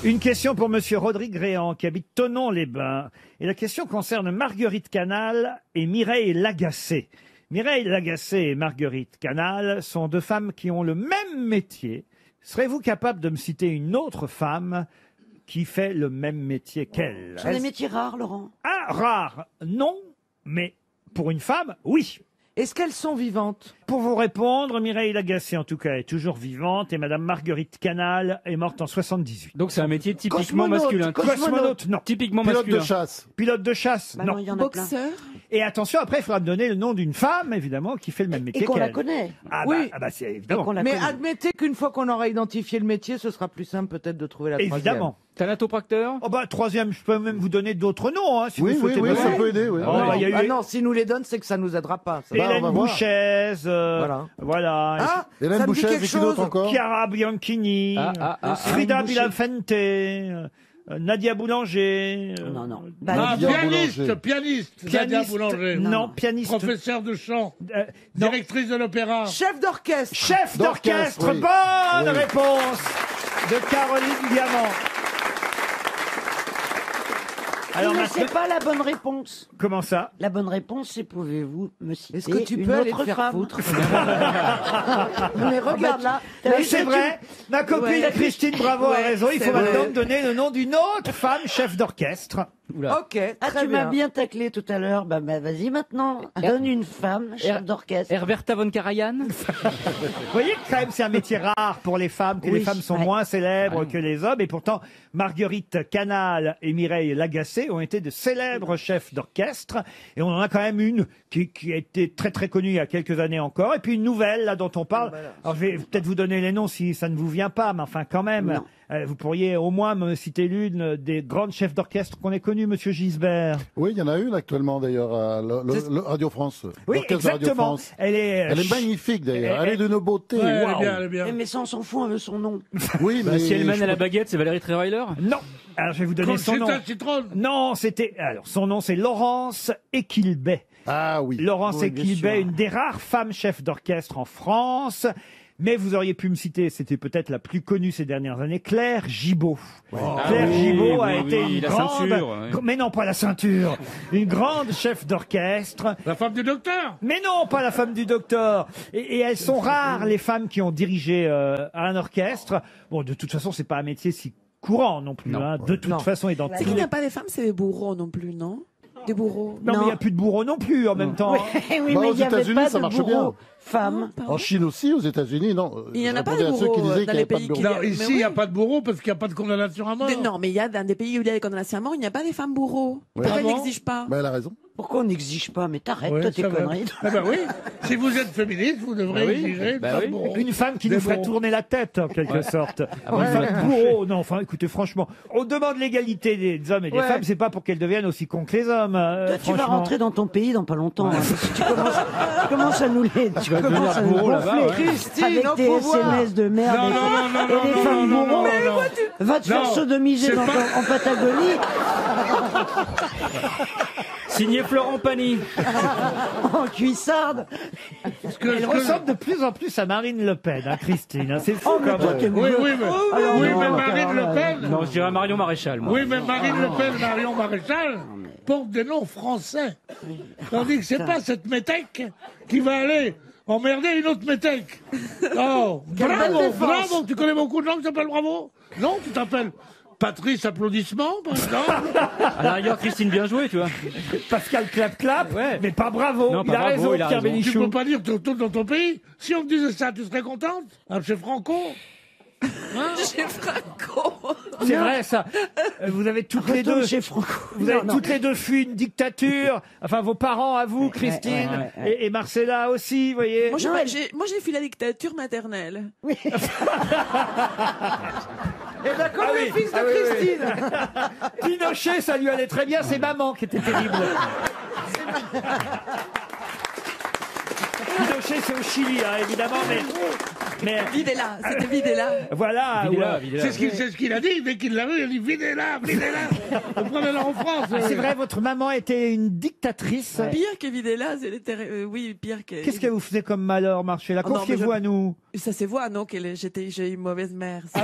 S2: Une question pour Monsieur Rodrigue Réan, qui habite Thonon-les-Bains. Et la question concerne Marguerite Canal et Mireille Lagacé. Mireille Lagacé et Marguerite Canal sont deux femmes qui ont le même métier. Serez-vous capable de me citer une autre femme qui fait le même métier qu'elle?
S9: Sur des métiers rares, Laurent.
S2: Ah, rare, non, mais pour une femme, oui.
S15: Est-ce qu'elles sont vivantes?
S2: Pour vous répondre, Mireille Lagacé, en tout cas, est toujours vivante et Madame Marguerite Canal est morte en 78.
S16: Donc c'est un métier typiquement
S15: Cosmonaute,
S16: masculin.
S2: Cosmonaute, non.
S16: Typiquement
S1: Pilote
S16: masculin.
S1: de chasse.
S2: Pilote de chasse,
S9: Bah
S2: non.
S9: non, il y en a plein.
S15: Boxeur?
S2: Et attention, après, il faudra me donner le nom d'une femme, évidemment, qui fait le même métier
S9: Et qu'on la
S2: qu'elle.
S9: connaît.
S2: Ah
S15: Oui.
S2: bah c'est
S9: Et
S2: évidemment.
S9: qu'on la
S15: Mais
S9: connaît.
S15: admettez qu'une fois qu'on aura identifié le métier, ce sera plus simple peut-être de trouver la troisième.
S2: Évidemment.
S16: Thanatopracteur.
S2: Oh bah troisième, je peux même vous donner d'autres noms, hein, si
S1: Oui,
S2: vous
S1: oui,
S2: souhaitez.
S1: oui,
S2: me-
S1: ça peut aider. Oui.
S2: Oh, bah, il y a eu
S15: Ah non, s'il nous les donne, c'est que ça nous aidera pas. ça.
S1: Bah, on
S2: Hélène
S1: va voir.
S2: Bouchez,
S15: Voilà. Ah,
S1: Hélène
S15: ça me dit
S1: Bouchez,
S15: quelque
S1: c'est qui d'autre
S15: chose.
S1: encore?
S2: Chiara Bianchini, Frida
S15: Boucher.
S2: Bilafente, Nadia Boulanger.
S9: Non, non.
S6: Ah,
S1: Nadia
S6: pianiste,
S1: Boulanger.
S6: pianiste, Nadia Boulanger.
S2: Non, pianiste.
S6: Professeur de chant,
S2: non.
S6: directrice de l'opéra.
S15: Chef d'orchestre.
S2: Chef
S1: D'orchestre,
S2: d'orchestre,
S1: oui.
S2: bonne
S1: Oui.
S2: réponse de Caroline Diamant. Alors
S9: Mais
S2: maintenant,
S9: c'est pas la bonne réponse.
S2: comment ça?
S9: La bonne réponse, c'est pouvez-vous me citer
S15: Est-ce que tu
S9: une
S15: peux aller
S9: autre
S15: te faire
S9: femme
S15: foutre
S9: Mais regarde là. t'as
S2: Mais
S9: vu
S2: c'est
S9: que
S2: vrai, ma copine
S15: Ouais.
S2: Christine Bravo a
S15: Ouais,
S2: raison, il
S15: c'est
S2: faut maintenant
S15: vrai.
S2: me donner le nom d'une autre femme chef d'orchestre.
S15: Ok,
S9: Ah,
S15: très
S9: tu m'as
S15: bien.
S9: bien taclé tout à l'heure. Bah, vas-y maintenant. Donne une femme chef d'orchestre.
S16: Herberta von Karajan.
S2: Vous voyez que quand même c'est un métier rare pour les femmes, que
S9: Oui,
S2: les femmes sont
S9: ouais.
S2: moins célèbres que les hommes, et pourtant Marguerite Canal et Mireille Lagacé ont été de célèbres chefs d'orchestre, et on en a quand même une qui a été très très connue il y a quelques années encore, et puis une nouvelle là dont on parle. Alors je vais peut-être vous donner les noms si ça ne vous vient pas, mais enfin quand même, vous pourriez au moins me citer l'une des grandes chefs d'orchestre qu'on ait connues, MonsieurGisbert.
S1: Oui, il y en a une actuellement d'ailleurs à le Radio France.
S2: Oui,
S1: L'orchestre de Radio
S2: exactement.
S1: France.
S2: Elle est
S1: magnifique d'ailleurs. Elle est d'une beauté.
S6: Ouais, elle est
S1: Waouh.
S6: bien, elle est bien.
S9: Mais ça, on s'en fout, on veut son nom.
S1: Oui,
S16: Bah,
S1: mais
S16: si elle mène
S1: je
S16: à la
S1: peux-
S16: baguette, c'est Valérie Trierweiler.
S2: Non. Alors je vais vous donner son nom.
S6: Conchita Citron.
S2: Non, c'était. Alors son nom c'est Laurence Equilbet.
S1: Ah oui.
S2: Laurence
S9: Oui, bien
S2: Equilbet,
S9: sûr.
S2: une des rares femmes chefs d'orchestre en France. Mais vous auriez pu me citer, c'était peut-être la plus connue ces dernières années, Claire Gibault. Claire Gibault a été une
S16: la
S2: grande,
S16: ceinture, oui.
S2: mais non pas la ceinture, une grande chef d'orchestre.
S6: La femme du docteur.
S2: Mais non, pas la femme du docteur. Et elles sont rares les femmes qui ont dirigé un orchestre. Bon, de toute façon, c'est pas un métier si courant non plus.
S16: Non.
S2: Hein. De toute façon, et dans
S17: C'est
S2: tous
S17: qu'il n'y
S2: les...
S17: a pas des femmes, c'est des bourreaux non plus, non? Des bourreaux.
S2: Non, mais il n'y a plus de bourreaux non plus en même temps.
S9: Oui, oui,
S1: Bah,
S9: mais
S1: aux
S9: il n'y avait
S1: États-Unis,
S9: pas
S1: ça
S9: de
S1: marche
S9: bourreau
S1: bien.
S9: femme.
S1: En Chine aussi, aux États-Unis, non.
S17: Il y en a
S1: Je
S17: pas
S1: répondais
S17: de
S1: à ceux qui
S17: bourreaux,
S1: disaient
S17: dans
S1: qu'il n'y
S17: les
S1: avait pas de
S17: pays
S1: bourreaux.
S17: qui-
S6: Non,
S17: Mais
S6: ici,
S17: oui.
S6: il n'y a pas de bourreau parce qu'il n'y a pas de condamnation à mort.
S17: Non, mais il y a dans des pays où il y a des condamnations à mort, il n'y a pas des femmes bourreaux.
S1: Ouais.
S17: Pourquoi
S6: Ah
S17: ils
S6: bon
S17: n'exigent pas?
S1: Mais elle a raison.
S9: Pourquoi on n'exige pas? Mais t'arrêtes,
S6: Ouais,
S9: toi, tes
S6: ça va.
S9: conneries.
S6: Eh ben oui. Si vous êtes féministe, vous devrez
S16: Bah oui.
S6: exiger une
S16: Bah
S6: femme
S16: oui.
S6: bourreau.
S2: Une femme qui
S6: Des
S2: nous ferait
S6: bourreaux.
S2: tourner la tête, en quelque sorte. Une
S16: ouais.
S2: femme bourreau. Non, enfin, écoutez, franchement, on demande l'égalité des hommes et des
S15: Ouais.
S2: femmes, c'est pas pour qu'elles deviennent aussi cons que les hommes.
S9: Toi, tu vas
S2: franchement.
S9: rentrer dans ton pays dans pas longtemps. hein, parce que tu commences à nous les. Tu
S16: vas devenir
S9: commences à nous
S16: bourreau là-bas,
S9: gonfler
S16: ouais.
S15: Christine,
S9: avec
S15: au
S9: tes
S15: pouvoir.
S9: SMS de merde
S6: Non,
S9: et,
S6: non, non, non,
S9: et
S6: non,
S9: des
S6: non,
S9: femmes
S6: non,
S9: bourreaux.
S6: non, non.
S9: Va te faire
S6: Non,
S9: sodomiser
S6: c'est
S9: en Patagonie.
S16: Signé Florent Pagny.
S9: En cuissarde.
S2: Elle ressemble de plus en plus à Marine Le Pen, hein, Christine. hein, c'est fou
S9: Oh, mais
S2: quand
S9: toi,
S2: même.
S9: t'es
S6: Oui,
S9: mieux.
S6: oui, mais,
S9: Alors,
S6: oui,
S9: non,
S6: mais
S9: alors
S6: Marine
S9: là,
S6: Le Pen.
S16: Non, je dirais Marion Maréchal, moi.
S6: Oui, mais Marine Le Pen, Marion Maréchal portent des noms français. Tandis que c'est pas cette métèque qui va aller emmerder une autre métèque. Oh,
S9: Quelle belle
S6: bravo,
S9: défense.
S6: bravo. Tu connais beaucoup de gens qui s'appellent Bravo? Non, tu t'appelles Patrice, applaudissements, par exemple.
S16: À la rigueur, Christine, bien joué, tu vois.
S2: Pascal clap,
S16: Ouais.
S2: mais pas bravo.
S16: Non,
S2: il
S16: pas
S2: a
S16: bravo,
S2: raison,
S16: il a
S2: Pierre
S16: raison.
S6: Tu
S2: Bénichou.
S6: peux pas dire tout dans ton pays. Si on te disait ça, tu serais contente chez Franco.
S17: Chez Franco.
S2: C'est vrai ça. Vous avez toutes les deux. Vous avez toutes les deux fui une dictature. Enfin, vos parents à vous, Christine, et Marcella aussi, vous voyez.
S17: Moi, j'ai fui la dictature maternelle. Oui.
S15: Et ben, comme le fils de Christine.
S2: Pinochet, ça lui allait très bien. C'est maman qui était terrible. Pinochet, c'est au Chili, hein, évidemment, mais
S17: Videz-la, c'était videz-la.
S2: voilà.
S16: Videz-la,
S2: ouais.
S16: videz-la.
S6: C'est ce qu'il a dit. Dès qu'il l'a vu, il a dit videz-la, videz-la. Prenez-la en France.
S2: C'est vrai, votre maman était une dictatrice.
S17: Pire que videz-la, oui, pire que...
S2: Qu'est-ce qu'elle vous faisait comme malheur, Marcella?
S17: Oh non,
S2: Confiez-vous
S17: mais
S2: à nous.
S17: Ça se voit, non, que j'ai une mauvaise mère.
S16: Ah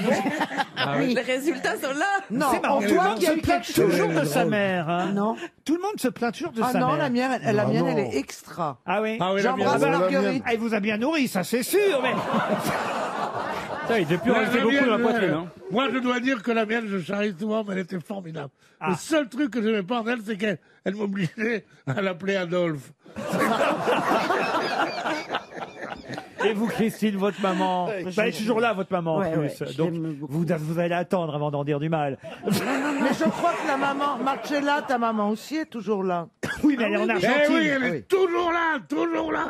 S16: oui.
S17: Les résultats sont là.
S15: Non,
S2: C'est marrant, tout le
S15: Antoine
S2: monde
S15: qui a
S2: se
S15: eu
S2: plaint
S15: quelque chose.
S2: toujours de sa mère. Hein.
S15: Non.
S2: Tout le monde se plaint toujours de
S15: Ah
S2: sa
S15: non,
S2: mère.
S15: la mienne, elle est extra.
S2: Ah oui.
S6: Ah oui, la
S15: J'embrasse
S6: mienne.
S15: Marguerite.
S2: Elle vous a bien nourri, ça c'est sûr. Mais
S16: Ça, il devait plus
S6: La
S16: rajouter beaucoup
S6: mienne,
S16: dans la poitrine. Hein.
S6: Moi, je dois dire que la mienne, je charrie souvent, mais elle était formidable. Le seul truc que je n'aimais pas en elle, c'est qu'elle m'obligeait à l'appeler Adolphe.
S2: Et vous, Christine, votre maman Elle est toujours là, votre maman, en
S15: Ouais,
S2: plus.
S15: ouais, je
S2: Donc,
S15: l'aime beaucoup.
S2: vous allez attendre avant d'en dire du mal.
S15: Mais je crois que la maman, Marcella, ta maman aussi est toujours là.
S2: Oui, mais elle est en
S6: Eh
S2: Argentine.
S6: oui, elle est toujours là, toujours là.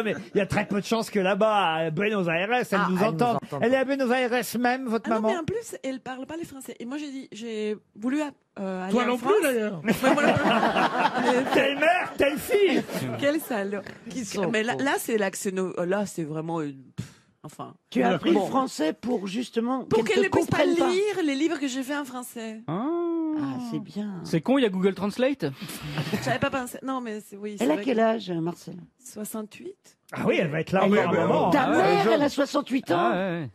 S2: Mais il y a très peu de chances que là-bas, à Buenos Aires, elle nous entende. Elle est à Buenos Aires même, votre
S17: Ah non,
S2: maman
S17: mais en plus, elle parle pas le français. Et moi, j'ai voulu aller
S6: Toi
S17: en
S6: non
S17: France.
S6: plus, d'ailleurs.
S2: Telle mère, telle fille.
S17: Quel salaud.
S15: Qui sont
S17: Mais là c'est là, c'est vraiment... enfin...
S9: Tu as appris
S17: Bon.
S9: le français pour justement
S17: Pour qu'elle
S9: te
S17: ne puisse pas
S9: comprenne pas.
S17: lire les livres que j'ai fait en français.
S9: Ah, c'est bien.
S16: C'est con, il y a Google Translate.
S17: J'avais pas pensé. Non, mais oui.
S9: Elle
S17: c'est
S9: a
S17: vrai
S9: quel
S17: que-
S9: âge, Marcel
S17: 68.
S2: Ah oui, elle va être là
S6: Ah oui,
S2: encore un
S6: ben,
S2: moment.
S9: Ta
S2: hein.
S9: mère, elle a 68 ans.
S16: Ah, ouais.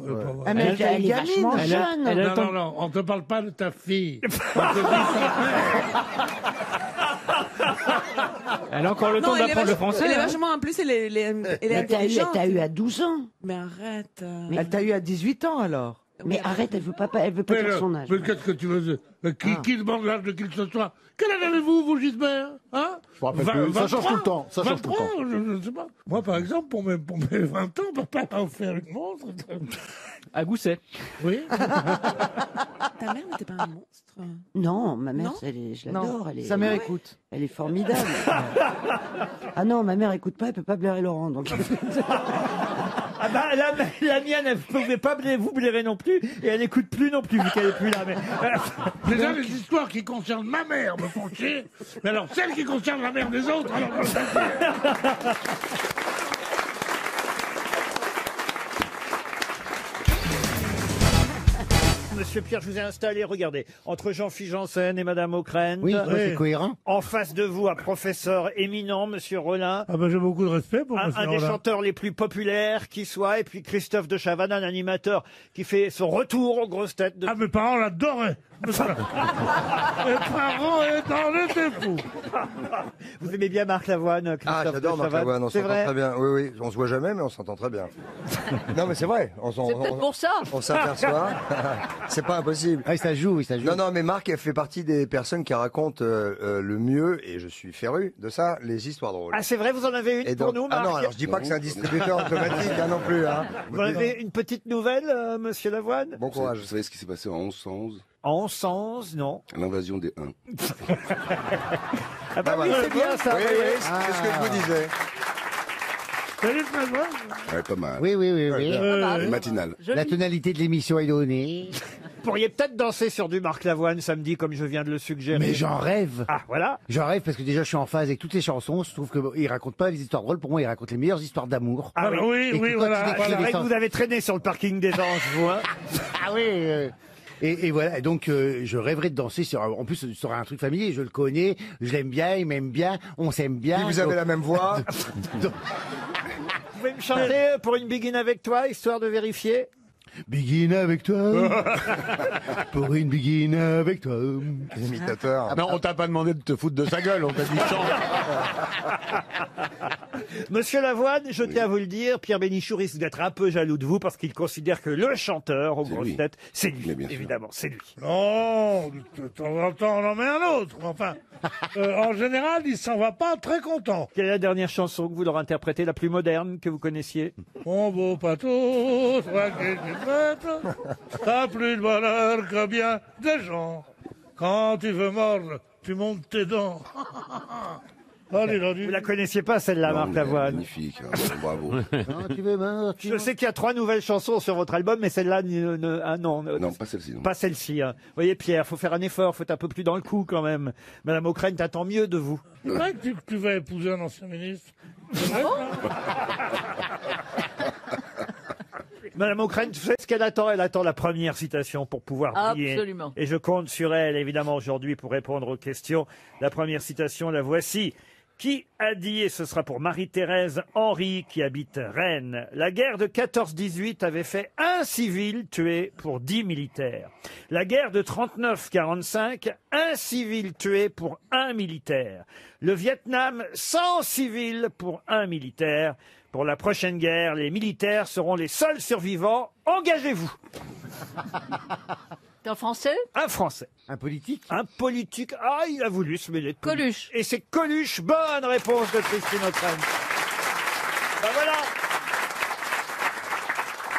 S15: Ah, mais elle est vachement
S16: Elle a-
S15: jeune.
S16: elle a le
S6: Non,
S16: temps-
S6: non, non, on te parle pas de ta fille. On te dit ta
S16: Elle a encore le temps
S17: Non, elle est
S16: d'apprendre le
S17: vachement-
S16: français.
S17: Elle est
S16: hein.
S17: vachement, en plus, elle est
S9: Mais
S17: intelligente.
S9: t'as eu à 12 ans.
S17: Mais arrête.
S15: Elle t'a eu à 18 ans alors.
S9: Mais arrête, elle veut pas
S6: Mais
S9: dire son âge.
S6: mais qu'est-ce que tu veux qui demande l'âge de qui que ce soit? Quel âge avez-vous, vous, Gisbert? Hein?
S1: Je me rappelle plus. Ça change tout le temps. Ça change tout le
S6: 23,
S1: temps.
S6: je ne sais pas. Moi, par exemple, pour mes 20 ans, papa m'a offert une montre.
S16: À Gousset.
S6: Oui.
S17: Ta mère n'était pas un monstre.
S9: Non, ma mère,
S17: Non
S9: je l'adore. Elle est,
S15: Sa mère écoute.
S9: Elle est formidable. Ah non, ma mère écoute pas, elle peut pas blairer Laurent. Donc...
S2: Ah bah, la mienne, elle ne pouvait pas vous blairer non plus, et elle n'écoute plus non plus, vu qu'elle n'est plus là. Mais...
S6: Déjà, les histoires qui concernent ma mère me font chier. Mais alors, celles qui concernent la mère des autres, alors...
S2: Monsieur Pierre, je vous ai installé, regardez, entre Jean-Philippe Janssen et Madame Ockrent.
S14: Oui, c'est cohérent.
S2: En face de vous, un professeur éminent, Monsieur Rollin.
S6: Ah ben, j'ai beaucoup de respect pour
S2: Un
S6: monsieur
S2: des
S6: Rollin.
S2: chanteurs les plus populaires qui soit, et puis Christophe de Chavannes, un animateur qui fait son retour aux grosses têtes.
S6: Ah, mes parents l'adoraient. Mes parents étaient fous.
S2: Vous aimez bien Marc Lavoine, Christophe
S4: Ah, j'adore
S2: de
S4: Marc
S2: Chavannes,
S4: Lavoine, on
S2: c'est
S4: s'entend
S2: vrai
S4: très bien. Oui, oui, on se voit jamais, mais on s'entend très bien. Non, mais c'est vrai.
S9: C'est peut-être pour ça.
S4: On s'aperçoit. C'est pas impossible.
S14: Ah, ça joue, ça joue.
S4: Non, non, mais Marc, elle fait partie des personnes qui racontent le mieux, et je suis féru de ça, les histoires drôles.
S2: Ah, c'est vrai, vous en avez une
S4: Et
S2: pour
S4: donc-
S2: nous,
S4: Ah
S2: Marc
S4: non, alors je dis pas que c'est un distributeur automatique, hein, non plus. Hein.
S2: Vous avez une petite nouvelle, Monsieur Lavoine?
S4: Bon courage.
S20: Vous savez ce qui s'est passé en 1111?
S2: En 1111, non.
S20: L'invasion des Huns.
S2: Ah bah oui, c'est bien ça.
S4: Oui,
S2: vous voyez.
S4: oui, c'est ce que je vous disais.
S6: Salut, François.
S20: Ouais, pas mal.
S14: Oui, oui, oui, oui.
S20: Une matinale.
S14: La tonalité de l'émission est donnée.
S2: Vous pourriez peut-être danser sur du Marc Lavoine samedi, comme je viens de le suggérer.
S14: Mais j'en rêve.
S2: Ah, voilà.
S14: J'en rêve parce que déjà je suis en phase avec toutes les chansons. Je trouve qu'il raconte pas les histoires drôles. Pour moi, il raconte les meilleures histoires d'amour.
S2: Ah
S6: oui,
S14: Et que
S6: oui,
S14: quand
S6: voilà.
S14: il écrit
S2: C'est
S14: des
S2: vrai que
S14: chansons-
S2: vous avez traîné sur le parking des Anges, vous, hein.
S14: Ah oui. Et voilà, et donc je rêverais de danser sur. En plus, sur un truc familier. Je le connais, je l'aime bien, il m'aime bien, on s'aime bien.
S4: Puis vous avez la même voix.
S2: Vous pouvez me chanter pour une begin avec toi, histoire de vérifier?
S14: Begin avec toi. Pour une begin avec toi.
S4: Imitateur.
S8: Non, on t'a pas demandé de te foutre de sa gueule, on t'a dit chante.
S2: Monsieur Lavoine, je tiens à vous le dire, Pierre Bénichou risque d'être un peu jaloux de vous parce qu'il considère que le chanteur aux grosses têtes, c'est lui. Évidemment, c'est lui.
S6: Non, de temps en temps, on en met un autre. Enfin, en général, il s'en va pas très content.
S2: Quelle est la dernière chanson que vous leur interprétez, la plus moderne que vous connaissiez?
S6: Mon beau pato, toi qui es prête, t'as plus de valeur que bien des gens. Quand tu veux mordre, tu montes tes dents.
S2: Vous la connaissiez pas celle-là, Marc Lavoine?
S20: Magnifique, hein, bravo.
S2: Je sais qu'il y a 3 nouvelles chansons sur votre album, mais celle-là, non.
S20: Non, pas celle-ci. non.
S2: Pas celle-ci. Hein. Vous voyez, Pierre, faut faire un effort, faut être un peu plus dans le coup quand même. Madame Ockrent attend mieux de vous.
S6: C'est vrai que tu vas épouser un ancien ministre.
S2: Madame Ockrent, vous savez ce qu'elle attend? Elle attend la première citation pour pouvoir briller.
S15: Absolument.
S2: Et je compte sur elle, évidemment, aujourd'hui, pour répondre aux questions. La première citation, la voici. Qui a dit, et ce sera pour Marie-Thérèse Henry, qui habite Rennes, la guerre de 14-18 avait fait 1 civil tué pour 10 militaires. La guerre de 39-45, 1 civil tué pour 1 militaire. Le Vietnam, 100 civils pour 1 militaire. Pour la prochaine guerre, les militaires seront les seuls survivants. Engagez-vous!
S15: T'es un Français?
S2: Un Français.
S14: Un politique?
S2: Un politique. Ah, il a voulu se mêler de tout.
S15: Coluche.
S2: Et c'est Coluche. Bonne réponse de Christine Ockrent. Ben voilà.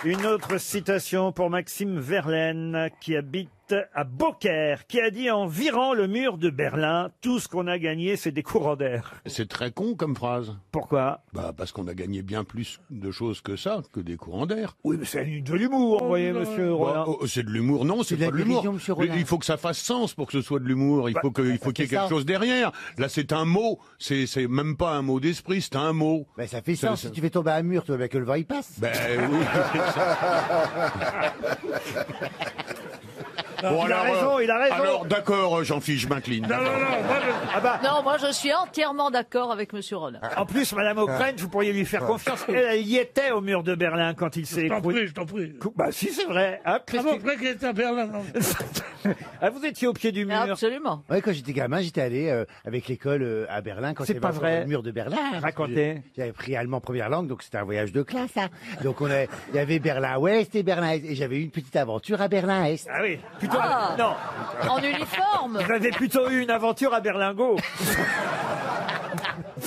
S2: Une autre citation pour Maxime Verlaine, qui habite à Beaucaire, qui a dit en virant le mur de Berlin, tout ce qu'on a gagné, c'est des courants d'air.
S8: C'est très con comme phrase.
S2: Pourquoi?
S8: Bah parce qu'on a gagné bien plus de choses que ça, que des courants d'air.
S2: Oui, mais c'est de l'humour, vous voyez, monsieur Roland.
S8: C'est de l'humour, non, c'est pas de l'humour. Il faut que ça fasse sens pour que ce soit de l'humour. Il faut qu'il y ait quelque chose derrière. Là, c'est un mot. C'est même pas un mot d'esprit, c'est un mot.
S14: Ben, ça fait sens. Si tu fais tomber un mur, tu veux bien que le vent y passe.
S8: Ben oui. Bon,
S2: il a raison.
S8: Alors, d'accord, Jean-Philippe, je m'incline.
S15: Non, moi je suis entièrement d'accord avec Monsieur Rollin.
S2: En plus, Madame Ockrent, vous pourriez lui faire confiance. Elle y était au mur de Berlin quand il s'est écroulé.
S6: Je t'en prie.
S2: Bah si, c'est vrai. Hein,
S6: Christine... qu'il était à Berlin, non.
S2: Ah, vous étiez au pied du mur.
S15: Absolument.
S14: Ouais, quand j'étais gamin, j'étais allé avec l'école à Berlin. Quand
S2: c'est pas vrai.
S14: Le mur de Berlin.
S2: Racontez.
S14: J'avais pris allemand première langue, donc c'était un voyage de classe. Hein. Donc il y avait Berlin-Ouest et Berlin-Est. Et j'avais eu une petite aventure à Berlin-Est.
S2: Ah oui. Plutôt
S15: non. En uniforme.
S2: Vous avez plutôt eu une aventure à Berlingot.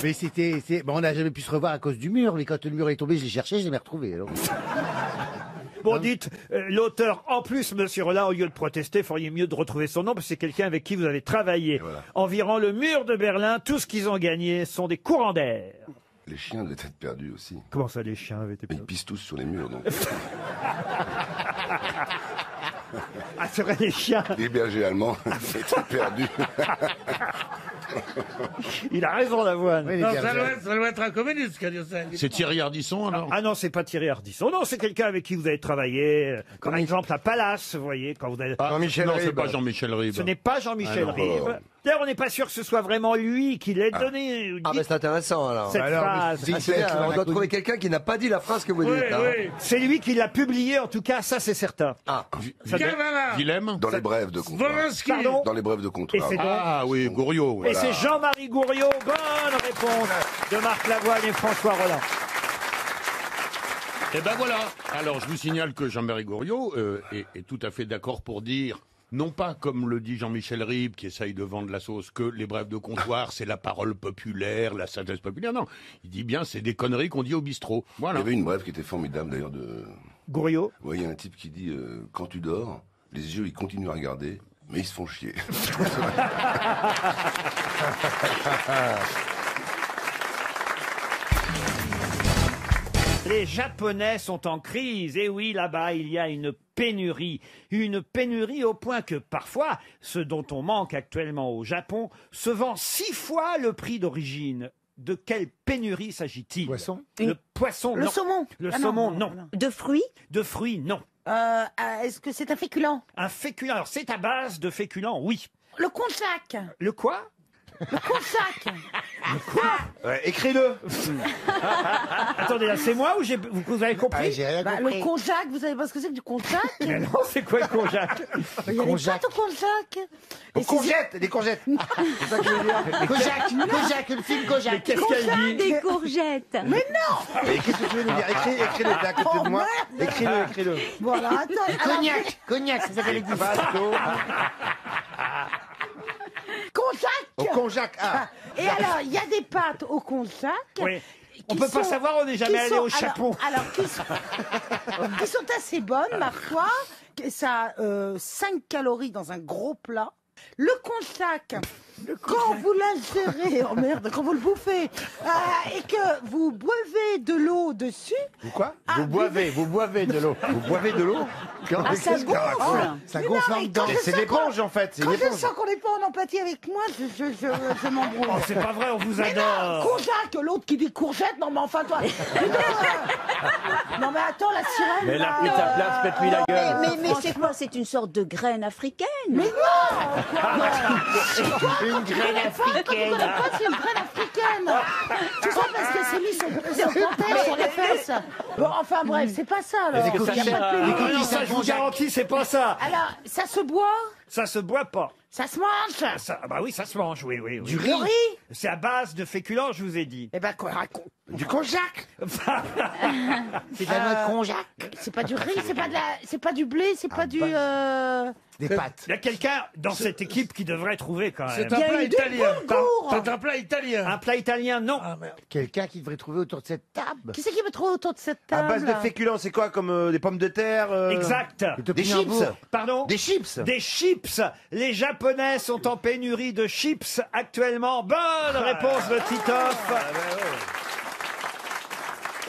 S14: Mais bon, on n'a jamais pu se revoir à cause du mur. Mais quand le mur est tombé, je l'ai cherché, je l'ai retrouvé. Alors.
S2: Bon, dites, l'auteur, en plus, monsieur Rollin, au lieu de protester, feriez mieux de retrouver son nom, parce que c'est quelqu'un avec qui vous avez travaillé. Voilà. En virant le mur de Berlin, tout ce qu'ils ont gagné sont des courants d'air.
S20: Les chiens devaient être perdus aussi.
S2: Comment ça, les chiens avaient été perdus?
S20: Ils pissent tous sur les murs, donc.
S2: Ah, c'est vrai, les chiens.
S20: Les bergers allemands étaient perdus.
S2: Il a raison, Lavoine.
S6: Oui, non, ça doit être un communiste qui a dit ça.
S8: C'est Thierry Ardisson, alors?
S2: Ah non, c'est pas Thierry Ardisson. Non, c'est quelqu'un avec qui vous avez travaillé. Par exemple, à Palace, vous voyez, quand vous avez...
S8: Jean-Michel Ribes. Non, c'est pas Jean-Michel Ribes.
S2: Ce n'est pas Jean-Michel Ribes. D'ailleurs, on n'est pas sûr que ce soit vraiment lui qui l'ait donné.
S4: Ah, ben c'est intéressant, alors.
S2: Cette phrase.
S4: On doit trouver quelqu'un qui n'a pas dit la phrase que vous dites.
S2: Oui. C'est lui qui l'a publié, en tout cas, ça c'est certain.
S20: Ah,
S8: Willem?
S20: Dans les brèves de comptoir.
S2: Pardon?
S20: Dans les brèves de comptoir.
S8: Ah oui, Gouriot.
S20: Voilà.
S2: Et c'est Jean-Marie Gouriot. Bonne réponse de Marc Lavoine et François Rollin.
S8: Eh ben voilà. Alors, je vous signale que Jean-Marie Gouriot est tout à fait d'accord pour dire, non pas comme le dit Jean-Michel Ribes, qui essaye de vendre la sauce, que les brèves de comptoir, c'est la parole populaire, la sagesse populaire. Non, il dit bien, c'est des conneries qu'on dit au bistrot. Voilà.
S20: Il y avait une brève qui était formidable, d'ailleurs, de...
S2: Gouriot.
S20: Oui, il y a un type qui dit, quand tu dors, les yeux, ils continuent à regarder, mais ils se font chier.
S2: Les Japonais sont en crise. Et oui, là-bas, il y a une pénurie. Une pénurie au point que parfois, ce dont on manque actuellement au Japon se vend 6 fois le prix d'origine. De quelle pénurie s'agit-il?
S14: Poisson?
S2: Le poisson,
S12: Le
S2: non.
S12: saumon?
S2: Le
S12: Ah,
S2: saumon,
S12: non.
S2: non.
S12: De fruits?
S2: De fruits, non.
S12: Est-ce que c'est un féculent?
S2: Un féculent, alors c'est à base de féculents, oui.
S12: Le konjac?
S2: Le quoi?
S12: Le Consac.
S13: Ouais, écris-le.
S2: Attendez, là, c'est moi ou vous avez compris?
S12: Le Conjac, vous savez pas ce que c'est que du Conjac?
S2: Mais non, c'est quoi le Conjac?
S12: Il y a des pâtes au Conjac.
S14: Des courgettes, des courgettes. C'est ça que je veux dire. Kojak, le film Kojak.
S2: Mais qu'est-ce qu'elle dit?
S7: Des courgettes.
S12: Mais non.
S14: Mais qu'est-ce que tu veux nous dire? Écris-le, t'es à côté de moi. Écris-le.
S12: Voilà, attends.
S14: Cognac, ça s'appelle les
S12: Conjac.
S14: Au Conjac, ah.
S12: Et alors, il y a des pâtes au Conjac.
S2: Oui. On peut pas savoir, on n'est jamais allé au Chapon.
S12: Qui sont assez bonnes, ma foi. Ça a 5 calories dans un gros plat. Le Conjac, quand vous l'ingérez, oh merde, quand vous le bouffez, et que vous boivez de l'eau dessus.
S14: Vous quoi? Vous boivez de l'eau. Vous boivez de l'eau?
S12: Ah, ça gonfle.
S14: Ça gonfle en dedans. C'est l'éponge en fait.
S12: Quand je sens qu'on n'est pas en empathie avec moi, je m'embrouille.
S2: Oh, c'est pas vrai, on vous
S12: Mais
S2: adore.
S12: non, Conjac, l'autre qui dit courgette, non mais enfin toi. Non mais attends, la sirène.
S23: Mais elle a
S12: là,
S23: pris ta place, pète-lui la gueule.
S7: Mais c'est quoi? C'est une sorte de graine africaine.
S12: Mais non.
S14: Une graine africaine.
S12: C'est une graine africaine. Tu sais parce que c'est mis son panthère sur les fesses. Bon, enfin bref, c'est pas ça alors.
S14: C'est que ça
S12: Y a
S14: sert
S12: pas de
S14: à-
S12: pénible.
S2: Non, ça, je vous garantis, c'est pas ça.
S12: Alors, ça se boit?
S2: Ça se boit pas.
S12: Ça se mange?
S2: Bah oui, ça se mange, oui.
S12: Du riz?
S2: C'est à base de féculents, je vous ai dit.
S12: Eh ben, quoi, raconte.
S14: Du Conjac.
S12: C'est de la noix de Conjac. C'est pas du riz, c'est pas du blé, c'est pas du.
S14: Des pâtes.
S2: Il y a quelqu'un dans cette équipe qui devrait trouver quand même.
S6: C'est un plat italien.
S12: boulgour.
S6: C'est un plat italien.
S2: Un plat italien, non.
S14: Quelqu'un qui devrait trouver autour de cette table.
S12: Qui c'est qui veut trouver autour de cette
S13: À
S12: table?
S13: base de féculents, c'est quoi? Comme des pommes de terre
S2: Exact.
S13: Des chips.
S2: Pardon?
S13: Des chips.
S2: Des chips. Les Japonais sont en pénurie de chips actuellement. Bonne réponse de Titoff.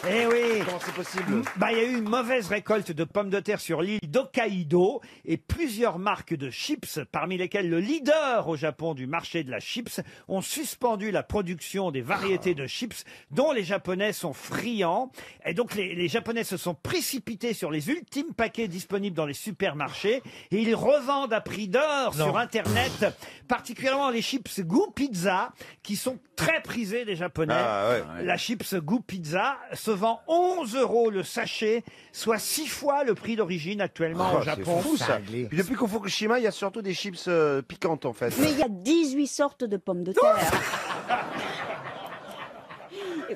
S2: Eh oui.
S13: Comment c'est possible?
S2: Bah, il y a eu une mauvaise récolte de pommes de terre sur l'île d'Hokkaido et plusieurs marques de chips, parmi lesquelles le leader au Japon du marché de la chips, ont suspendu la production des variétés de chips dont les Japonais sont friands. Et donc, les Japonais se sont précipités sur les ultimes paquets disponibles dans les supermarchés et ils revendent à prix d'or sur Internet, particulièrement les chips goût pizza qui sont très prisés des Japonais.
S13: Ah, ouais.
S2: La chips goût pizza se vend 11 € le sachet, soit 6 fois le prix d'origine actuellement au Japon.
S13: C'est fou ça. Puis depuis qu'au Fukushima, il y a surtout des chips piquantes en fait.
S7: Mais il y a 18 sortes de pommes de terre.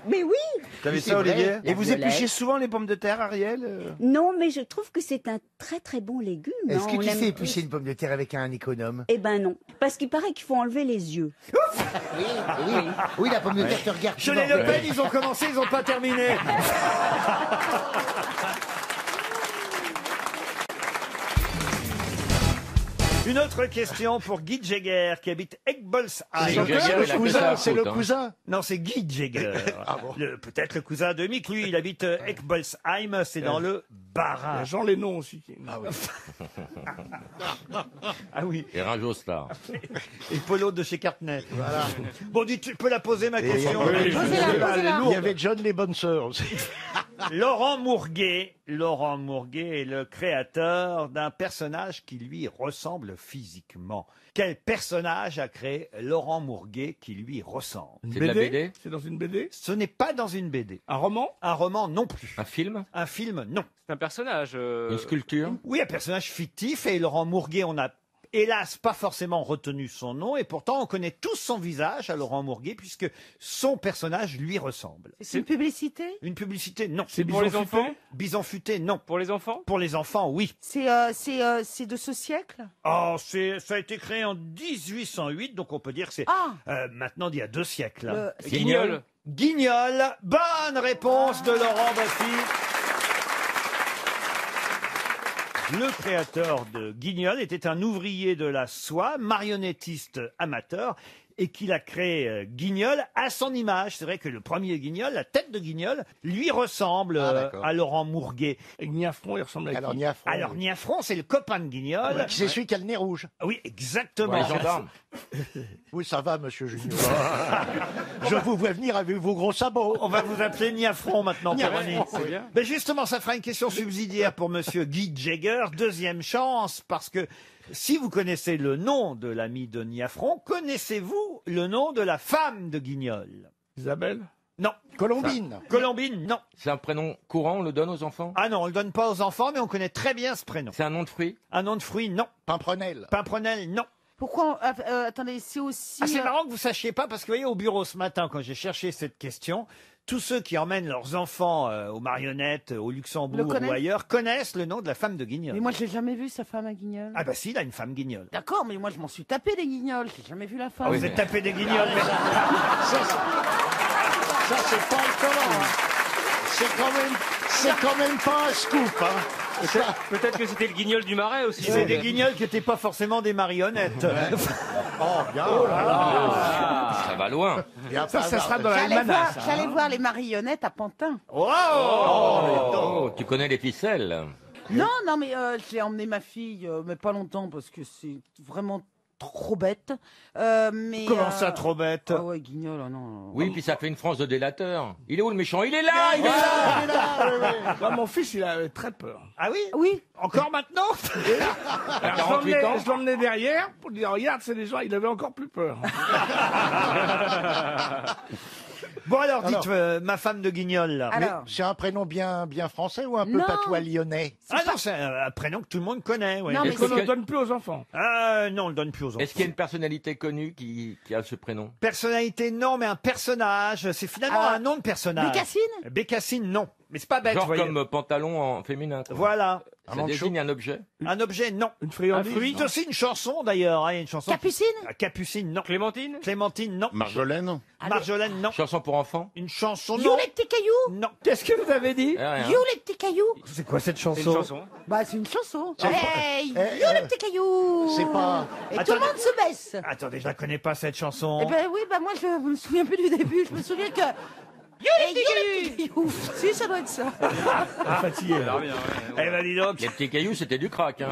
S7: Mais oui.
S13: T'avais
S14: C'est
S13: ça,
S14: vrai.
S13: Olivier?
S7: La
S13: Et vous
S7: violette.
S13: épluchez souvent les pommes de terre, Ariel
S7: Non, mais je trouve que c'est un très très bon légume.
S14: Est-ce
S7: hein.
S14: que
S7: On
S14: tu
S7: aime
S14: sais
S7: tous.
S14: éplucher une pomme de terre avec un économe?
S7: Eh ben non, parce qu'il paraît qu'il faut enlever les yeux.
S14: Oui, la pomme de terre te regarde.
S2: Chez les Le Pen, ils ont commencé, ils n'ont pas terminé. Une autre question pour Guy Jagger qui habite Egbolsheim.
S1: C'est le cousin.
S2: Non, c'est Guy Jagger. Peut-être le cousin de Mick. Lui, il habite Egbolsheim, c'est dans le Bas-Rhin.
S6: Jean Lénon aussi.
S2: Ah oui.
S22: Et Ringo Starr.
S2: Et Polo de chez Cartnet. Voilà. Bon, dis, tu peux la poser ma question.
S1: Il y avait John les bonnes sœurs aussi.
S2: Laurent Mourguet est le créateur d'un personnage qui lui ressemble physiquement. Quel personnage a créé Laurent Mourguet qui lui ressemble?
S22: C'est de la BD?
S6: C'est dans une BD?
S2: Ce n'est pas dans une BD.
S6: Un roman?
S2: Un roman non plus.
S22: Un film?
S2: Un film non.
S10: C'est un personnage.
S22: Une sculpture?
S2: Oui, un personnage fictif et Laurent Mourguet, on a hélas pas forcément retenu son nom et pourtant on connaît tous son visage à Laurent Mourguet puisque son personnage lui ressemble.
S12: C'est une publicité?
S2: Une publicité, non.
S10: C'est pour les enfants?
S2: Bison futé, non.
S10: Pour les enfants?
S2: Pour les enfants, oui.
S12: C'est de ce siècle?
S2: Oh, ça a été créé en 1808, donc on peut dire que c'est maintenant d'il y a 2 siècles. hein.
S10: Guignol.
S2: Guignol, bonne réponse de Laurent Baffy. Le créateur de Guignol était un ouvrier de la soie, marionnettiste amateur, et qu'il a créé Guignol à son image. C'est vrai que le premier Guignol, la tête de Guignol, lui ressemble à Laurent Mourguet.
S6: Et Niafron, il ressemble à qui?
S2: Alors Niafron, c'est le copain de Guignol.
S1: C'est celui qui a le nez rouge.
S2: Oui, exactement.
S22: Ouais, les gendarmes.
S1: Oui, ça va, monsieur Junior. Je vous vois venir avec vos gros sabots.
S2: On va vous appeler Niafron maintenant, Péroni.
S10: C'est bien.
S2: Mais justement, ça fera une question subsidiaire pour monsieur Guy Jagger. Deuxième chance, parce que Si vous connaissez le nom de l'ami de Niafron, connaissez-vous le nom de la femme de Guignol?
S6: Isabelle?
S2: Non.
S1: Colombine.
S2: Colombine, non.
S22: C'est un prénom courant, on le donne aux enfants?
S2: Ah non, on le donne pas aux enfants, mais on connaît très bien ce prénom.
S22: C'est un nom de fruit?
S2: Un nom de fruit, non.
S1: Pimprenel.
S2: Pimprenel, non.
S12: Pourquoi attendez, c'est aussi.
S2: Ah, c'est marrant que vous sachiez pas, parce que vous voyez, au bureau ce matin, quand j'ai cherché cette question, tous ceux qui emmènent leurs enfants aux marionnettes, au Luxembourg ou ailleurs, connaissent le nom de la femme de Guignol.
S12: Mais moi, j'ai jamais vu sa femme à Guignol.
S2: Ah bah si, il a une femme Guignol.
S12: D'accord, mais moi, je m'en suis tapé des Guignols. J'ai jamais vu la femme.
S2: Ah, vous êtes tapé des Guignols, mais...
S1: Ça, c'est pas étonnant. Hein. C'est quand même pas un scoop. Hein.
S16: Peut-être que c'était le guignol du marais aussi.
S2: C'est des Guignols qui n'étaient pas forcément des marionnettes.
S1: Oh, bien.
S22: Ça va loin.
S6: Ça sera dans la menace.
S12: J'allais voir les marionnettes à Pantin.
S22: Tu connais les ficelles?
S12: Non, mais j'ai emmené ma fille, mais pas longtemps, parce que c'est vraiment trop bête. Mais,
S2: Comment ça, trop bête?
S12: Ah ouais, Guignol, non.
S22: Oui, puis ça fait une France de délateur. Il est où le méchant? Il est là, il est là.
S6: Moi, mon fils, il avait très peur.
S2: Ah oui?
S12: Oui.
S2: Encore maintenant?
S22: À 48 ans.
S6: Je l'emmenais derrière pour dire, regarde, c'est des gens, il avait encore plus peur.
S2: Bon alors, dites, ma femme de Guignol, là.
S1: Mais c'est un prénom bien français ou un peu
S12: Non.
S1: patois lyonnais?
S2: Ah non, c'est un prénom que tout le monde connaît. Ouais.
S12: Non, mais
S6: Est-ce qu'on ne le donne plus aux enfants?
S2: Non, on le donne plus aux enfants.
S22: Est-ce qu'il y a une personnalité connue qui a ce prénom?
S2: Personnalité, non, mais un personnage. C'est finalement un nom de personnage.
S12: Bécassine?
S2: Bécassine, non. Mais c'est pas bête,
S22: Genre
S2: vous voyez.
S22: comme pantalon en féminin. quoi.
S2: Voilà.
S22: Ça désigne un objet?
S2: Un objet, non.
S6: Une friandise?
S2: Un fruit, c'est aussi une chanson d'ailleurs. Il y a une chanson.
S12: Capucine?
S2: Capucine, non.
S16: Clémentine?
S2: Clémentine, non.
S8: Marjolaine?
S2: Marjolaine, non.
S22: Chanson pour enfants?
S2: Une chanson,
S12: You
S2: non.
S12: les petits cailloux?
S2: Non.
S6: Qu'est-ce que vous avez dit?
S22: Rien.
S12: You les petits cailloux?
S2: C'est quoi cette
S16: C'est une
S2: chanson?
S16: chanson.
S12: Bah, c'est une chanson.
S1: C'est
S12: Hey, you les petits cailloux?
S1: C'est pas...
S12: Et tout le monde se baisse.
S2: Attendez, je la connais pas cette chanson.
S12: Eh ben oui, bah moi, je me souviens plus du début. Je me souviens que... You les petits cailloux? Si, ça doit être ça.
S2: Fatigué. Eh ben dis donc.
S22: Les petits cailloux, c'était du crack. Hein.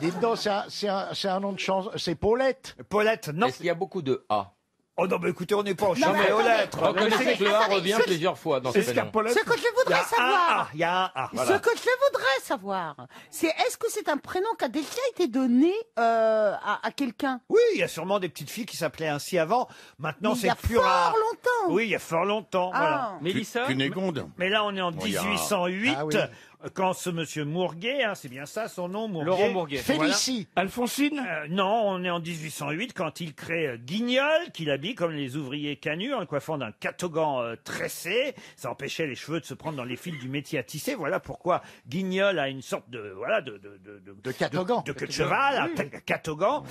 S1: Dites donc, c'est un nom de chanson. C'est Paulette.
S2: Paulette, non.
S22: Est-ce qu'il y a beaucoup de A?
S2: Oh non, mais écoutez, on n'est pas au
S12: mais
S2: chemin aux
S12: attendez.
S2: lettres.
S22: Reconnaissez que le A revient plusieurs fois dans ce prénom.
S6: Escarpolette?
S12: Ce que je voudrais savoir...
S2: Il y a un A.
S12: Ce que je voudrais savoir, c'est est-ce que c'est un prénom qui a déjà été donné à quelqu'un?
S2: Oui, il y a sûrement des petites filles qui s'appelaient ainsi avant. Maintenant,
S12: Mais il y
S2: c'est
S12: a
S2: plus
S12: fort
S2: rare.
S12: longtemps.
S2: Oui, il y a fort longtemps.
S12: Ah.
S2: Voilà.
S16: Mélissa?
S8: Cunégonde?
S2: Mais là, on est en
S8: Oh, il y a-
S2: 1808,
S1: Ah oui.
S2: quand ce monsieur Mourguet, hein, c'est bien ça son nom, Mourguet.
S16: Laurent Mourguet.
S1: Félicie.
S6: Alphonsine?
S2: Non, on est en 1808 quand il crée Guignol, qu'il habille comme les ouvriers canuts, en le coiffant d'un catogan tressé. Ça empêchait les cheveux de se prendre dans les fils du métier à tisser. Voilà pourquoi Guignol a une sorte de
S1: catogan.
S2: de queue de cheval, un catogan.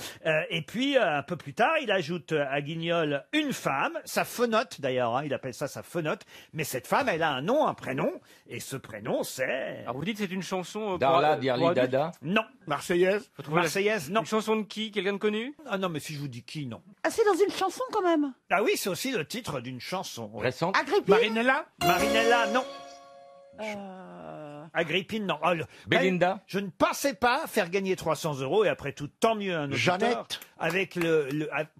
S2: Et puis un peu plus tard, il ajoute à Guignol une femme, sa fenote d'ailleurs. Hein, il appelle ça sa fenote. Mais cette femme, elle a un nom, un prénom, et ce prénom, c'est
S16: Alors vous dites que c'est une chanson.
S22: Darla,
S16: pour
S22: Dirli,
S16: adultes.
S22: Dada?
S2: non.
S6: Marseillaise?
S16: Faut trouver la-
S2: Marseillaise, non.
S16: Une chanson de qui? Quelqu'un de connu?
S2: Ah non, mais si je vous dis qui, non.
S12: Ah, c'est dans une chanson quand même.
S2: Ah oui, c'est aussi le titre d'une chanson. oui.
S22: Récente?
S12: Agrippine?
S6: Marinella?
S2: Marinella, non. Agrippine, non. Oh,
S22: Belinda?
S2: Je ne pensais pas faire gagner 300 €, et après tout, tant mieux un auditeur.
S1: Jeannette?
S2: Avec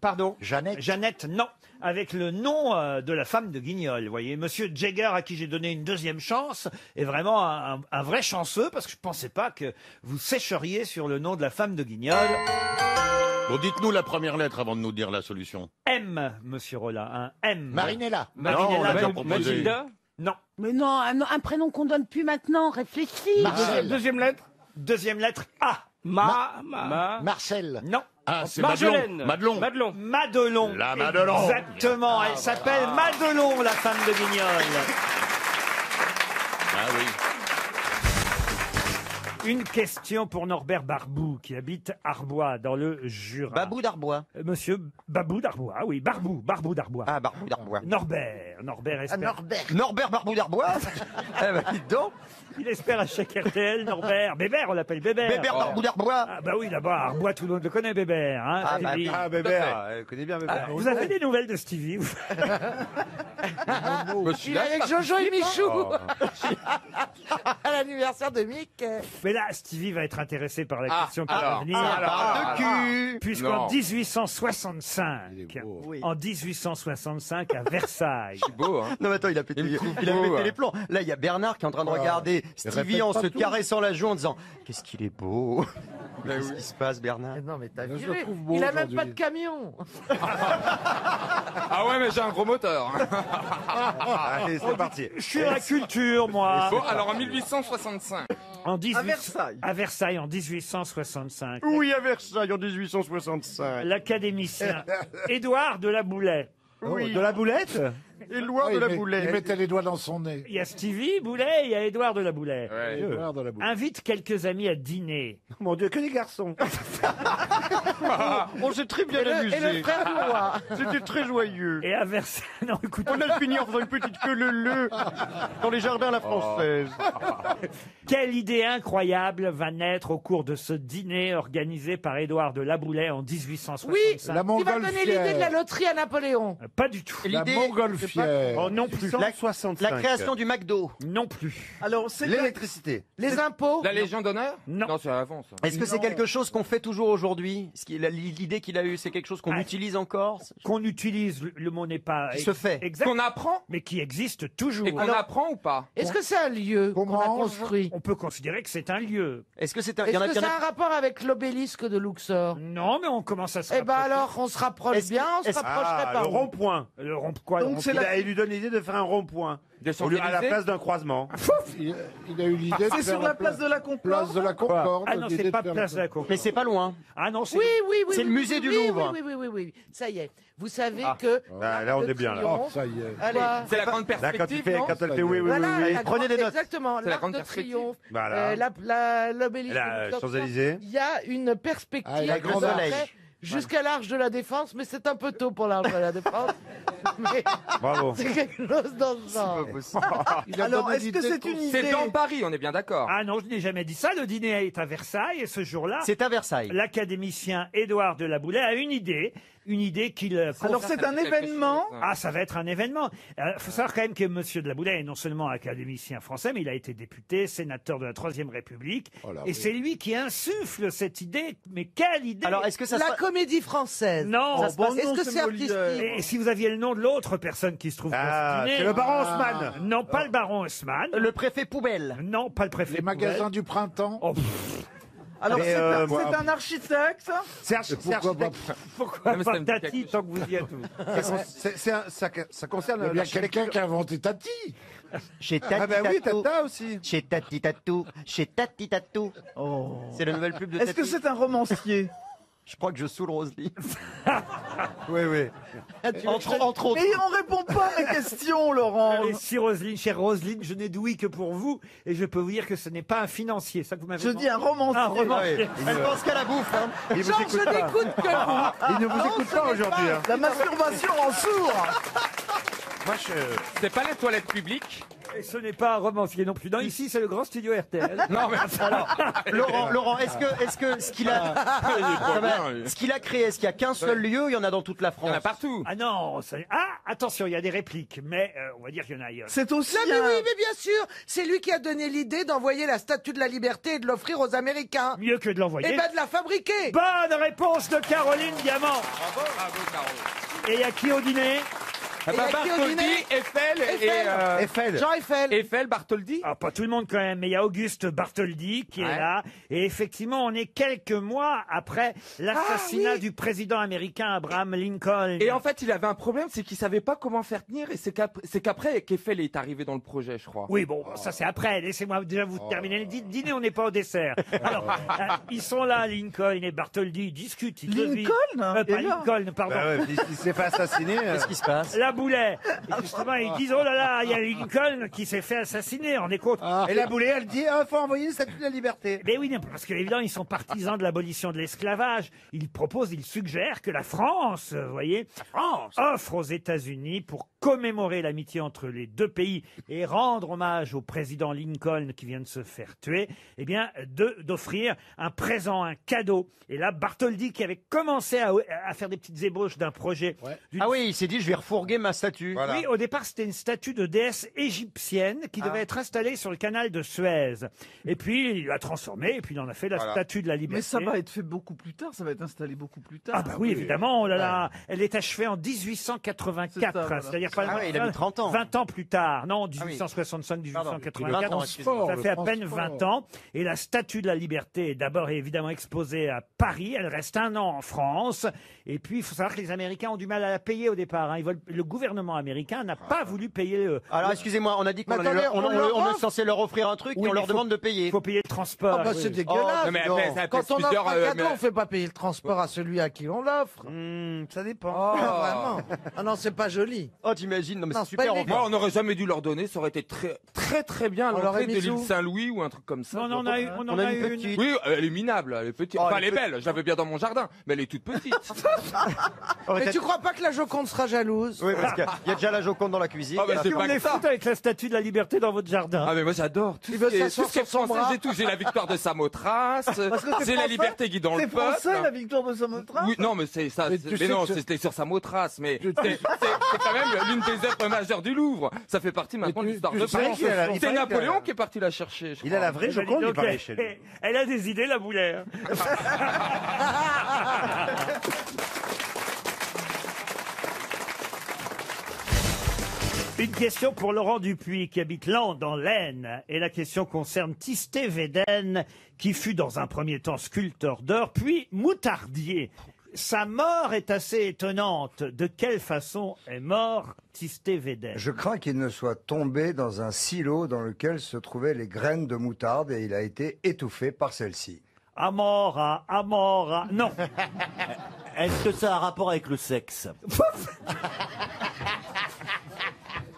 S2: pardon?
S1: Jeannette?
S2: Jeannette, non. Avec le nom de la femme de Guignol, vous voyez. Monsieur Jagger, à qui j'ai donné une deuxième chance, est vraiment un vrai chanceux, parce que je ne pensais pas que vous sécheriez sur le nom de la femme de Guignol.
S8: Bon, dites-nous la première lettre avant de nous dire la solution.
S2: M, monsieur Rolla, un M.
S1: Marinella.
S2: Marinella,
S8: Non, on l'a déjà
S2: non.
S8: proposé.
S16: Mathilda?
S2: Non.
S12: Mais non, un prénom qu'on donne plus maintenant. Réfléchis.
S1: Marcel.
S6: Deuxième lettre?
S2: Deuxième lettre, A.
S1: Marcel.
S2: Non.
S8: Ah, c'est
S16: Marjolaine.
S8: Madelon.
S16: Madelon.
S2: Madelon.
S8: La Madelon.
S2: Exactement. Elle s'appelle Madelon, la femme de Guignol.
S8: Ah oui.
S2: Une question pour Norbert Barbou, qui habite Arbois, dans le Jura.
S3: Babou d'Arbois.
S2: Monsieur Babou d'Arbois, ah oui, Barbou d'Arbois.
S3: Ah, Barbou d'Arbois.
S2: Norbert espère.
S3: Norbert Barbou d'Arbois. Eh ben, dites donc.
S2: Il espère à chaque RTL, Norbert. Bébert, on l'appelle Bébert.
S3: Bébert Barbou d'Arbois.
S2: Ah bah oui, là-bas, à Arbois, tout le monde le connaît, Bébert. Hein,
S3: Ah, bah,
S2: Stevie.
S3: Bébert, elle connaît bien Bébert.
S2: Vous avez des nouvelles de Stevie vous
S9: Il est avec Jojo et Michou à l'anniversaire de Mick.
S2: Mais là, Stevie va être intéressé par la question qui va
S3: alors,
S2: venir.
S3: de cul.
S2: Puisqu'en
S8: Non.
S2: 1865,
S3: Oui.
S2: en 1865 à Versailles,
S23: beau, hein.
S3: Non mais attends, il a pété,
S23: Il me trouve
S3: il a
S23: beau,
S3: pété
S23: hein.
S3: les plombs. Là, il y a Bernard qui est en train de regarder Stevie
S23: répète
S3: en
S23: pas
S3: se
S23: tout.
S3: caressant la joue en disant « Qu'est-ce qu'il est beau !»
S23: Ben
S3: Qu'est-ce
S23: oui.
S3: qui se passe, Bernard?
S15: Non, mais t'as
S23: Je le
S15: viré.
S23: trouve beau
S15: Il a même
S23: aujourd'hui.
S15: pas de camion.
S23: Ah ouais, mais j'ai un gros moteur.
S14: Allez, c'est parti.
S2: Je suis dans la culture, moi.
S23: Bon, alors en 1865.
S2: En 18...
S23: À Versailles.
S2: À Versailles, en 1865.
S13: Oui, à Versailles en 1865.
S2: L'académicien Édouard de la Boulay.
S14: Oui. De la boulette
S13: Édouard
S14: Ouais,
S13: de la
S14: il
S13: Boulay.
S14: mettait les doigts dans son nez.
S2: Il y a Stevie Boulet et il y a Édouard de la Boulay.
S14: Édouard de la boulette.
S2: Invite quelques amis à dîner.
S14: Mon Dieu, que des garçons.
S13: On s'est très bien
S15: Et
S13: amusé.
S15: le frère du roi.
S13: C'était très joyeux.
S2: Et à Versailles, non, écoute,
S13: On a fini en faisant une petite queue leu dans les jardins à la française.
S2: quelle idée incroyable va naître au cours de ce dîner organisé par Édouard de la Boulay en 1865.
S15: Oui,
S14: La
S15: tu vas donner l'idée de la loterie à Napoléon.
S2: Pas du tout.
S14: La montgolfière.
S2: Oh non plus.
S3: La création du McDo.
S2: Non plus.
S12: Alors, c'est
S14: L'électricité.
S15: Les impôts.
S23: La Légion d'honneur?
S2: Non.
S23: Non, c'est avant, ça.
S3: Est-ce que c'est quelque chose qu'on fait toujours aujourd'hui? L'idée qu'il a eue, c'est quelque chose qu'on utilise encore?
S2: Qu'on utilise, le mot n'est pas
S3: Qui se fait.
S2: exact,
S23: Qu'on apprend?
S2: mais qui existe toujours.
S23: Et qu'on apprend ou pas?
S15: Est-ce que c'est un lieu qu'on a
S14: mange
S15: construit?
S2: On peut considérer que c'est un lieu.
S3: Est-ce que c'est un...
S15: Est-ce que ça a un rapport avec l'obélisque de Luxor?
S2: Non, mais on commence à se
S15: Eh ben
S2: rapprocher.
S15: alors, on se rapproche
S3: Est-ce que-
S15: bien, on se
S3: est-ce-
S15: rapprocherait pas.
S14: Le
S15: où
S14: rond-point.
S2: Le rond-quoi le
S14: Donc
S2: rond-point
S14: il lui donne l'idée de faire un rond-point.
S23: Des
S14: Au lieu- à la
S23: Champs-Élysées?
S14: place d'un croisement. Il a eu l'idée de
S12: c'est
S14: faire
S12: sur la place de la Concorde.
S14: Place de la Concorde.
S2: Ah non,
S14: l'idée
S2: c'est
S14: de
S2: pas
S14: faire
S2: place de la Concorde.
S3: Mais c'est pas loin.
S2: Ah non, c'est...
S15: Oui, oui, oui.
S3: C'est
S15: oui,
S3: le musée du
S15: oui,
S3: Louvre.
S15: Oui, oui, oui, oui, oui. Ça y est. Vous savez
S3: Ah.
S15: que.
S14: Ah, là, on
S15: le
S14: est bien, là.
S15: triomphe-
S14: Oh, ça y est.
S15: Allez.
S23: C'est la grande
S14: Là, quand
S23: perspective,
S14: il fait,
S23: non?
S14: quand elle fait oui, oui, oui,
S15: Voilà,
S14: oui.
S15: la
S3: Prenez des notes.
S15: Exactement,
S23: C'est la
S15: l'Arc
S23: grande
S15: de
S23: perspective.
S15: Triomphe,
S14: Voilà.
S15: l'obélisque
S14: La
S15: de Luxor.
S14: Champs-Élysées.
S15: Il y a une perspective
S14: Ah, la
S15: de
S3: Grande
S15: après
S3: Soleil.
S15: jusqu'à l'Arche de la Défense, mais c'est un peu tôt pour l'Arche de la Défense. Mais
S14: Bravo.
S15: c'est quelque chose dans ce genre.
S12: Alors, est-ce que c'est une idée?
S23: C'est dans Paris, on est bien d'accord.
S2: Ah non, je n'ai jamais dit ça. Le dîner est à Versailles et ce jour-là,
S3: C'est à Versailles.
S2: l'académicien Édouard de la Boulay a une idée qu'il...
S12: Alors, c'est un événement.
S2: Ah, ça va être un événement. Il faut savoir quand même que Monsieur de la Boulay est non seulement académicien français, mais il a été député, sénateur de la Troisième République.
S14: Oh là,
S2: et
S14: oui.
S2: c'est lui qui insuffle cette idée. Mais quelle idée!
S3: Alors, est-ce que ça
S15: La
S3: se
S15: comédie française.
S2: Non!
S3: Ça se passe-
S15: Est-ce que c'est artistique?
S2: Et si vous aviez le nom de l'autre personne qui se trouve
S14: Ah,
S2: dans ce dîner...
S14: c'est le baron Haussmann.
S2: Non, pas le baron Haussmann.
S3: Le préfet poubelle.
S2: Non, pas le préfet.
S14: Les magasins
S2: Poubelle.
S14: du printemps.
S2: Oh, pff,
S12: Alors,
S14: Mais,
S12: c'est un architecte.
S14: C'est architecte.
S2: pourquoi
S23: Non, mais ça
S2: pas
S23: me dit
S2: Tati
S23: quelque
S2: tant que vous y êtes?
S14: Ça concerne
S23: Il y a bien
S14: quelqu'un qui a inventé Tati.
S3: Chez Tati
S14: Ah bah oui,
S3: Tatou.
S14: Tata aussi.
S3: Chez Tati Tatou. Chez Tati Tatou.
S12: Oh.
S3: C'est la nouvelle pub de
S12: Est-ce
S3: Tati.
S12: que c'est un romancier?
S3: Je crois que je saoule Roselyne.
S14: Oui, oui.
S3: Entre autres.
S12: Mais on répond pas à mes questions, Laurent.
S2: Allez, si Roselyne, chère Roselyne, je n'ai d'ouïe que pour vous, et je peux vous dire que ce n'est pas un financier, ça que vous m'avez
S12: Je
S2: demandé.
S12: dis un romancier.
S2: Un romancier.
S3: Elle pense qu'à la bouffe, hein.
S14: Il vous
S15: Genre,
S14: écoute
S15: je
S14: pas.
S15: n'écoute que vous.
S14: Il ne vous
S15: Non,
S14: écoute
S15: ce
S14: pas
S15: n'est
S14: aujourd'hui.
S15: pas-
S14: hein.
S12: La masturbation en sourd.
S14: Moi,
S23: C'est pas les toilettes publiques?
S2: Et ce n'est pas un romancier non plus. Non, ici, c'est le grand studio RTL.
S23: Non, mais
S3: Alors, Laurent, est-ce que ce qu'il a,
S23: pas bien, lui.
S3: ce qu'il a créé, est-ce qu'il y a qu'un seul lieu, ou il y en a dans toute la
S23: il y en
S3: France?
S23: a partout.
S2: Ah non, attention, il y a des répliques, mais on va dire qu'il y en a ailleurs.
S12: C'est aussi
S15: Non, mais
S12: un...
S15: oui, mais bien sûr, c'est lui qui a donné l'idée d'envoyer la Statue de la Liberté et de l'offrir aux Américains.
S2: Mieux que de l'envoyer.
S15: Et ben de la fabriquer.
S2: Bonne réponse de Caroline Diamant.
S23: Bravo, Caro.
S2: Et il y a qui au dîner?
S23: Eh ben,
S15: Et à qui au
S23: Bartholdi,
S15: dîner
S23: Eiffel et...
S14: Eiffel.
S15: Jean Eiffel.
S23: Eiffel, Bartholdi.
S2: Ah, pas tout le monde quand même, mais il y a Auguste Bartholdi qui est
S23: Ouais.
S2: là. Et effectivement, on est quelques mois après l'assassinat du président américain Abraham Lincoln.
S23: Et en fait, il avait un problème, c'est qu'il savait pas comment faire tenir, et c'est qu'après qu'Eiffel est arrivé dans le projet, je crois.
S2: Oui, bon, ça c'est après. Laissez-moi déjà vous terminer le dîner, on n'est pas au dessert. Alors, ils sont là, Lincoln et Bartholdi, ils discutent. Ils
S12: Lincoln
S2: pas
S12: est là.
S2: Lincoln, pardon.
S14: Bah ouais, il s'est fait assassiner.
S3: Qu'est-ce qui se passe?
S2: La Boulet. Et justement, ils disent, oh là là, il y a Lincoln qui s'est fait assassiner, on est compte.
S14: Et la Boulée, elle dit, faut envoyer le statut de la liberté.
S2: Mais oui, parce que évidemment, ils sont partisans de l'abolition de l'esclavage. Ils proposent, ils suggèrent que la France, vous voyez, offre aux États-Unis pour commémorer l'amitié entre les deux pays et rendre hommage au président Lincoln qui vient de se faire tuer, eh bien, d'offrir un présent, un cadeau. Et là, Bartholdi, qui avait commencé à faire des petites ébauches d'un projet.
S3: Ah oui, il s'est dit, je vais refourguer même un statut.
S2: Oui, au départ, c'était une statue de déesse égyptienne qui devait être installée sur le canal de Suez. Et puis, il l'a transformée, et puis il en a fait la statue de la liberté.
S18: Mais ça va être fait beaucoup plus tard, ça va être installé beaucoup plus tard.
S2: Ah bah oui, évidemment, oh là là. Elle est achevée en 1884,
S18: C'est ça, voilà.
S2: c'est-à-dire pas
S3: Ah oui, il a mis 30 ans.
S2: 20 ans plus tard. Non, 1865, 1884. Ça fait à peine 20 ans. Et la statue de la liberté est d'abord évidemment exposée à Paris. Elle reste un an en France. Et puis, il faut savoir que les Américains ont du mal à la payer au départ. Hein. Le gouvernement américain n'a pas voulu payer.
S3: Alors, excusez-moi, on a dit qu'on
S2: Mais attendez,
S3: on est censé leur offrir un truc et
S2: Oui,
S3: on
S2: mais
S3: leur demande de payer.
S2: Il faut payer le transport.
S18: Ah bah c'est dégueulasse.
S23: non, mais
S18: donc.
S23: après, ça
S18: Quand
S23: pèse
S18: on
S23: plusieurs,
S18: offre un cadeau,
S23: mais-
S18: on fait pas payer le transport à celui à qui on l'offre.
S2: Ça dépend.
S18: Oh, vraiment. Ah non, c'est pas joli.
S3: Oh, t'imagines, non mais
S18: Non,
S3: c'est
S18: c'est pas
S3: super.
S18: illégal.
S23: Moi, on n'aurait jamais dû leur donner, ça aurait été très bien à
S18: On leur
S23: l'entrée
S18: a mis
S23: de l'île
S18: sous.
S23: Saint-Louis ou un truc comme ça.
S2: Non, on en a eu- on en
S3: a
S2: a
S3: une
S2: eu
S3: petite.
S23: Oui, elle est minable, elle est petite.
S3: Oh,
S23: Enfin,
S3: elle
S23: elle est
S3: est
S23: belle, j'avais bien dans mon jardin, mais elle est toute petite.
S18: Mais tu crois pas que la Joconde sera jalouse?
S3: Oui, parce qu'il y a déjà la Joconde dans la cuisine.
S23: Ah bah, c'est
S2: Vous
S23: pas
S2: les
S23: que ça.
S2: foutre avec la statue de la liberté dans votre jardin.
S23: Ah mais moi j'adore tout
S18: Il
S23: ce
S18: veut
S23: qui est,
S18: s'asseoir
S23: tout ce qui est
S18: sur son
S23: français
S18: bras.
S23: et tout. J'ai la victoire de Samothrace,
S18: Parce que c'est
S23: c'est la
S18: français.
S23: liberté guidant le
S18: C'est
S23: peuple.
S18: français, la victoire de Samothrace?
S23: Oui, non mais c'est ça,
S18: Mais
S23: c'est-
S18: tu
S23: mais
S18: sais
S23: non,
S18: que
S23: c'était sur Samothrace, mais c'est quand même l'une des œuvres majeures du Louvre. Ça fait partie maintenant de l'histoire de
S14: sais
S23: France.
S14: qu'il a- il
S23: C'est
S14: paraît
S23: Napoléon
S14: que-
S23: qui est parti la chercher. je
S14: Il a
S23: crois.
S14: la vraie
S2: Eh ben,
S14: Joconde,
S2: dis
S14: il
S2: donc,
S14: paraît chez lui.
S2: elle a des idées, la boulère. Une question pour Laurent Dupuis qui habite Lens dans l'Aisne. Et la question concerne Tistet Védène qui fut dans un premier temps sculpteur d'or, puis moutardier. Sa mort est assez étonnante. De quelle façon est mort Tistet Védène?
S4: Je crains qu'il ne soit tombé dans un silo dans lequel se trouvaient les graines de moutarde et il a été étouffé par celle-ci.
S2: Amora, Amora. Non.
S1: Est-ce que ça a un rapport avec le sexe?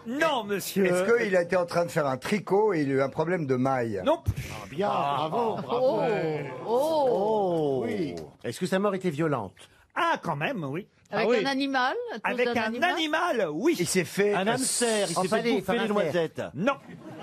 S2: Non, monsieur.
S4: Est-ce qu'il a été en train de faire un tricot et il a eu un problème de maille?
S2: Non.
S1: Bien, bravo, bravo.
S9: Oh.
S1: Oui. Est-ce que sa mort était violente?
S2: Ah, quand même, oui.
S9: Avec un animal? à cause
S2: Avec
S9: d'un
S2: un animal, oui.
S4: Il s'est fait...
S1: Un hamster, il s'est fait bouffer les noisettes.
S2: Non.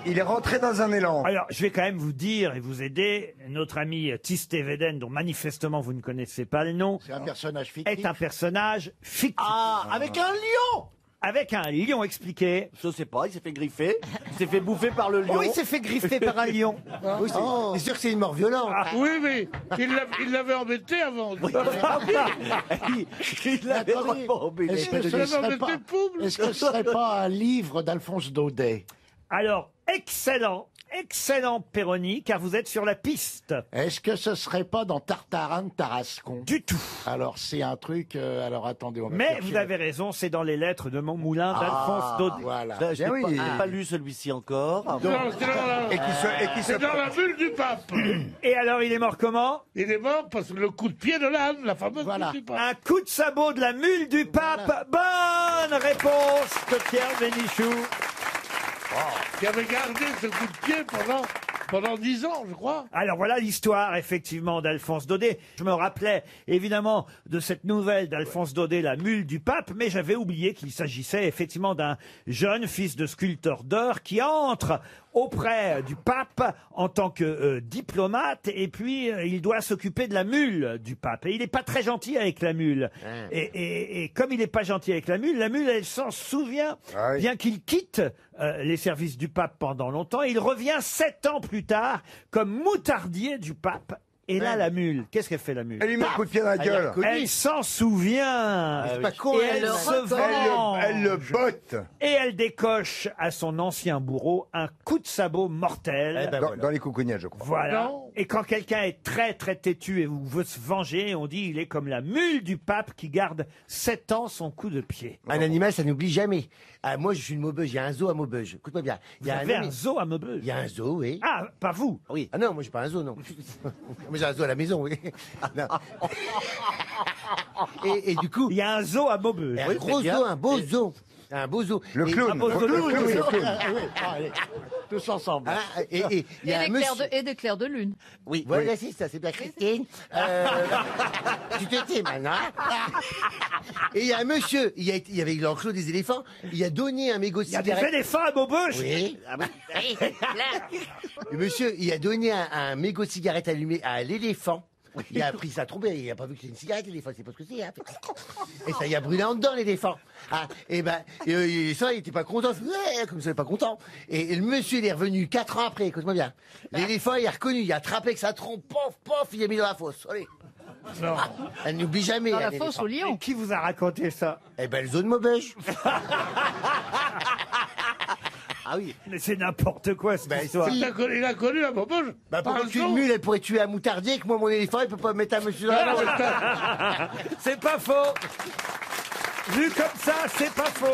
S4: Il est rentré dans un élan.
S2: Alors, je vais quand même vous dire et vous aider, notre ami Tistet Védène, dont manifestement vous ne connaissez pas le nom,
S1: C'est un personnage fictif.
S2: est un personnage fictif.
S1: Ah, avec un lion!
S2: Avec un lion expliqué.
S1: Je sais pas, il s'est fait griffer. Il s'est fait bouffer par le lion.
S2: Oh, il s'est fait griffer par un lion.
S1: Oui, c'est sûr que c'est une mort violente.
S6: Oui, mais il l'avait embêté avant.
S1: Il l'avait
S6: Attendez,
S1: vraiment embêté.
S6: est-ce que ce serait pas-
S1: Est-ce que ce serait pas un livre d'Alphonse Daudet?
S2: Alors, excellent, excellent Péroni, car vous êtes sur la piste.
S1: Est-ce que ce serait pas dans Tartarin de Tarascon?
S2: Du tout.
S1: Alors, c'est un truc... alors, attendez, on va
S2: Mais
S1: chercher.
S2: vous avez raison, c'est dans les lettres de mon moulin d'Alphonse Daudet.
S1: Voilà.
S2: Ben
S1: Bien oui.
S2: oui.
S1: pas lu celui-ci encore.
S6: Non, c'est dans la- c'est dans la bulle du pape.
S2: Et alors, il est mort comment?
S6: Il est mort parce que le coup de pied de l'âne, la fameuse bulle du pape.
S2: Un coup de sabot de la mule du pape. Bonne réponse de Pierre Bénichou.
S6: Qui avait gardé ce coup de pied pendant 10 ans, je crois.
S2: Alors voilà l'histoire effectivement d'Alphonse Daudet. Je me rappelais évidemment de cette nouvelle d'Alphonse Daudet, la mule du pape, mais j'avais oublié qu'il s'agissait effectivement d'un jeune fils de sculpteur d'or qui entre auprès du pape en tant que diplomate et puis il doit s'occuper de la mule du pape. Et il n'est pas très gentil avec la mule. Et comme il n'est pas gentil avec la mule elle s'en souvient, bien qu'il quitte les services du pape pendant longtemps. Il revient 7 ans plus tard comme moutardier du pape. Et là, la mule, qu'est-ce qu'elle fait, la mule?
S4: Elle lui met un coup de pied dans la gueule.
S2: Elle s'en souvient.
S4: C'est pas con,
S2: Et
S4: elle
S2: elle
S4: le
S2: se
S4: reconnaît.
S2: venge.
S4: Elle le botte.
S2: Et elle décoche à son ancien bourreau un coup de sabot mortel.
S4: Dans les coucougnettes, je crois.
S2: Voilà. Et quand quelqu'un est très très têtu et veut se venger, on dit il est comme la mule du pape qui garde 7 ans son coup de pied.
S1: Un animal, ça n'oublie jamais. Ah, moi, je suis une Maubeuge. Il y a un zoo à Maubeuge. Écoute-moi bien. Il y a
S2: Vous avez
S1: ami-
S2: un zoo à Maubeuge?
S1: Il y a un zoo, oui.
S2: Ah, pas vous?
S1: Oui. Ah non, moi, j'ai pas un zoo, non. Moi, j'ai un zoo à la maison, oui. Ah, non. Et du coup...
S2: Il y a un zoo à Maubeuge.
S1: Un gros zoo, un beau zoo. Un beau zoo.
S4: Le clown.
S1: Un beau zoo.
S4: Le clown, le clown.
S1: Ah, oui. Ah, allez. Tous ensemble. Et il y a un monsieur...
S9: Et des clairs de lune.
S1: Oui, voilà, c'est ça, c'est bien, Christine. Tu te tais maintenant. Et il y a un monsieur, il y avait l'enclos des éléphants, il a donné un mégot de
S2: Il y a
S1: cigarette.
S2: des éléphants à Maubeuge?
S1: Oui. Le monsieur, il a donné un mégot de cigarette allumé à l'éléphant Il a pris sa trompe, il a pas vu que c'est une cigarette, l'éléphant, c'est pas ce que c'est. Hein. Et ça y a brûlé en dedans, l'éléphant. Ah, et ben, ça, il était pas content, comme ça, il est pas content. Et le monsieur, il est revenu 4 ans après, écoute-moi bien. L'éléphant, il a reconnu, il a attrapé avec sa trompe, pof, pof, il a mis dans la fosse. Allez.
S6: Non.
S1: Elle n'oublie jamais.
S15: Dans la
S1: l'éléphant.
S15: fosse au lion.
S2: Et qui vous a raconté ça?
S1: Eh ben, le zone Maubeuge. Ah oui.
S2: Mais c'est n'importe quoi, cette histoire.
S6: Il a connu la Maubeuge.
S1: Bah, pourquoi qu'une mule, elle pourrait tuer un moutardier, que moi, mon éléphant, il peut pas mettre un monsieur dans la fosse.
S2: C'est pas faux. Vu comme ça, c'est pas faux.